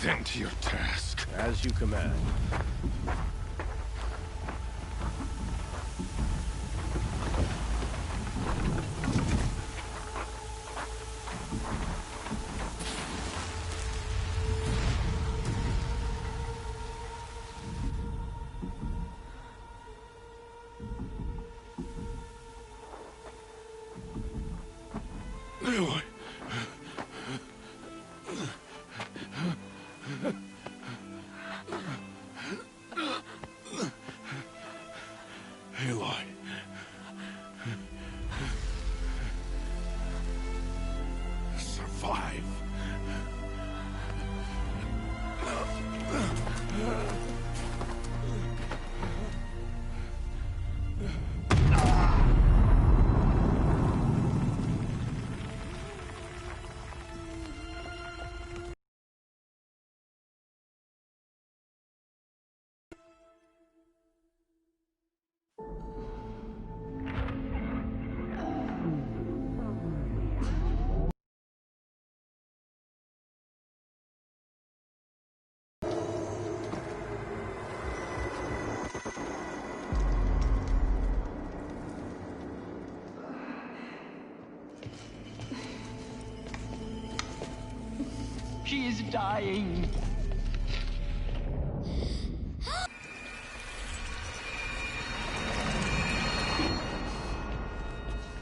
Then to your task. As you command. Aloy. Aloy. Survive. She is dying.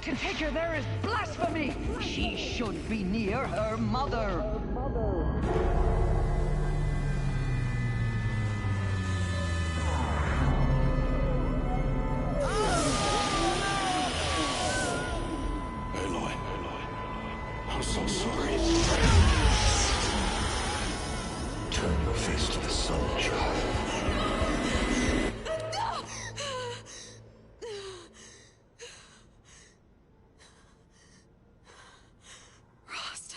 To take her there is blasphemy. She should be near her mother. Aloy. I'm so sorry. Turn your face to the sun, child. Rost.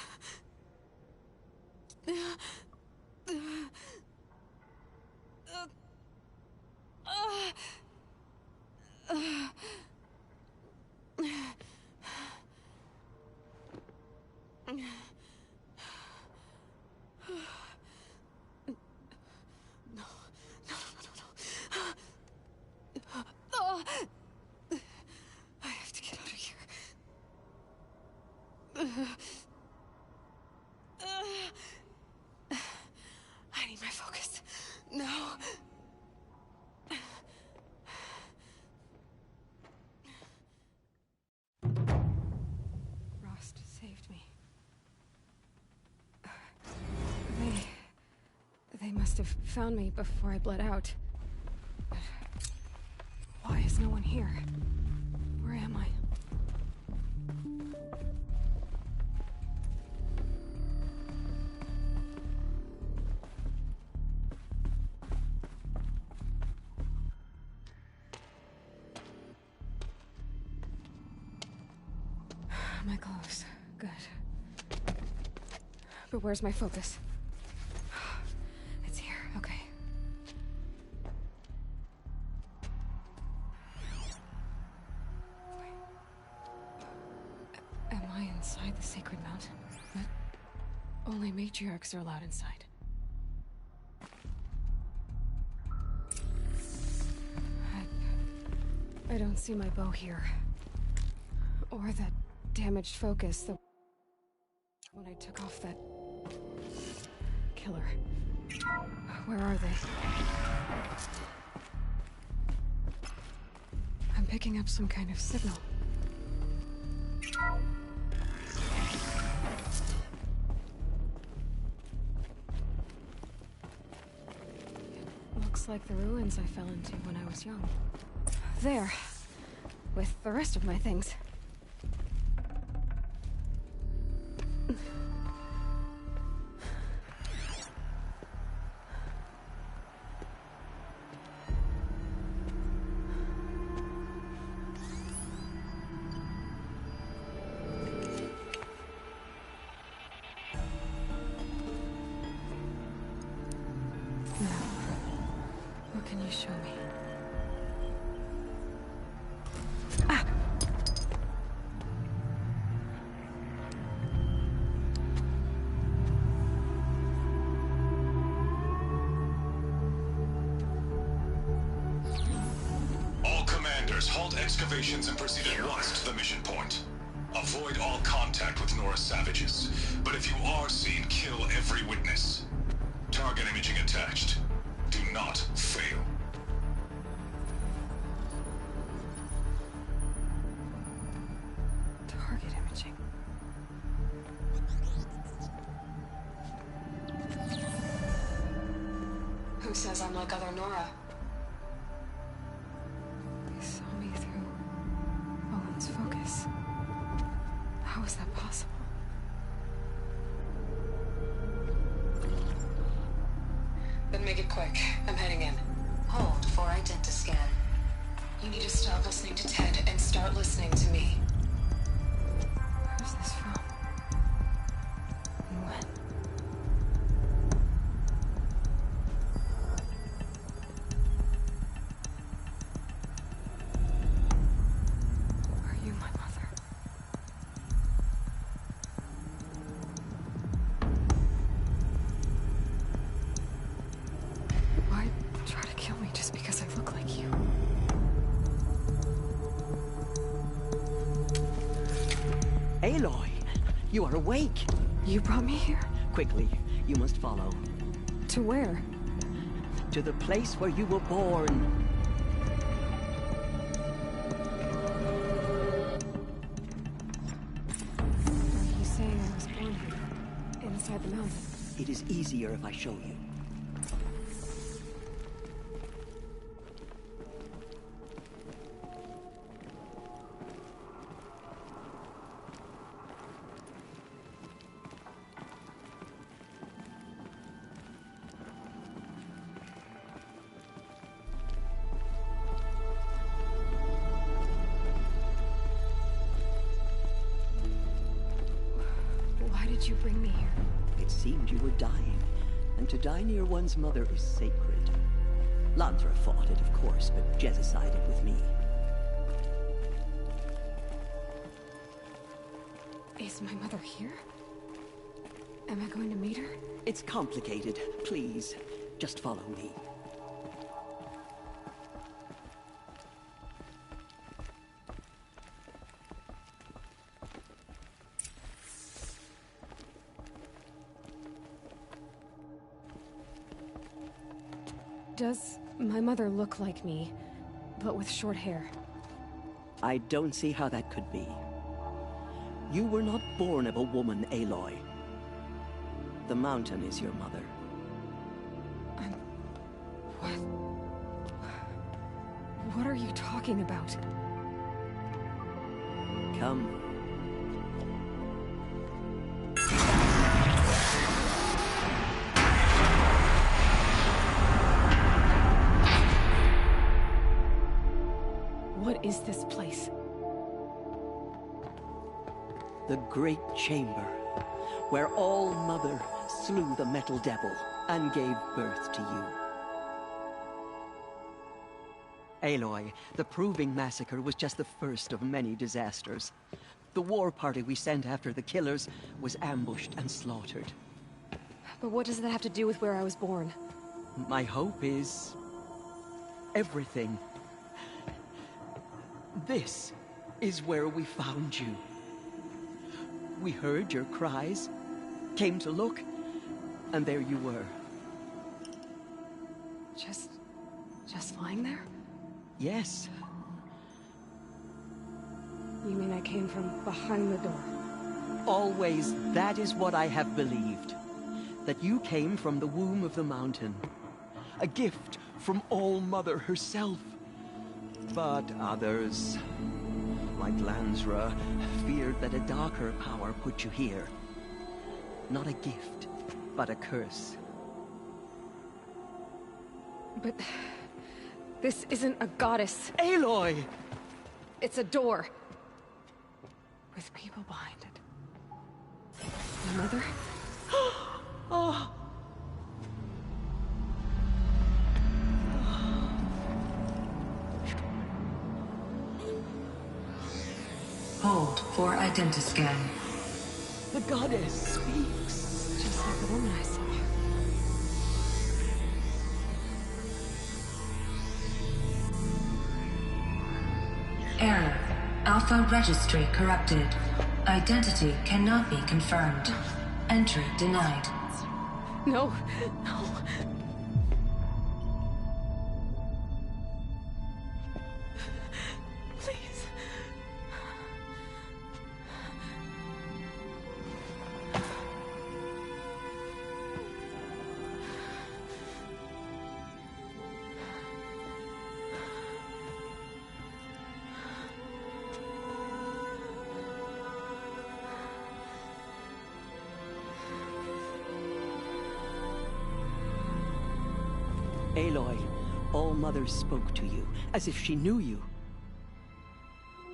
I have to get out of here. I need my focus. No. Rost saved me. They must have found me before I bled out. Why is no one here? Where am I? My clothes. Good. But where's my focus? It's here. Okay. Am I inside the Sacred Mountain? But only matriarchs are allowed inside. I don't see my bow here. Or that damaged focus that when I took off that killer. Where are they? I'm picking up some kind of signal. It looks like the ruins I fell into when I was young. There, with the rest of my things. What can you show me? Operators, halt excavations and proceed at once to the mission point. Avoid all contact with Nora savages, but if you are seen, kill every witness. Target imaging attached. Do not fail. Target imaging. Who says I'm like other Nora? They saw me through Owen's focus. How is that possible? Then make it quick. I'm heading in. Hold for identiscan. You need to stop listening to Ted and start listening to me. Who's this from? And when? Are you my mother? Why try to kill me just because I look like you? Aloy, you are awake. You brought me here? Quickly, you must follow. To where? To the place where you were born. Are you saying I was born here? Inside the mountain? It is easier if I show you. Why did you bring me here? It seemed you were dying, and to die near one's mother is sacred. Landra fought it, of course, but Jezza sided with me. Is my mother here? Am I going to meet her? It's complicated. Please, just follow me. Does my mother look like me, but with short hair? I don't see how that could be. You were not born of a woman, Aloy. The mountain is your mother. What are you talking about? Come. What is this place? The Great Chamber, where All Mother slew the Metal Devil and gave birth to you. Aloy, the Proving Massacre was just the first of many disasters. The war party we sent after the killers was ambushed and slaughtered. But what does that have to do with where I was born? My hope is everything. This is where we found you. We heard your cries, came to look, and there you were. Just lying there? Yes. You mean I came from behind the door? Always, that is what I have believed. That you came from the womb of the mountain. A gift from All Mother herself. But others, like Lansra, feared that a darker power put you here. Not a gift, but a curse. But this isn't a goddess. Aloy! It's a door. With people behind it. My mother? Oh! Hold for identiscan. The goddess speaks. Just like the woman I saw. Error. Alpha registry corrupted. Identity cannot be confirmed. Entry denied. No, no. Please. Aloy, All-Mother spoke to you, as if she knew you.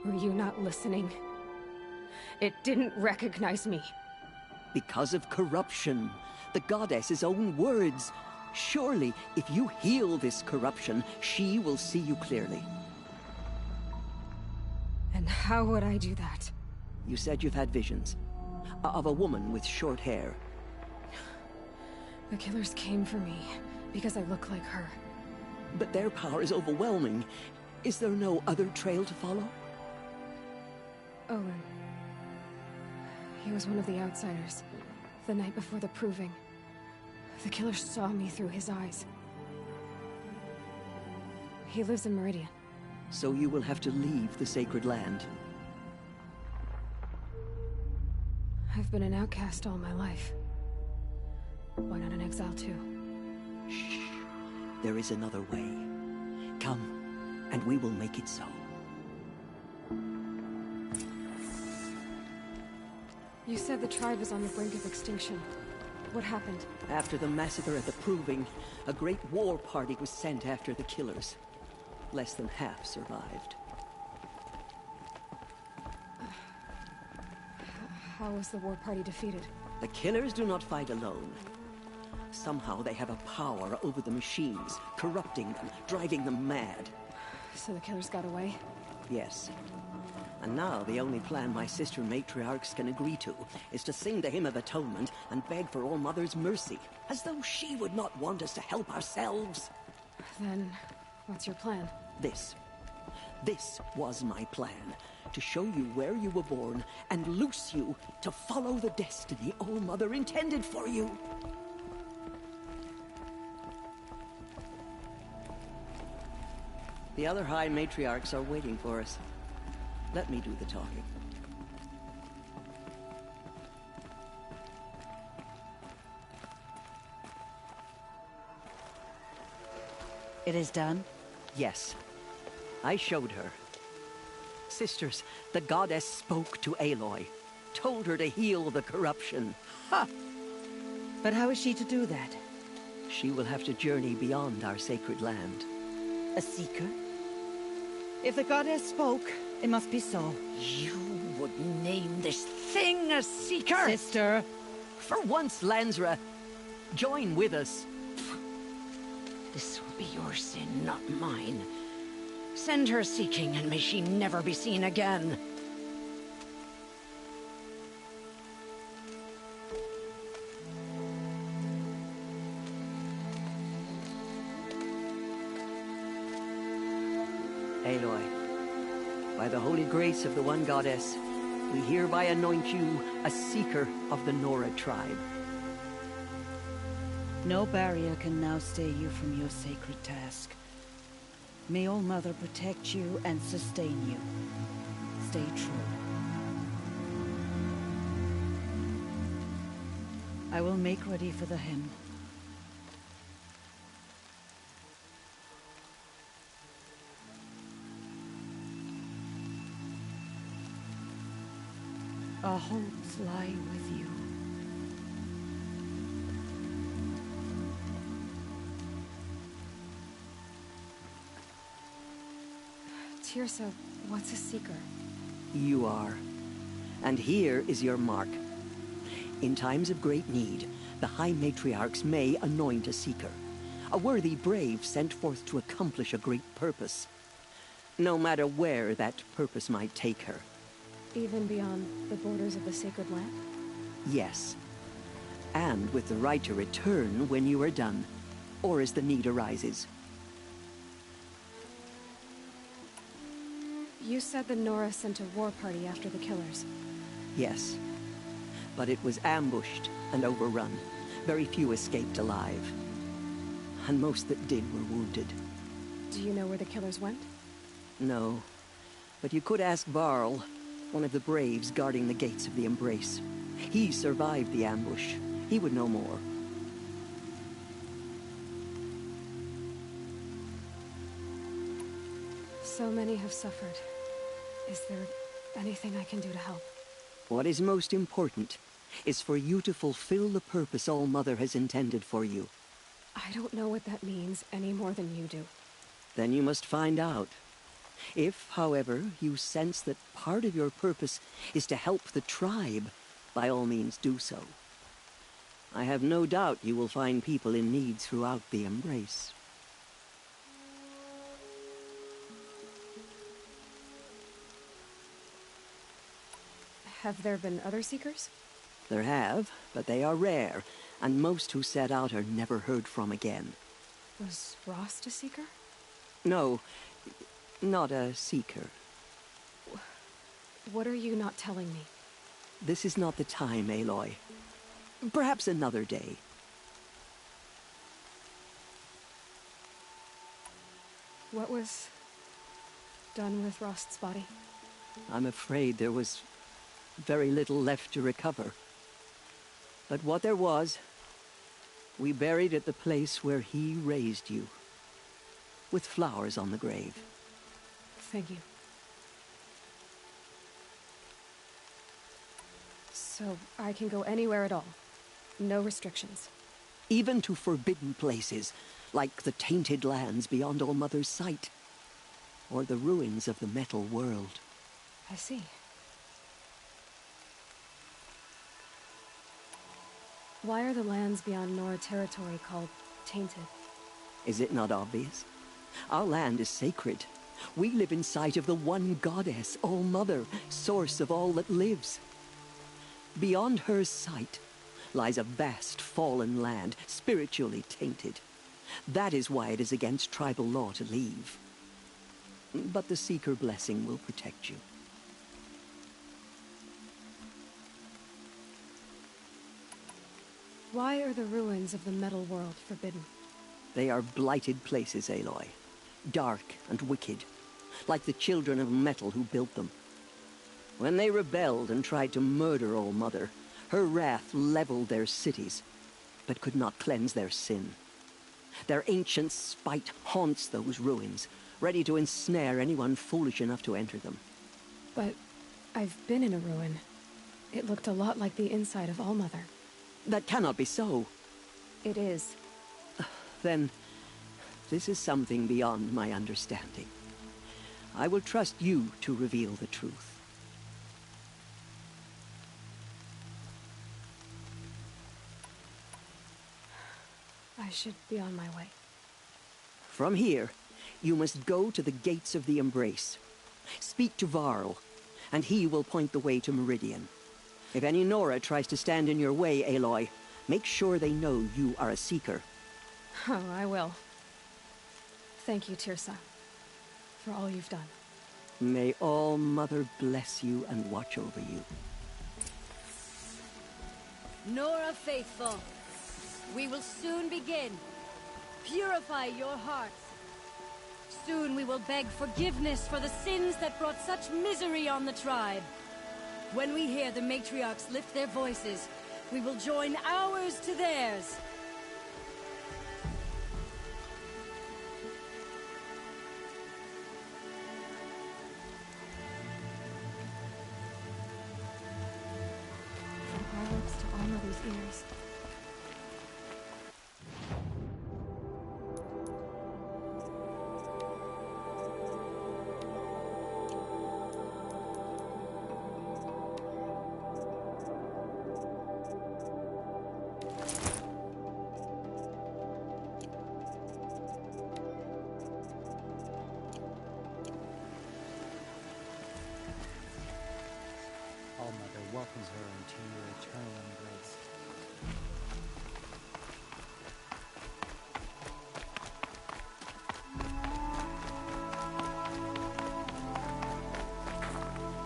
Were you not listening? It didn't recognize me. Because of corruption. The goddess's own words. Surely, if you heal this corruption, she will see you clearly. And how would I do that? You said you've had visions. Of a woman with short hair. The killers came for me, because I look like her. But their power is overwhelming. Is there no other trail to follow? Owen. He was one of the outsiders. The night before the proving. The killer saw me through his eyes. He lives in Meridian. So you will have to leave the sacred land. I've been an outcast all my life. Why not an exile too? Shh. There is another way. Come, and we will make it so. You said the tribe is on the brink of extinction. What happened? After the massacre at the Proving, a great war party was sent after the killers. Less than half survived. How was the war party defeated? The killers do not fight alone. Somehow they have a power over the machines, corrupting them, driving them mad. So the killers got away? Yes. And now the only plan my sister matriarchs can agree to is to sing the Hymn of Atonement and beg for All-Mother's mercy, as though she would not want us to help ourselves. Then, what's your plan? This was my plan. To show you where you were born and loose you to follow the destiny All-Mother intended for you. The other High Matriarchs are waiting for us. Let me do the talking. It is done? Yes. I showed her. Sisters, the goddess spoke to Aloy. Told her to heal the corruption. Ha! But how is she to do that? She will have to journey beyond our sacred land. A seeker? If the goddess spoke, it must be so. You would name this thing a seeker? Sister! For once, Lansra, join with us. This will be your sin, not mine. Send her seeking, and may she never be seen again. Aloy, by the holy grace of the One Goddess, we hereby anoint you a seeker of the Nora tribe. No barrier can now stay you from your sacred task. May All-Mother protect you and sustain you. Stay true. I will make ready for the hymn. Our hopes lie with you. Teersa, what's a seeker? You are. And here is your mark. In times of great need, the High Matriarchs may anoint a seeker. A worthy brave sent forth to accomplish a great purpose. No matter where that purpose might take her. Even beyond the borders of the sacred land? Yes. And with the right to return when you are done, or as the need arises. You said the Nora sent a war party after the killers. Yes. But it was ambushed and overrun. Very few escaped alive. And most that did were wounded. Do you know where the killers went? No. But you could ask Varl, one of the Braves guarding the gates of the Embrace. He survived the ambush. He would know more. So many have suffered. Is there anything I can do to help? What is most important is for you to fulfill the purpose All-Mother has intended for you. I don't know what that means any more than you do. Then you must find out. If, however, you sense that part of your purpose is to help the tribe, by all means do so. I have no doubt you will find people in need throughout the Embrace. Have there been other Seekers? There have, but they are rare, and most who set out are never heard from again. Was Rost a Seeker? No, not a Seeker. What are you not telling me? This is not the time, Aloy. Perhaps another day. What was done with Rost's body? I'm afraid there was very little left to recover. But what there was, we buried at the place where he raised you, with flowers on the grave. Thank you. So I can go anywhere at all? No restrictions? Even to forbidden places, like the tainted lands beyond All-Mother's sight, or the ruins of the metal world. I see. Why are the lands beyond Nora territory called tainted? Is it not obvious? Our land is sacred. We live in sight of the one goddess, All-Mother, source of all that lives. Beyond her sight lies a vast fallen land, spiritually tainted. That is why it is against tribal law to leave. But the Seeker blessing will protect you. Why are the ruins of the metal world forbidden? They are blighted places, Aloy. Dark and wicked, like the children of metal who built them. When they rebelled and tried to murder All-Mother, her wrath leveled their cities, but could not cleanse their sin. Their ancient spite haunts those ruins, ready to ensnare anyone foolish enough to enter them. But I've been in a ruin. It looked a lot like the inside of All-Mother. That cannot be so. It is. Then, this is something beyond my understanding. I will trust you to reveal the truth. I should be on my way. From here, you must go to the gates of the Embrace. Speak to Varl, and he will point the way to Meridian. If any Nora tries to stand in your way, Aloy, make sure they know you are a Seeker. Oh, I will. Thank you, Teersa, for all you've done. May All-Mother bless you and watch over you. Nora faithful, we will soon begin. Purify your hearts. Soon we will beg forgiveness for the sins that brought such misery on the tribe. When we hear the matriarchs lift their voices, we will join ours to theirs. From our lips to All-Mother's ears. All-Mother welcomes her into your eternal embrace.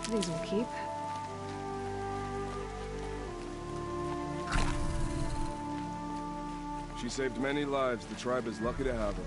Most of these will keep. She saved many lives. The tribe is lucky to have her.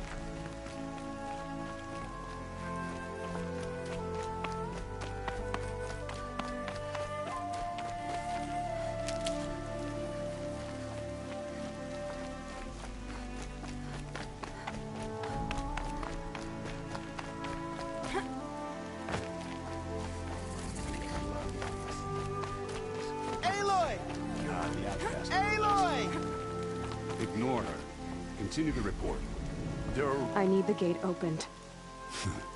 Ignore her. Continue to report. I need the gate opened.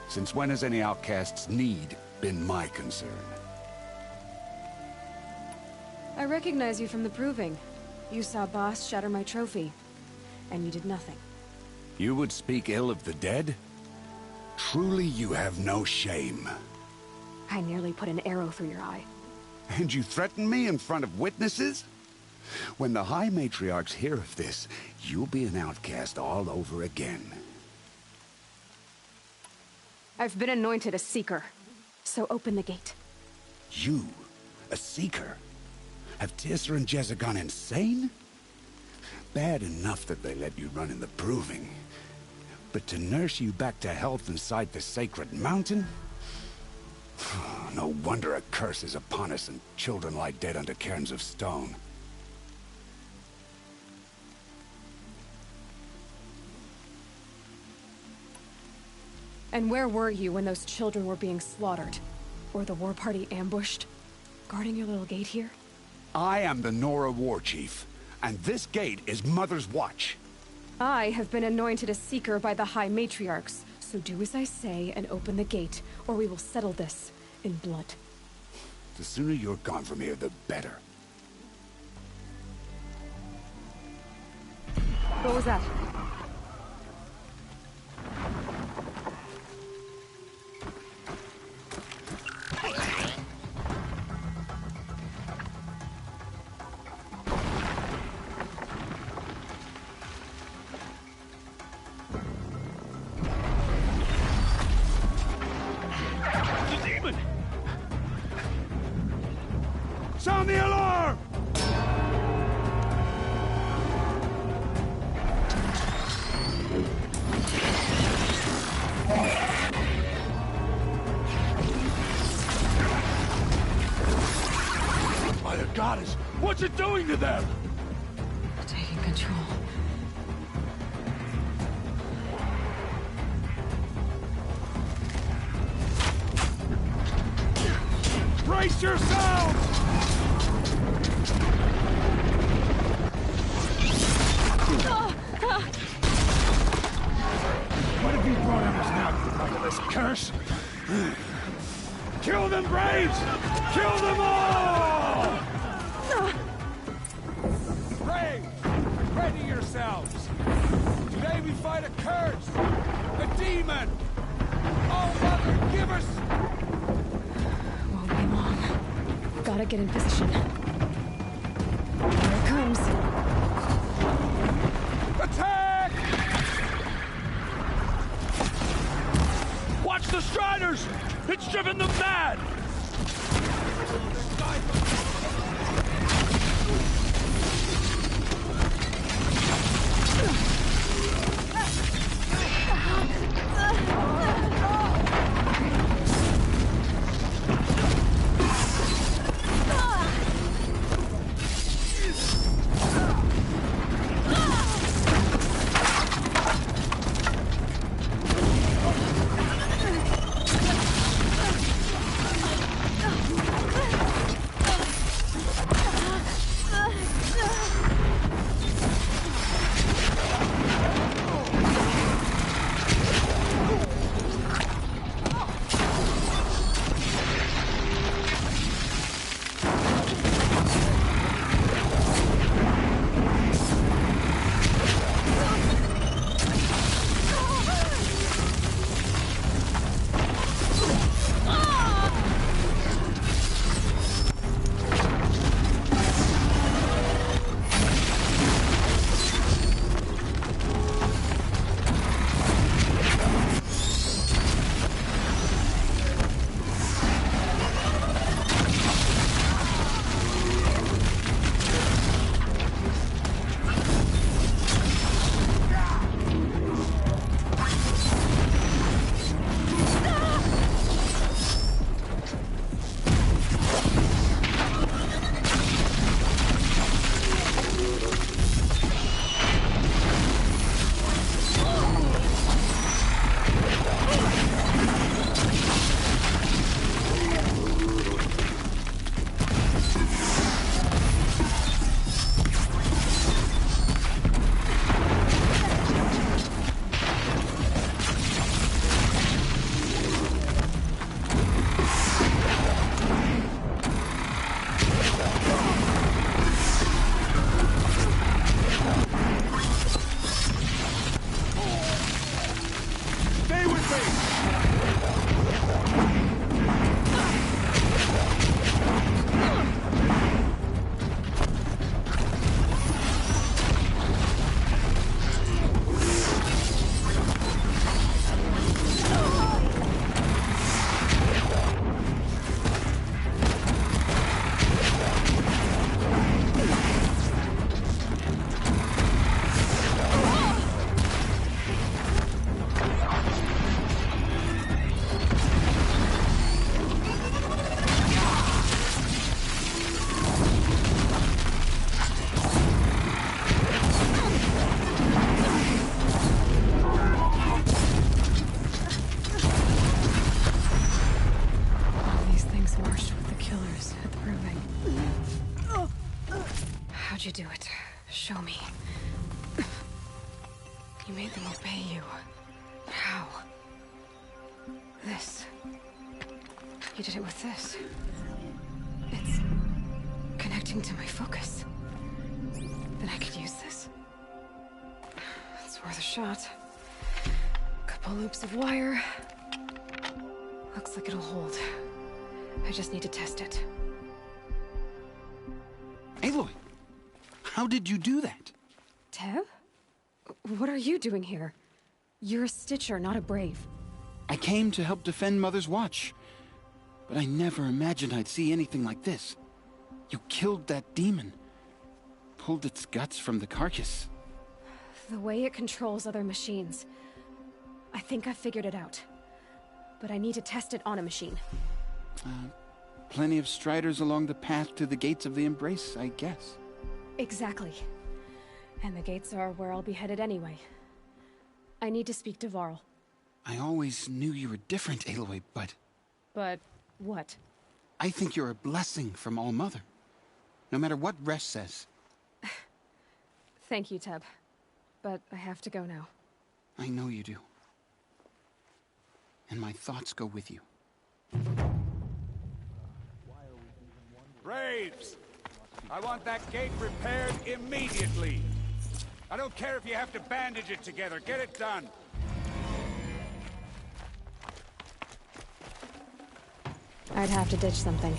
Since when has any outcast's need been my concern? I recognize you from the proving. You saw Boss shatter my trophy, and you did nothing. You would speak ill of the dead? Truly you have no shame. I nearly put an arrow through your eye. And you threaten me in front of witnesses? When the High Matriarchs hear of this, you'll be an outcast all over again. I've been anointed a Seeker, so open the gate. You? A Seeker? Have Teersa and Jezza gone insane? Bad enough that they let you run in the proving. But to nurse you back to health inside the sacred mountain? No wonder a curse is upon us and children lie dead under cairns of stone. And where were you when those children were being slaughtered? Or the war party ambushed? Guarding your little gate here? I am the Nora War Chief, and this gate is Mother's watch. I have been anointed a Seeker by the High Matriarchs, so do as I say and open the gate, or we will settle this in blood. The sooner you're gone from here, the better. What was that? Sound the alarm! By the goddess, what's it doing to them? Taking control. Brace yourselves! What have you brought on us now, you motherless curse? Kill them, Braves! Kill them all! Braves, ready yourselves! Today we fight a curse! A demon! Oh, Mother, give us... Won't be long. Gotta get in position. Here it comes. Attack! Watch the Striders! It's driven them mad! Alex marched with the killers at the proving. How'd you do it? Show me. You made them obey you. How? This. You did it with this. It's connecting to my focus. Then I could use this. It's worth a shot. Couple loops of wire. Looks like it'll hold. I just need to test it. Aloy, how did you do that? Teb? What are you doing here? You're a Stitcher, not a Brave. I came to help defend Mother's Watch, but I never imagined I'd see anything like this. You killed that demon, pulled its guts from the carcass. The way it controls other machines. I think I figured it out. But I need to test it on a machine. Plenty of striders along the path to the gates of the Embrace, I guess. Exactly. And the gates are where I'll be headed anyway. I need to speak to Varl. I always knew you were different, Aloy, but... But what? I think you're a blessing from All-Mother. No matter what Resh says. Thank you, Teb. But I have to go now. I know you do. And my thoughts go with you. Braves! I want that gate repaired immediately. I don't care if you have to bandage it together. Get it done. I'd have to ditch something.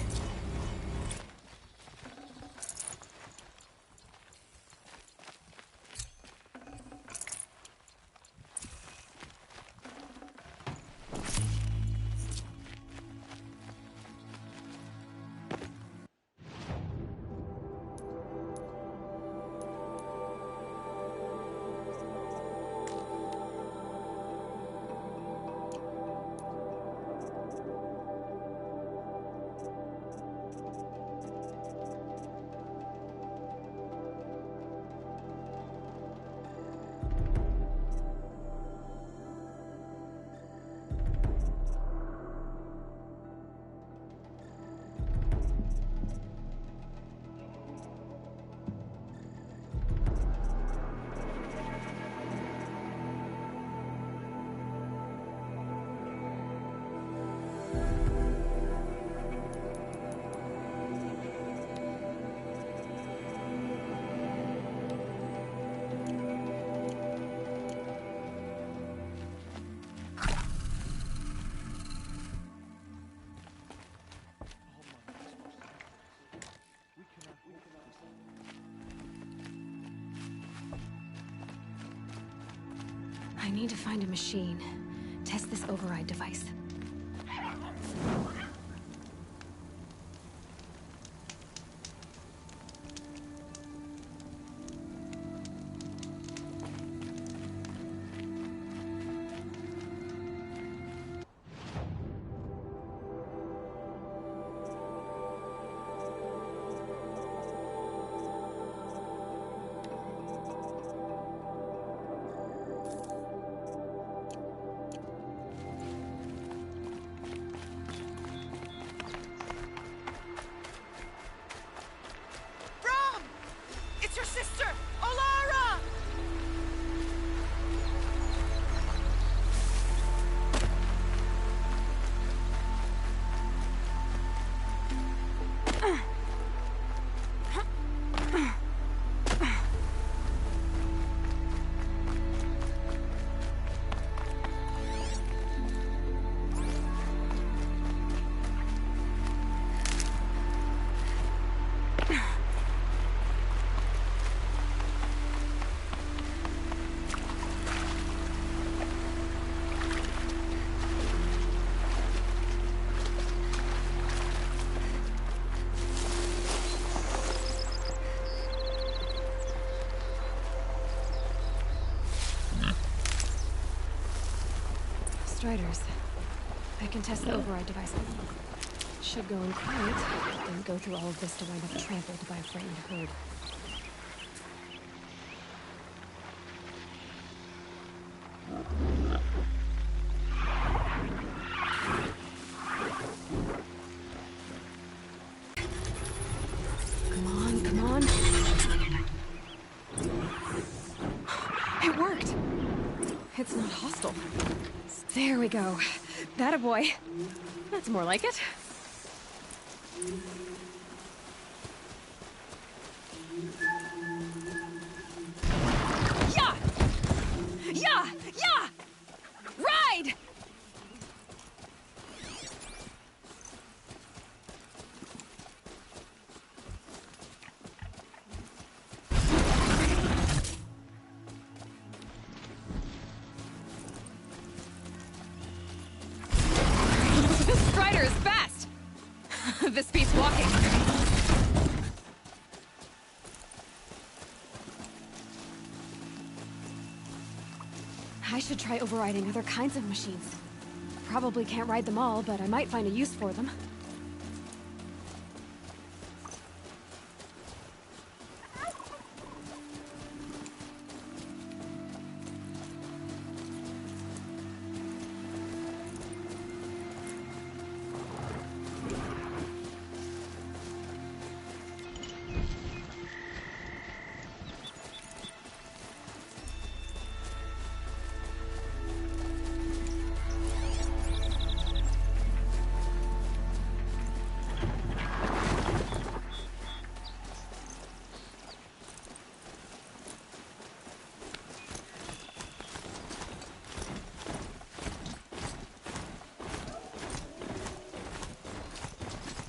I need to find a machine. Test this override device. Sister! Olara! Striders. I can test the override device. Should go in quiet, then go through all of this to wind up trampled by a frightened herd. There we go. That a boy. That's more like it. Yeah! Yeah! Yeah! Ride! This Strider is fast! This beats walking. I should try overriding other kinds of machines. Probably can't ride them all, but I might find a use for them.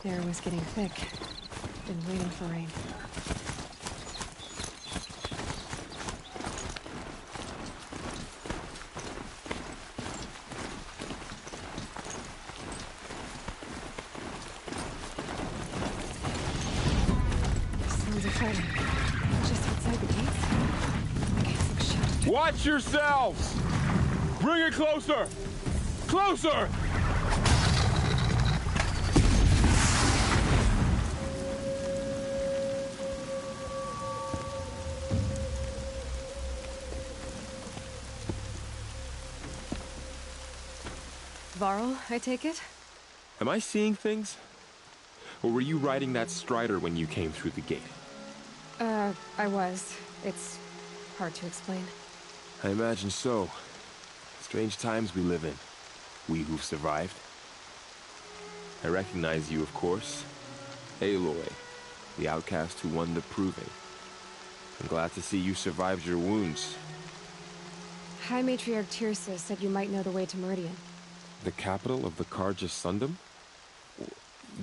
The air was getting thick. Been waiting for rain. Sounds exciting. Just outside the gates. Gates look shut. Watch yourselves! Bring it closer! Closer! Varl, I take it? Am I seeing things? Or were you riding that Strider when you came through the gate? I was. It's hard to explain. I imagine so. Strange times we live in. We who've survived. I recognize you, of course. Aloy, the outcast who won the proving. I'm glad to see you survived your wounds. High Matriarch Tirsa said you might know the way to Meridian. The capital of the Carja Sundom?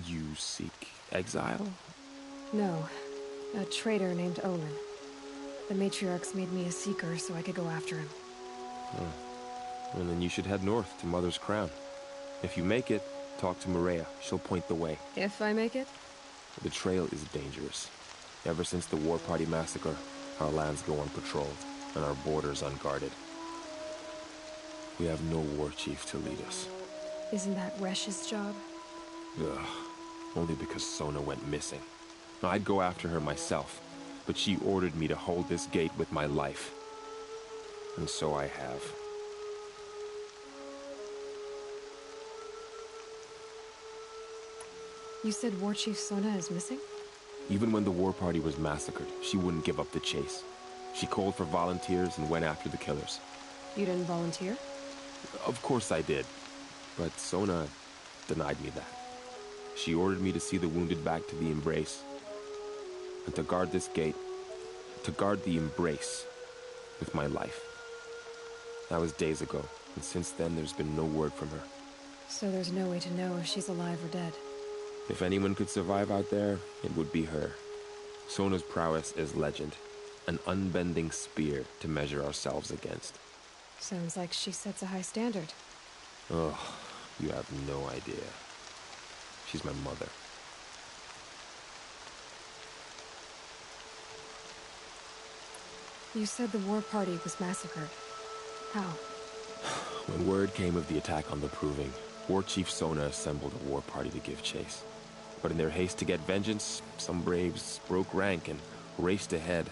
You seek exile? No. A traitor named Olin. The Matriarchs made me a seeker so I could go after him. Oh. Well, then you should head north to Mother's Crown. If you make it, talk to Maria. She'll point the way. If I make it? The trail is dangerous. Ever since the War Party massacre, our lands go unpatrolled, and our borders unguarded. We have no war chief to lead us. Isn't that Resh's job? Ugh. Only because Sona went missing. I'd go after her myself, but she ordered me to hold this gate with my life. And so I have. You said War Chief Sona is missing? Even when the War Party was massacred, she wouldn't give up the chase. She called for volunteers and went after the killers. You didn't volunteer? Of course I did. But Sona denied me that. She ordered me to see the wounded back to the Embrace. And to guard this gate. To guard the Embrace. With my life. That was days ago. And since then, there's been no word from her. So there's no way to know if she's alive or dead. If anyone could survive out there, it would be her. Sona's prowess is legend. An unbending spear to measure ourselves against. Sounds like she sets a high standard. Oh, you have no idea. She's my mother. You said the War Party was massacred. How? When word came of the attack on the Proving, War Chief Sona assembled a war party to give chase. But in their haste to get vengeance, some braves broke rank and raced ahead,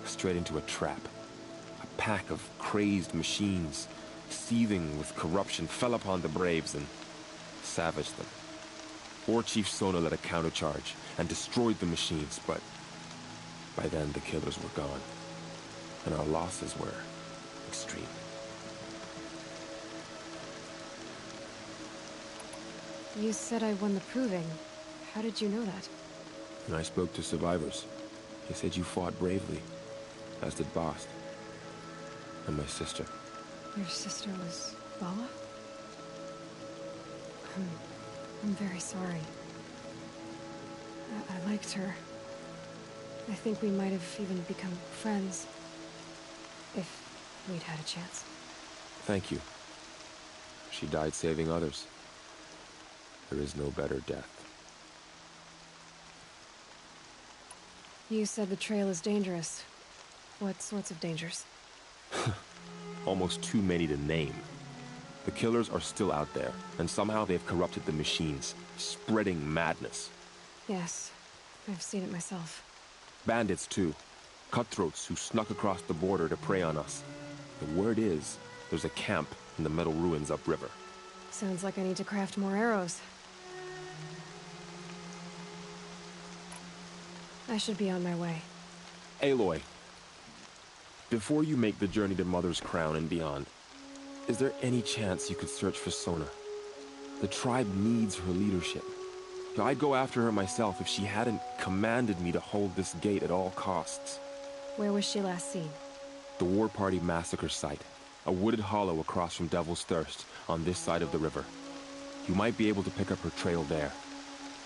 straight into a trap. A pack of crazed machines, seething with corruption, fell upon the braves and savaged them. War Chief Sona led a countercharge and destroyed the machines, but by then the killers were gone, and our losses were extreme. You said I won the proving. How did you know that? And I spoke to survivors. They said you fought bravely, as did Bast. And my sister. Your sister was Bala? I'm very sorry. I liked her. I think we might have even become friends. If we'd had a chance. Thank you. She died saving others. There is no better death. You said the trail is dangerous. What sorts of dangers? Almost too many to name. The killers are still out there, and somehow they've corrupted the machines, spreading madness. Yes, I've seen it myself. Bandits, too. Cutthroats who snuck across the border to prey on us. The word is, there's a camp in the metal ruins upriver. Sounds like I need to craft more arrows. I should be on my way. Aloy, before you make the journey to Mother's Crown and beyond, is there any chance you could search for Sona? The tribe needs her leadership. I'd go after her myself if she hadn't commanded me to hold this gate at all costs. Where was she last seen? The War Party massacre site. A wooded hollow across from Devil's Thirst, on this side of the river. You might be able to pick up her trail there.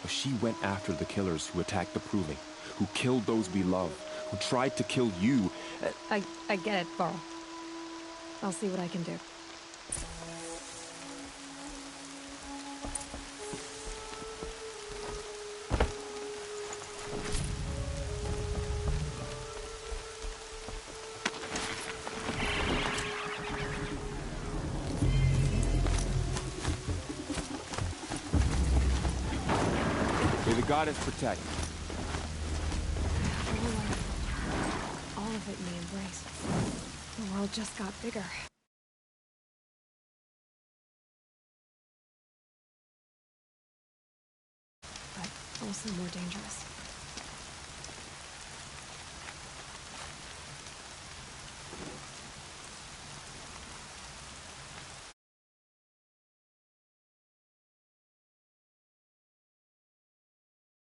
She went after the killers who attacked the Proving, who killed those we love, who tried to kill you. I get it, Varl. I'll see what I can do. May the goddess protect. All of it may embrace. The world just got bigger. But also more dangerous.